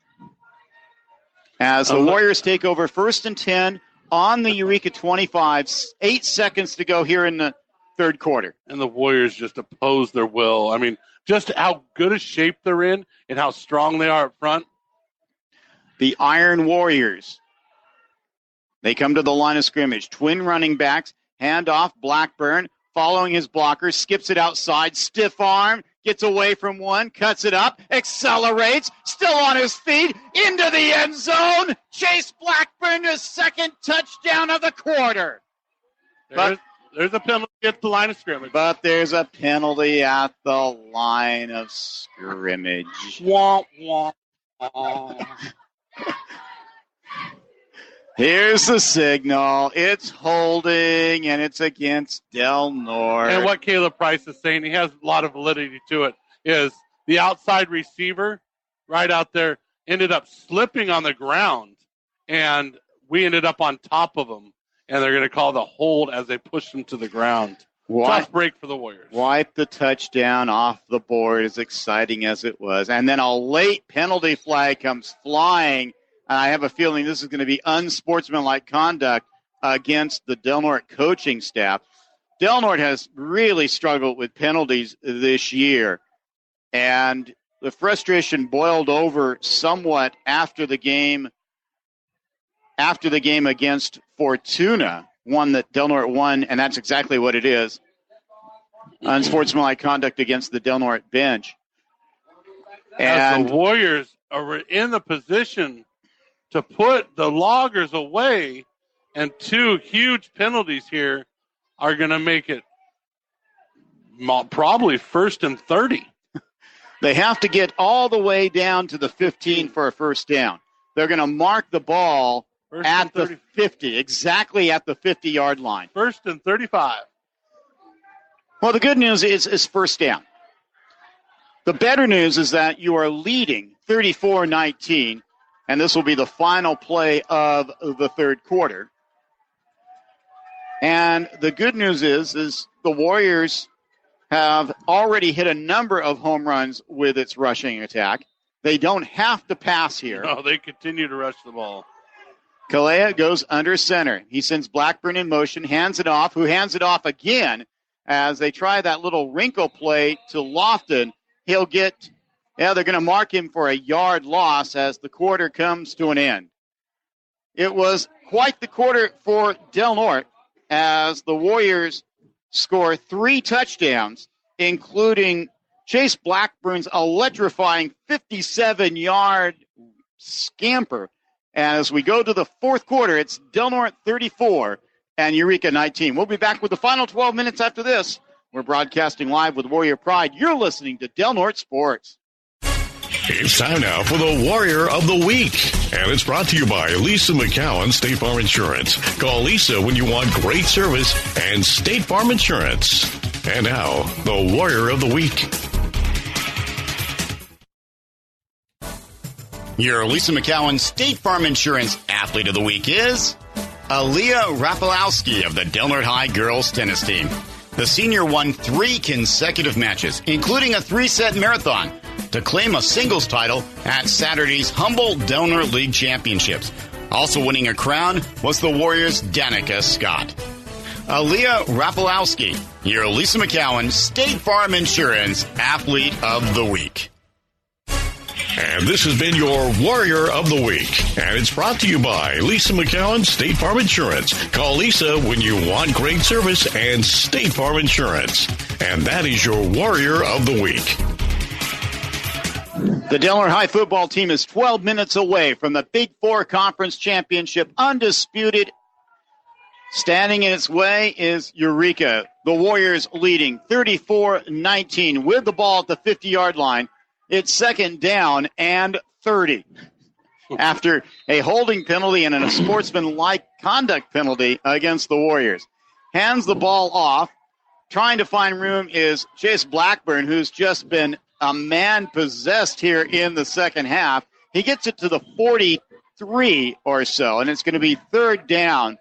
as the Warriors take over 1st and 10 on the Eureka 25. 8 seconds to go here in the third quarter.
And the Warriors just oppose their will. I mean, just how good a shape they're in and how strong they are up front.
The Iron Warriors. They come to the line of scrimmage. Twin running backs. Hand off. Blackburn following his blocker. Skips it outside. Stiff arm. Gets away from one. Cuts it up. Accelerates. Still on his feet. Into the end zone. Chase Blackburn, his second touchdown of the quarter.
There's a penalty at the line of scrimmage.
But there's a penalty at the line of scrimmage.
Wah, wah, wah.
Here's the signal. It's holding, and it's against Del Norte.
And what Caleb Price is saying, he has a lot of validity to it, is the outside receiver right out there ended up slipping on the ground, and we ended up on top of him, and they're going to call the hold as they push him to the ground. Tough break for the Warriors.
Wipe the touchdown off the board, as exciting as it was. And then a late penalty flag comes flying. And I have a feeling this is going to be unsportsmanlike conduct against the Del Norte coaching staff. Del Norte has really struggled with penalties this year. And the frustration boiled over somewhat after the game against Fortuna, one that Del Norte won, and that's exactly what it is. Unsportsmanlike conduct against the Del Norte bench.
And the Warriors are in the position to put the Loggers away, and two huge penalties here are going to make it probably 1st and 30.
They have to get all the way down to the 15 for a first down. They're going to mark the ball at the 50, exactly at the 50-yard line.
1st and 35.
Well, the good news is first down. The better news is that you are leading 34-19. And this will be the final play of the third quarter. And the good news is the Warriors have already hit a number of home runs with its rushing attack. They don't have to pass here.
No, they continue to rush the ball.
Kalea goes under center. He sends Blackburn in motion, hands it off, who hands it off again as they try that little wrinkle play to Lofton. He'll get... Yeah, they're going to mark him for a yard loss as the quarter comes to an end. It was quite the quarter for Del Norte as the Warriors score 3 touchdowns, including Chase Blackburn's electrifying 57-yard scamper. And as we go to the fourth quarter, it's Del Norte 34 and Eureka 19. We'll be back with the final 12 minutes after this. We're broadcasting live with Warrior Pride. You're listening to Del Norte Sports.
It's time now for the Warrior of the Week. And it's brought to you by Lisa McCowan, State Farm Insurance. Call Lisa when you want great service and State Farm Insurance. And now, the Warrior of the Week.
Your Lisa McCowan State Farm Insurance Athlete of the Week is Aaliyah Rapalowski of the Del Norte High girls tennis team. The senior won 3 consecutive matches, including a 3-set marathon, to claim a singles title at Saturday's Humboldt Del Norte League Championships. Also winning a crown was the Warriors' Danica Scott. Aaliyah Rapalowski, your Lisa McCowan State Farm Insurance Athlete of the Week.
And this has been your Warrior of the Week. And it's brought to you by Lisa McCowan, State Farm Insurance. Call Lisa when you want great service and State Farm Insurance. And that is your Warrior of the Week.
The Del Norte High football team is 12 minutes away from the Big Four Conference Championship, undisputed. Standing in its way is Eureka. The Warriors leading 34-19 with the ball at the 50-yard line. It's second down and 30 after a holding penalty and a sportsmanlike conduct penalty against the Warriors. Hands the ball off. Trying to find room is Chase Blackburn, who's just been a man possessed here in the second half. He gets it to the 43 or so, and it's going to be third down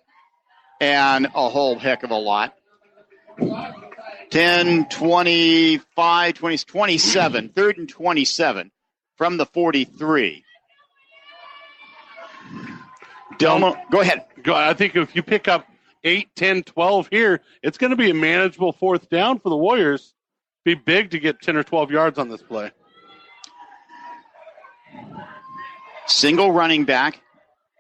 and a whole heck of a lot. 10, 25, 20, 27, third and 27 from the 43. Go ahead.
I think if you pick up 8, 10, 12 here. It's going to be a manageable fourth down for the Warriors. Be big to get 10 or 12 yards on this play.
Single running back.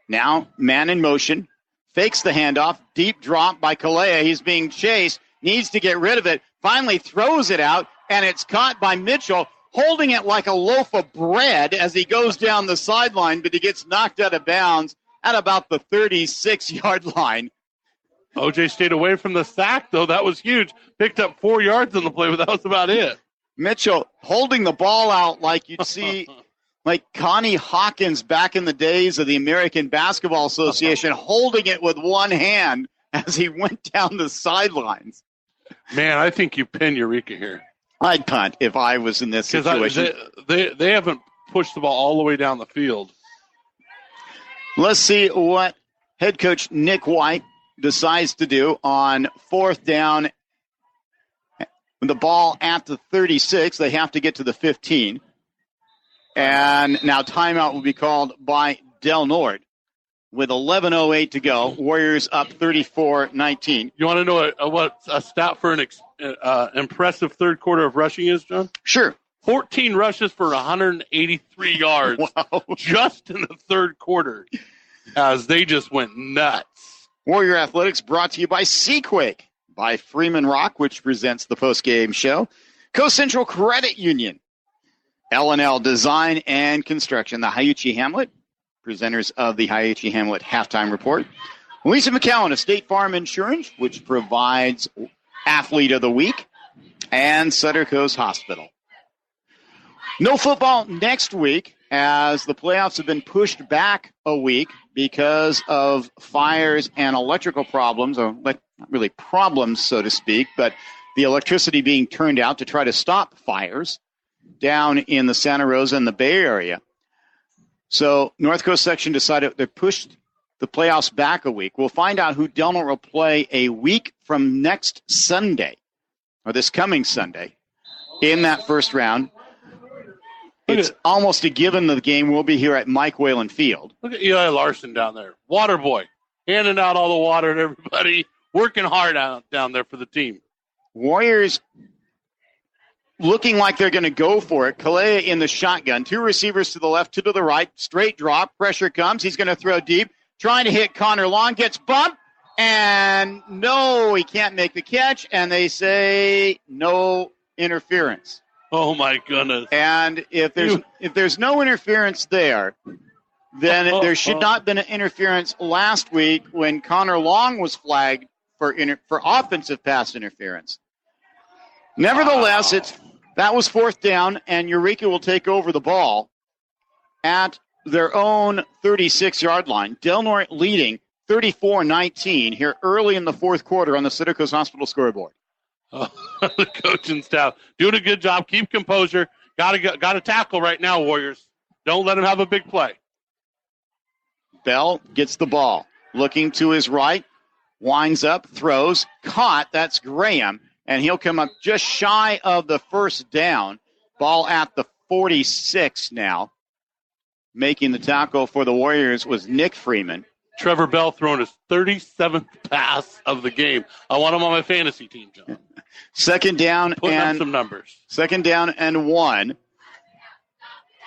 Now man in motion. Fakes the handoff. Deep drop by Kalea. He's being chased. Needs to get rid of it. Finally throws it out, and it's caught by Mitchell, holding it like a loaf of bread as he goes down the sideline, but he gets knocked out of bounds at about the 36-yard line.
OJ stayed away from the sack, though. That was huge. Picked up 4 yards on the play, but that was about it.
Mitchell holding the ball out like you'd see like Connie Hawkins back in the days of the American Basketball Association, holding it with one hand as he went down the sidelines.
Man, I think you pin Eureka here.
I'd punt if I was in this situation.
They haven't pushed the ball all the way down the field.
Let's see what head coach Nick White decides to do on fourth down. The ball at the 36. They have to get to the 15. And now timeout will be called by Del Norte with 11:08 to go. Warriors up 34-19.
You want to know what a stat for an impressive third quarter of rushing is, John?
Sure.
14 rushes for 183 yards just in the third quarter as they just went nuts.
Warrior Athletics brought to you by Seaquake, by Freeman Rock, which presents the postgame show. Coast Central Credit Union, L&L Design and Construction, the Hiuchi Hamlet, presenters of the Hiuchi Hamlet Halftime Report. Lisa McCowan of State Farm Insurance, which provides Athlete of the Week, and Sutter Coast Hospital. No football next week as the playoffs have been pushed back a week because of fires and electrical problems, or not really problems, so to speak, but the electricity being turned out to try to stop fires down in the Santa Rosa and the Bay Area. So North Coast section decided they pushed the playoffs back a week. We'll find out who Del Norte will play a week from next Sunday, or this coming Sunday, in that first round. It's almost a given the game will be here at Mike Whalen Field.
Look at Eli Larson down there, water boy, handing out all the water to everybody, working hard down there for the team.
Warriors looking like they're going to go for it. Kalea in the shotgun. Two receivers to the left, two to the right. Straight drop. Pressure comes. He's going to throw deep. Trying to hit Connor Long. Gets bumped. And no, he can't make the catch. And they say no interference.
Oh, my goodness.
And if there's no interference there, then there should not have been an interference last week when Connor Long was flagged for offensive pass interference. Nevertheless, that was fourth down, and Eureka will take over the ball at their own 36-yard line. Del Norte leading 34-19 here early in the fourth quarter on the Sutter Coast Hospital scoreboard.
The coaching staff doing a good job. Keep composure. Got to tackle right now, Warriors. Don't let them have a big play.
Bell gets the ball. Looking to his right. Winds up. Throws. Caught. That's Graham. And he'll come up just shy of the first down. Ball at the 46 now. Making the tackle for the Warriors was Nick Freeman.
Trevor Bell throwing his 37th pass of the game. I want him on my fantasy team, John.
Second down
Putting
and
up some numbers.
Second down and 1.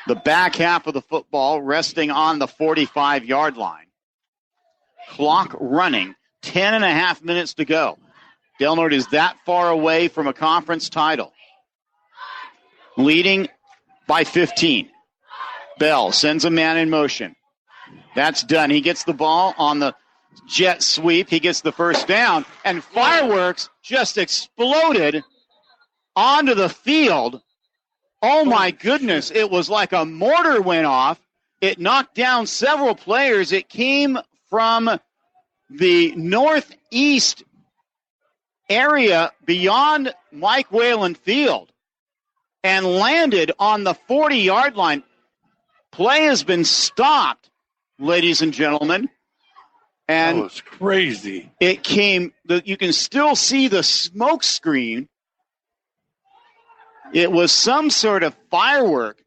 The back half of the football resting on the 45-yard line. Clock running. 10.5 minutes to go. Del Norte is that far away from a conference title. Leading by 15. Bell sends a man in motion. That's done. He gets the ball on the jet sweep. He gets the first down, and fireworks just exploded onto the field. Oh, my goodness. It was like a mortar went off. It knocked down several players. It came from the northeast area beyond Mike Whalen Field and landed on the 40-yard line. Play has been stopped, ladies and gentlemen. And
that was crazy.
It came, you can still see the smoke screen. It was some sort of firework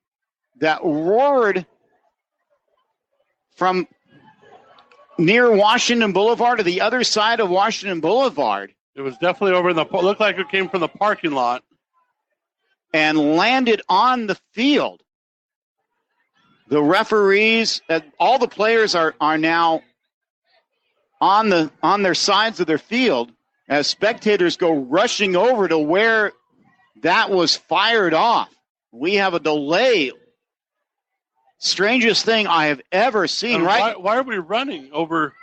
that roared from near Washington Boulevard or the other side of Washington Boulevard.
It was definitely over in the, looked like it came from the parking lot.
And landed on the field. The referees, all the players are now on their sides of their field as spectators go rushing over to where that was fired off. We have a delay. Strangest thing I have ever seen,
and
right?
Why are we running over?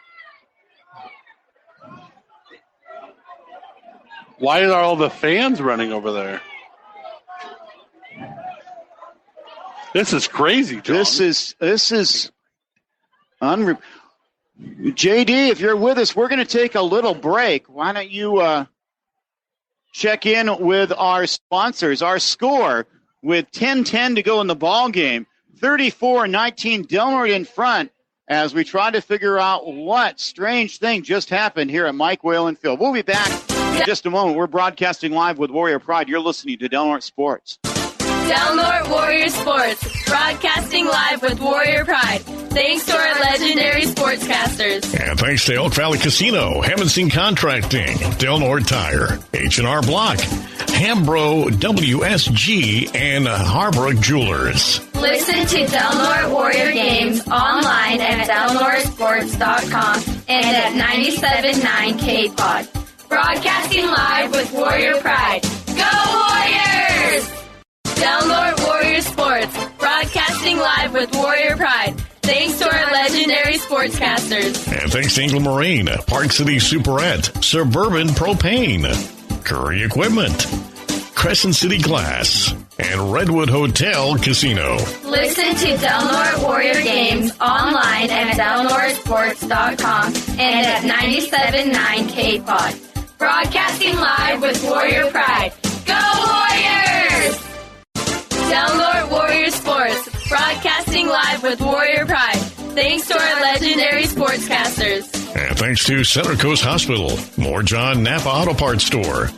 Why are all the fans running over there? This is crazy, John.
This is unreal. JD, if you're with us, we're going to take a little break. Why don't you check in with our sponsors? Our score with 10:10 to go in the ball game, 34-19 Del Norte in front as we try to figure out what strange thing just happened here at Mike Whalen Field. We'll be back in just a moment. We're broadcasting live with Warrior Pride. You're listening to Del Norte Sports.
Del Norte Warrior Sports, broadcasting live with Warrior Pride. Thanks to our legendary sportscasters.
And thanks to Elk Valley Casino, Hemmingson Contracting, Del Norte Tire, H&R Block, Hambro WSG, and Harbrook Jewelers.
Listen to Del Norte Warrior games online at delnortesports.com and at 97.9 KPOD. Broadcasting live with Warrior Pride. Go Warriors! Del Norte Warrior Sports, broadcasting live with Warrior Pride. Thanks to our legendary sportscasters.
And thanks to England Marine, Park City Superette, Suburban Propane, Curry Equipment, Crescent City Glass, and Redwood Hotel Casino.
Listen to Del Norte Warrior games online at delnortesports.com and at 97.9 KPOD. Broadcasting live with Warrior Pride. Go Warriors! Del Norte Warrior Sports, broadcasting live with Warrior Pride. Thanks to our legendary sportscasters.
And thanks to Center Coast Hospital, More John Napa Auto Parts Store,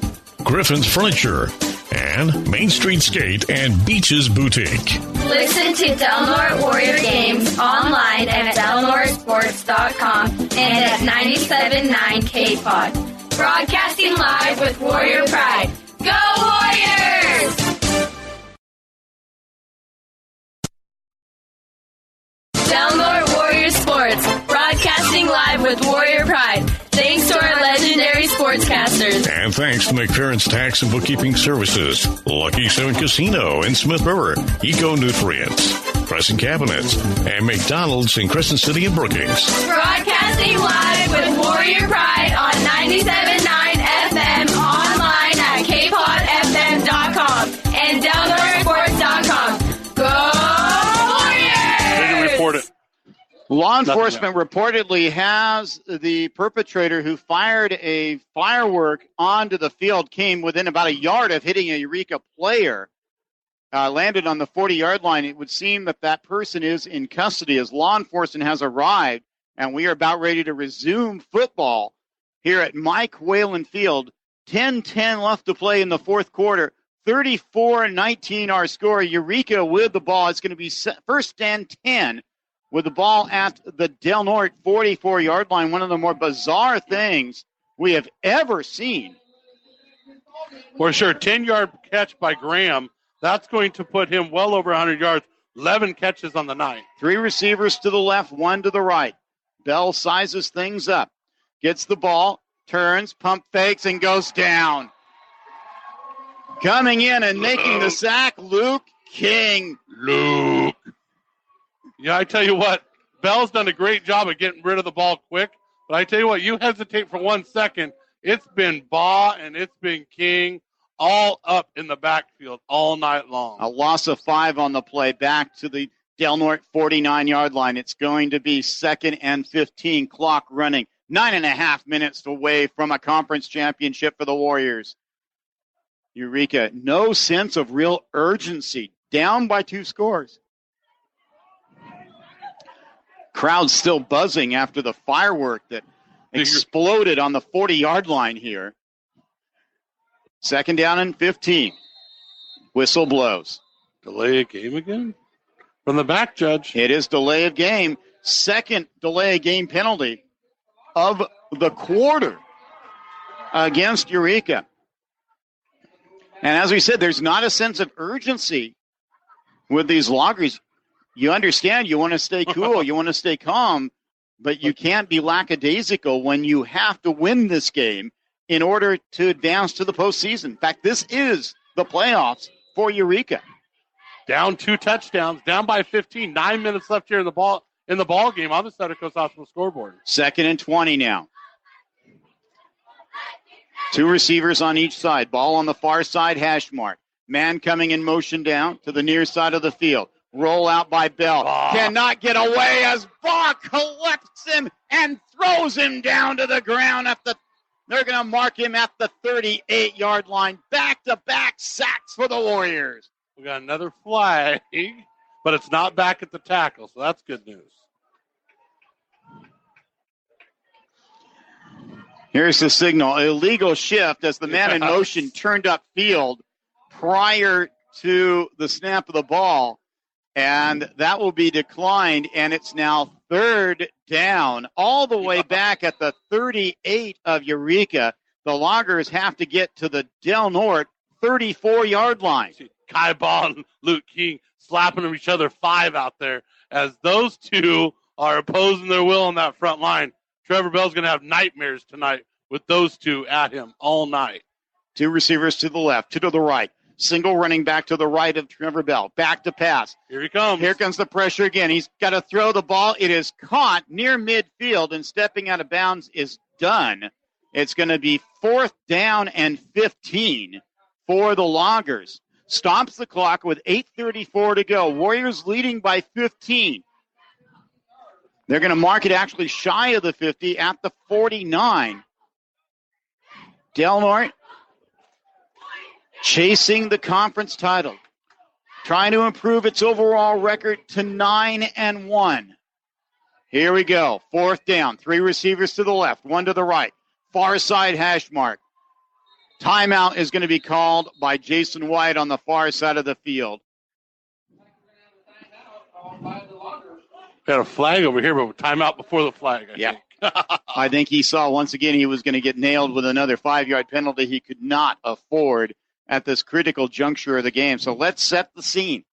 Griffin's Furniture, and Main Street Skate and Beaches Boutique.
Listen to Del Norte Warrior games online at delnortesports.com and at 97.9 KPOD. Broadcasting live with Warrior Pride. Go Warriors! Del Norte Warrior Sports, broadcasting live with Warrior Pride. Thanks to our legendary sportscasters.
And thanks to McFerrin's Tax and Bookkeeping Services, Lucky 7 Casino in Smith River, Eco Nutrients, Crescent Cabinets, and McDonald's in Crescent City and Brookings.
Broadcasting live with Warrior Pride on 97.9 FM, online at kpodfm.com and delnortesports.com. Go Warriors!
They can report it.
Law enforcement reportedly has the perpetrator who fired a firework onto the field, came within about a yard of hitting a Eureka player, landed on the 40-yard line. It would seem that that person is in custody as law enforcement has arrived, and we are about ready to resume football here at Mike Whalen Field. 10-10 left to play in the fourth quarter. 34-19 our score. Eureka with the ball. It's going to be first and 10. With the ball at the Del Norte 44-yard line, one of the more bizarre things we have ever seen.
For sure, 10-yard catch by Graham. That's going to put him well over 100 yards. 11 catches on the night. 3
receivers to the left, 1 to the right. Bell sizes things up. Gets the ball, turns, pump fakes, and goes down. Coming in and making the sack, Luke King.
Luke. Yeah, I tell you what, Bell's done a great job of getting rid of the ball quick. But I tell you what, you hesitate for 1 second, it's been Baugh and it's been King all up in the backfield all night long.
A loss of 5 on the play back to the Del Norte 49-yard line. It's going to be 2nd and 15, clock running. 9.5 minutes away from a conference championship for the Warriors. Eureka, no sense of real urgency. Down by 2 scores. Crowd still buzzing after the firework that exploded on the 40-yard line here. 2nd down and 15. Whistle blows.
Delay of game again? From the back, Judge.
It is delay of game. 2nd delay of game penalty of the quarter against Eureka. And as we said, there's not a sense of urgency with these loggers. You understand you want to stay cool, you want to stay calm, but you can't be lackadaisical when you have to win this game in order to advance to the postseason. In fact, this is the playoffs for Eureka.
Down 2 touchdowns, down by 15. 9 minutes left here in the ball game on the Sutter Coast Hospital scoreboard.
2nd and 20 now. 2 receivers on each side. Ball on the far side, hash mark. Man coming in motion down to the near side of the field. Roll out by Bell. Cannot get away as Bach collects him and throws him down to the ground. They're going to mark him at the 38-yard line. Back-to-back sacks for the Warriors.
We got another flag, but it's not back at the tackle, so that's good news.
Here's the signal. Illegal shift as the man in motion turned up field prior to the snap of the ball. And that will be declined, and it's now 3rd down, all the way back at the 38 of Eureka. The Loggers have to get to the Del Norte 34-yard line.
Kai Ball and Luke King slapping each other 5 out there as those two are opposing their will on that front line. Trevor Bell's going to have nightmares tonight with those two at him all night.
2 receivers to the left, 2 to the right. Single running back to the right of Trevor Bell. Back to pass.
Here he comes.
Here comes the pressure again. He's got to throw the ball. It is caught near midfield, and stepping out of bounds is done. It's going to be 4th down and 15 for the Loggers. Stops the clock with 8:34 to go. Warriors leading by 15. They're going to mark it actually shy of the 50 at the 49. Del Norte chasing the conference title, trying to improve its overall record to 9-1. Here we go. 4th down. 3 receivers to the left, 1 to the right. Far side hash mark. Timeout is going to be called by Jason White on the far side of the field.
Got a flag over here, but timeout before the flag, I think.
I think he saw once again he was going to get nailed with another 5-yard penalty he could not afford at this critical juncture of the game. So let's set the scene.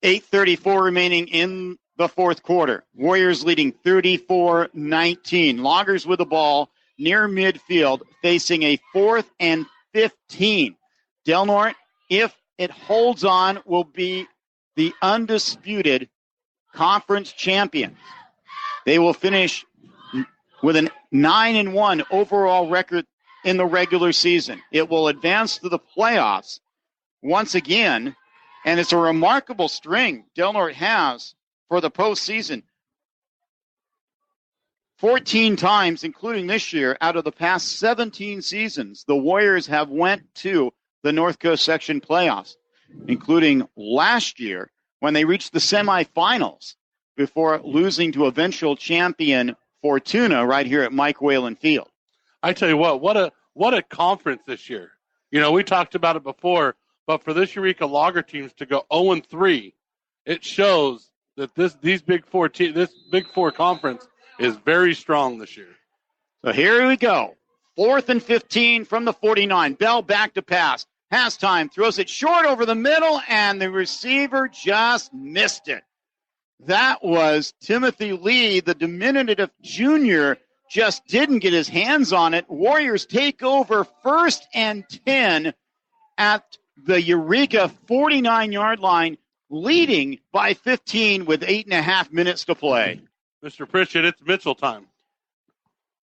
8:34 remaining in the 4th quarter. Warriors leading 34-19. Loggers with the ball near midfield, facing a 4th and 15. Del Norte, if it holds on, will be the undisputed conference champions. They will finish with a 9-1 overall record in the regular season. It will advance to the playoffs once again, and it's a remarkable string Del Norte has for the postseason. 14 times, including this year, out of the past 17 seasons, the Warriors have went to the North Coast Section playoffs, including last year when they reached the semifinals before losing to eventual champion Fortuna right here at Mike Whalen Field.
I tell you what a conference this year. You know, we talked about it before, but for this Eureka Logger teams to go 0-3, it shows that this Big Four conference is very strong this year.
So here we go. 4th and 15 from the 49. Bell back to pass. Has time, throws it short over the middle, and the receiver just missed it. That was Timothy Lee, the diminutive junior, just didn't get his hands on it. Warriors take over 1st and 10 at the Eureka 49-yard line, leading by 15 with 8.5 minutes to play.
Mr. Pritchett, it's Mitchell time.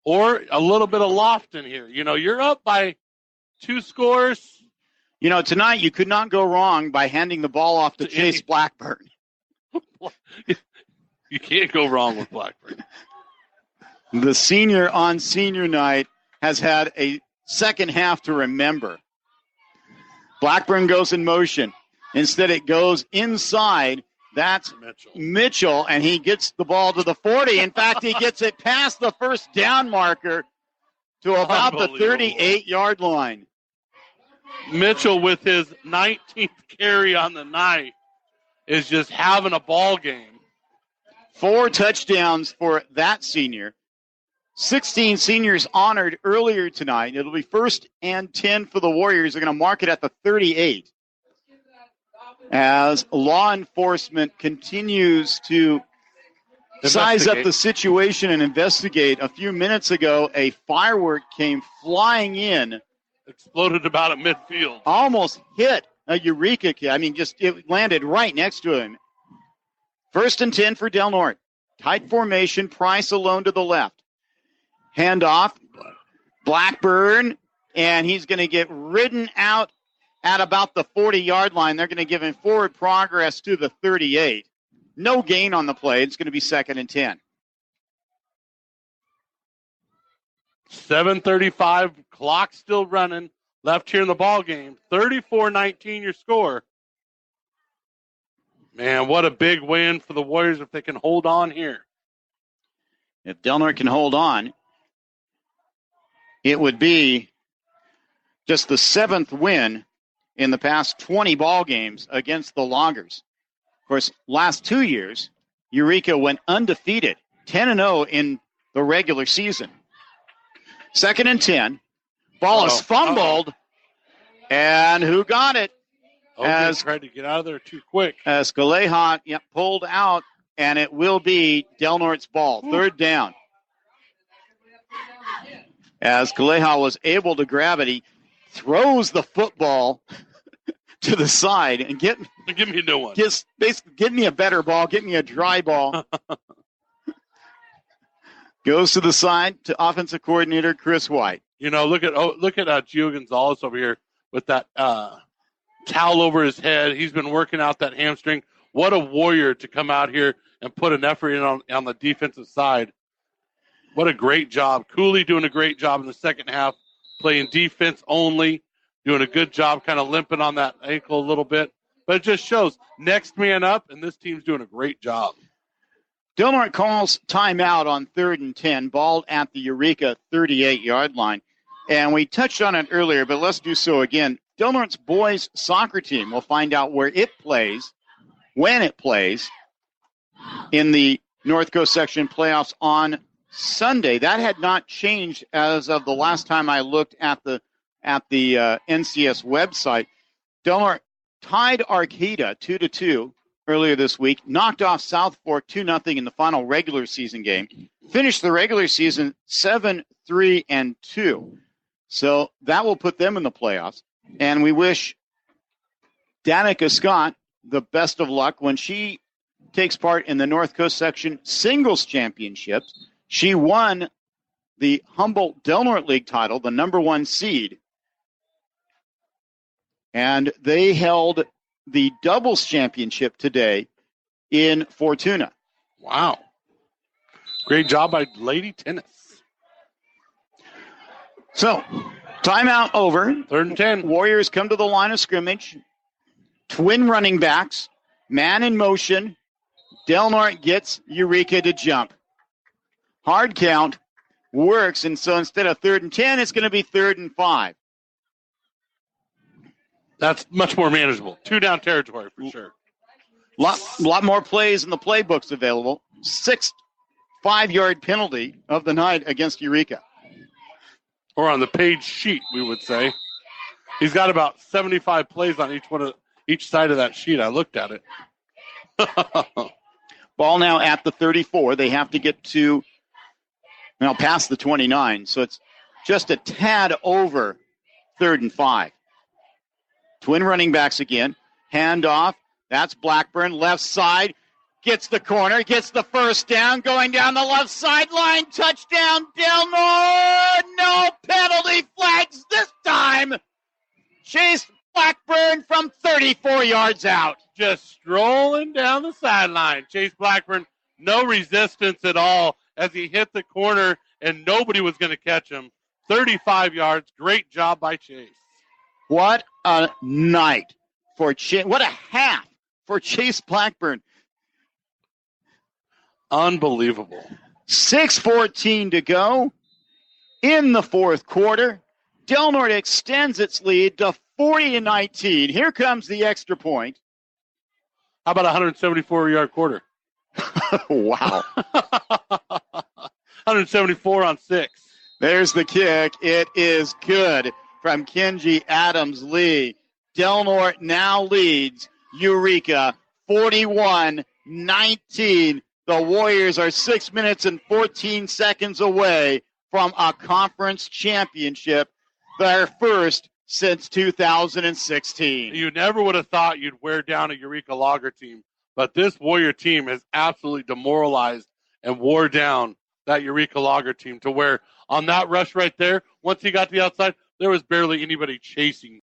Or a little bit of loft in here. You know, you're up by 2 scores.
You know, tonight you could not go wrong by handing the ball off to Chase Blackburn.
You can't go wrong with Blackburn.
The senior on senior night has had a second half to remember. Blackburn goes in motion. Instead, it goes inside. That's Mitchell, and he gets the ball to the 40. In fact, he gets it past the first down marker to about the 38-yard line.
Mitchell, with his 19th carry on the night, is just having a ball game.
4 touchdowns for that senior. 16 seniors honored earlier tonight. It'll be 1st and 10 for the Warriors. They're going to mark it at the 38 as law enforcement continues to size up the situation and investigate. A few minutes ago, a firework came flying in.
Exploded about at midfield.
Almost hit a Eureka kid. I mean, just it landed right next to him. 1st and 10 for Del Norte. Tight formation. Price alone to the left. Handoff. Blackburn. And he's going to get ridden out at about the 40-yard line. They're going to give him forward progress to the 38. No gain on the play. It's going to be 2nd and 10.
7:35, clock still running, left here in the ball game. 34-19 your score. Man, what a big win for the Warriors if they can hold on here.
If Del Norte can hold on, it would be just the 7th win in the past 20 ball games against the Loggers. Of course, last 2 years, Eureka went undefeated, 10-0 in the regular season. 2nd and 10. Ball is fumbled. And who got it?
As tried to get out of there too quick.
As Galeha pulled out, and it will be Del Norte's ball. 3rd down. As Galeha was able to grab it, he throws the football to the side and give me
a new one.
Just basically, give me a better ball. Give me a dry ball. Goes to the side to offensive coordinator Chris White.
You know, look at Gio Gonzalez over here with that towel over his head. He's been working out that hamstring. What a warrior to come out here and put an effort in on the defensive side. What a great job. Cooley doing a great job in the second half, playing defense only, doing a good job, kind of limping on that ankle a little bit. But it just shows next man up, and this team's doing a great job.
Del Norte calls timeout on 3rd and 10, ball at the Eureka 38-yard line. And we touched on it earlier, but let's do so again. Del Norte's boys soccer team will find out where it plays, when it plays, in the North Coast Section playoffs on Sunday. That had not changed as of the last time I looked at the NCS website. Del Norte tied Arcata 2-2 earlier this week, knocked off South Fork 2-0 in the final regular season game, finished the regular season 7-3-2. So that will put them in the playoffs. And we wish Danica Scott the best of luck when she takes part in the North Coast Section Singles Championships. She won the Humboldt Del Norte League title, the number 1 seed. And they held the doubles championship today in Fortuna.
Wow. Great job by Lady Tennis.
So, timeout over.
3rd and 10.
Warriors come to the line of scrimmage. Twin running backs. Man in motion. Del Norte gets Eureka to jump. Hard count works, and so instead of 3rd and 10, it's going to be 3rd and 5.
That's much more manageable. 2-down territory for sure.
Lot more plays in the playbooks available. 6th 5-yard penalty of the night against Eureka.
Or on the page sheet, we would say. He's got about 75 plays on each side of that sheet. I looked at it.
Ball now at the 34. They have to get to past the 29. So it's just a tad over 3rd and 5. Twin running backs again. Handoff. That's Blackburn. Left side. Gets the corner. Gets the first down. Going down the left sideline. Touchdown, Del Norte. No penalty flags this time. Chase Blackburn from 34 yards out.
Just strolling down the sideline. Chase Blackburn, no resistance at all as he hit the corner, and nobody was going to catch him. 35 yards. Great job by Chase.
What a night for Chase. What a half for Chase Blackburn.
Unbelievable.
6:14 to go in the 4th quarter. Del Norte extends its lead to 40-19. Here comes the extra point.
How about a 174-yard quarter?
Wow.
174 on 6.
There's the kick. It is good from Kenji Adams-Lee. Del Norte now leads Eureka 41-19. The Warriors are 6 minutes and 14 seconds away from a conference championship, their first since 2016.
You never would have thought you'd wear down a Eureka Lager team, but this Warrior team has absolutely demoralized and wore down that Eureka Lager team to where on that rush right there, once he got to the outside, there was barely anybody chasing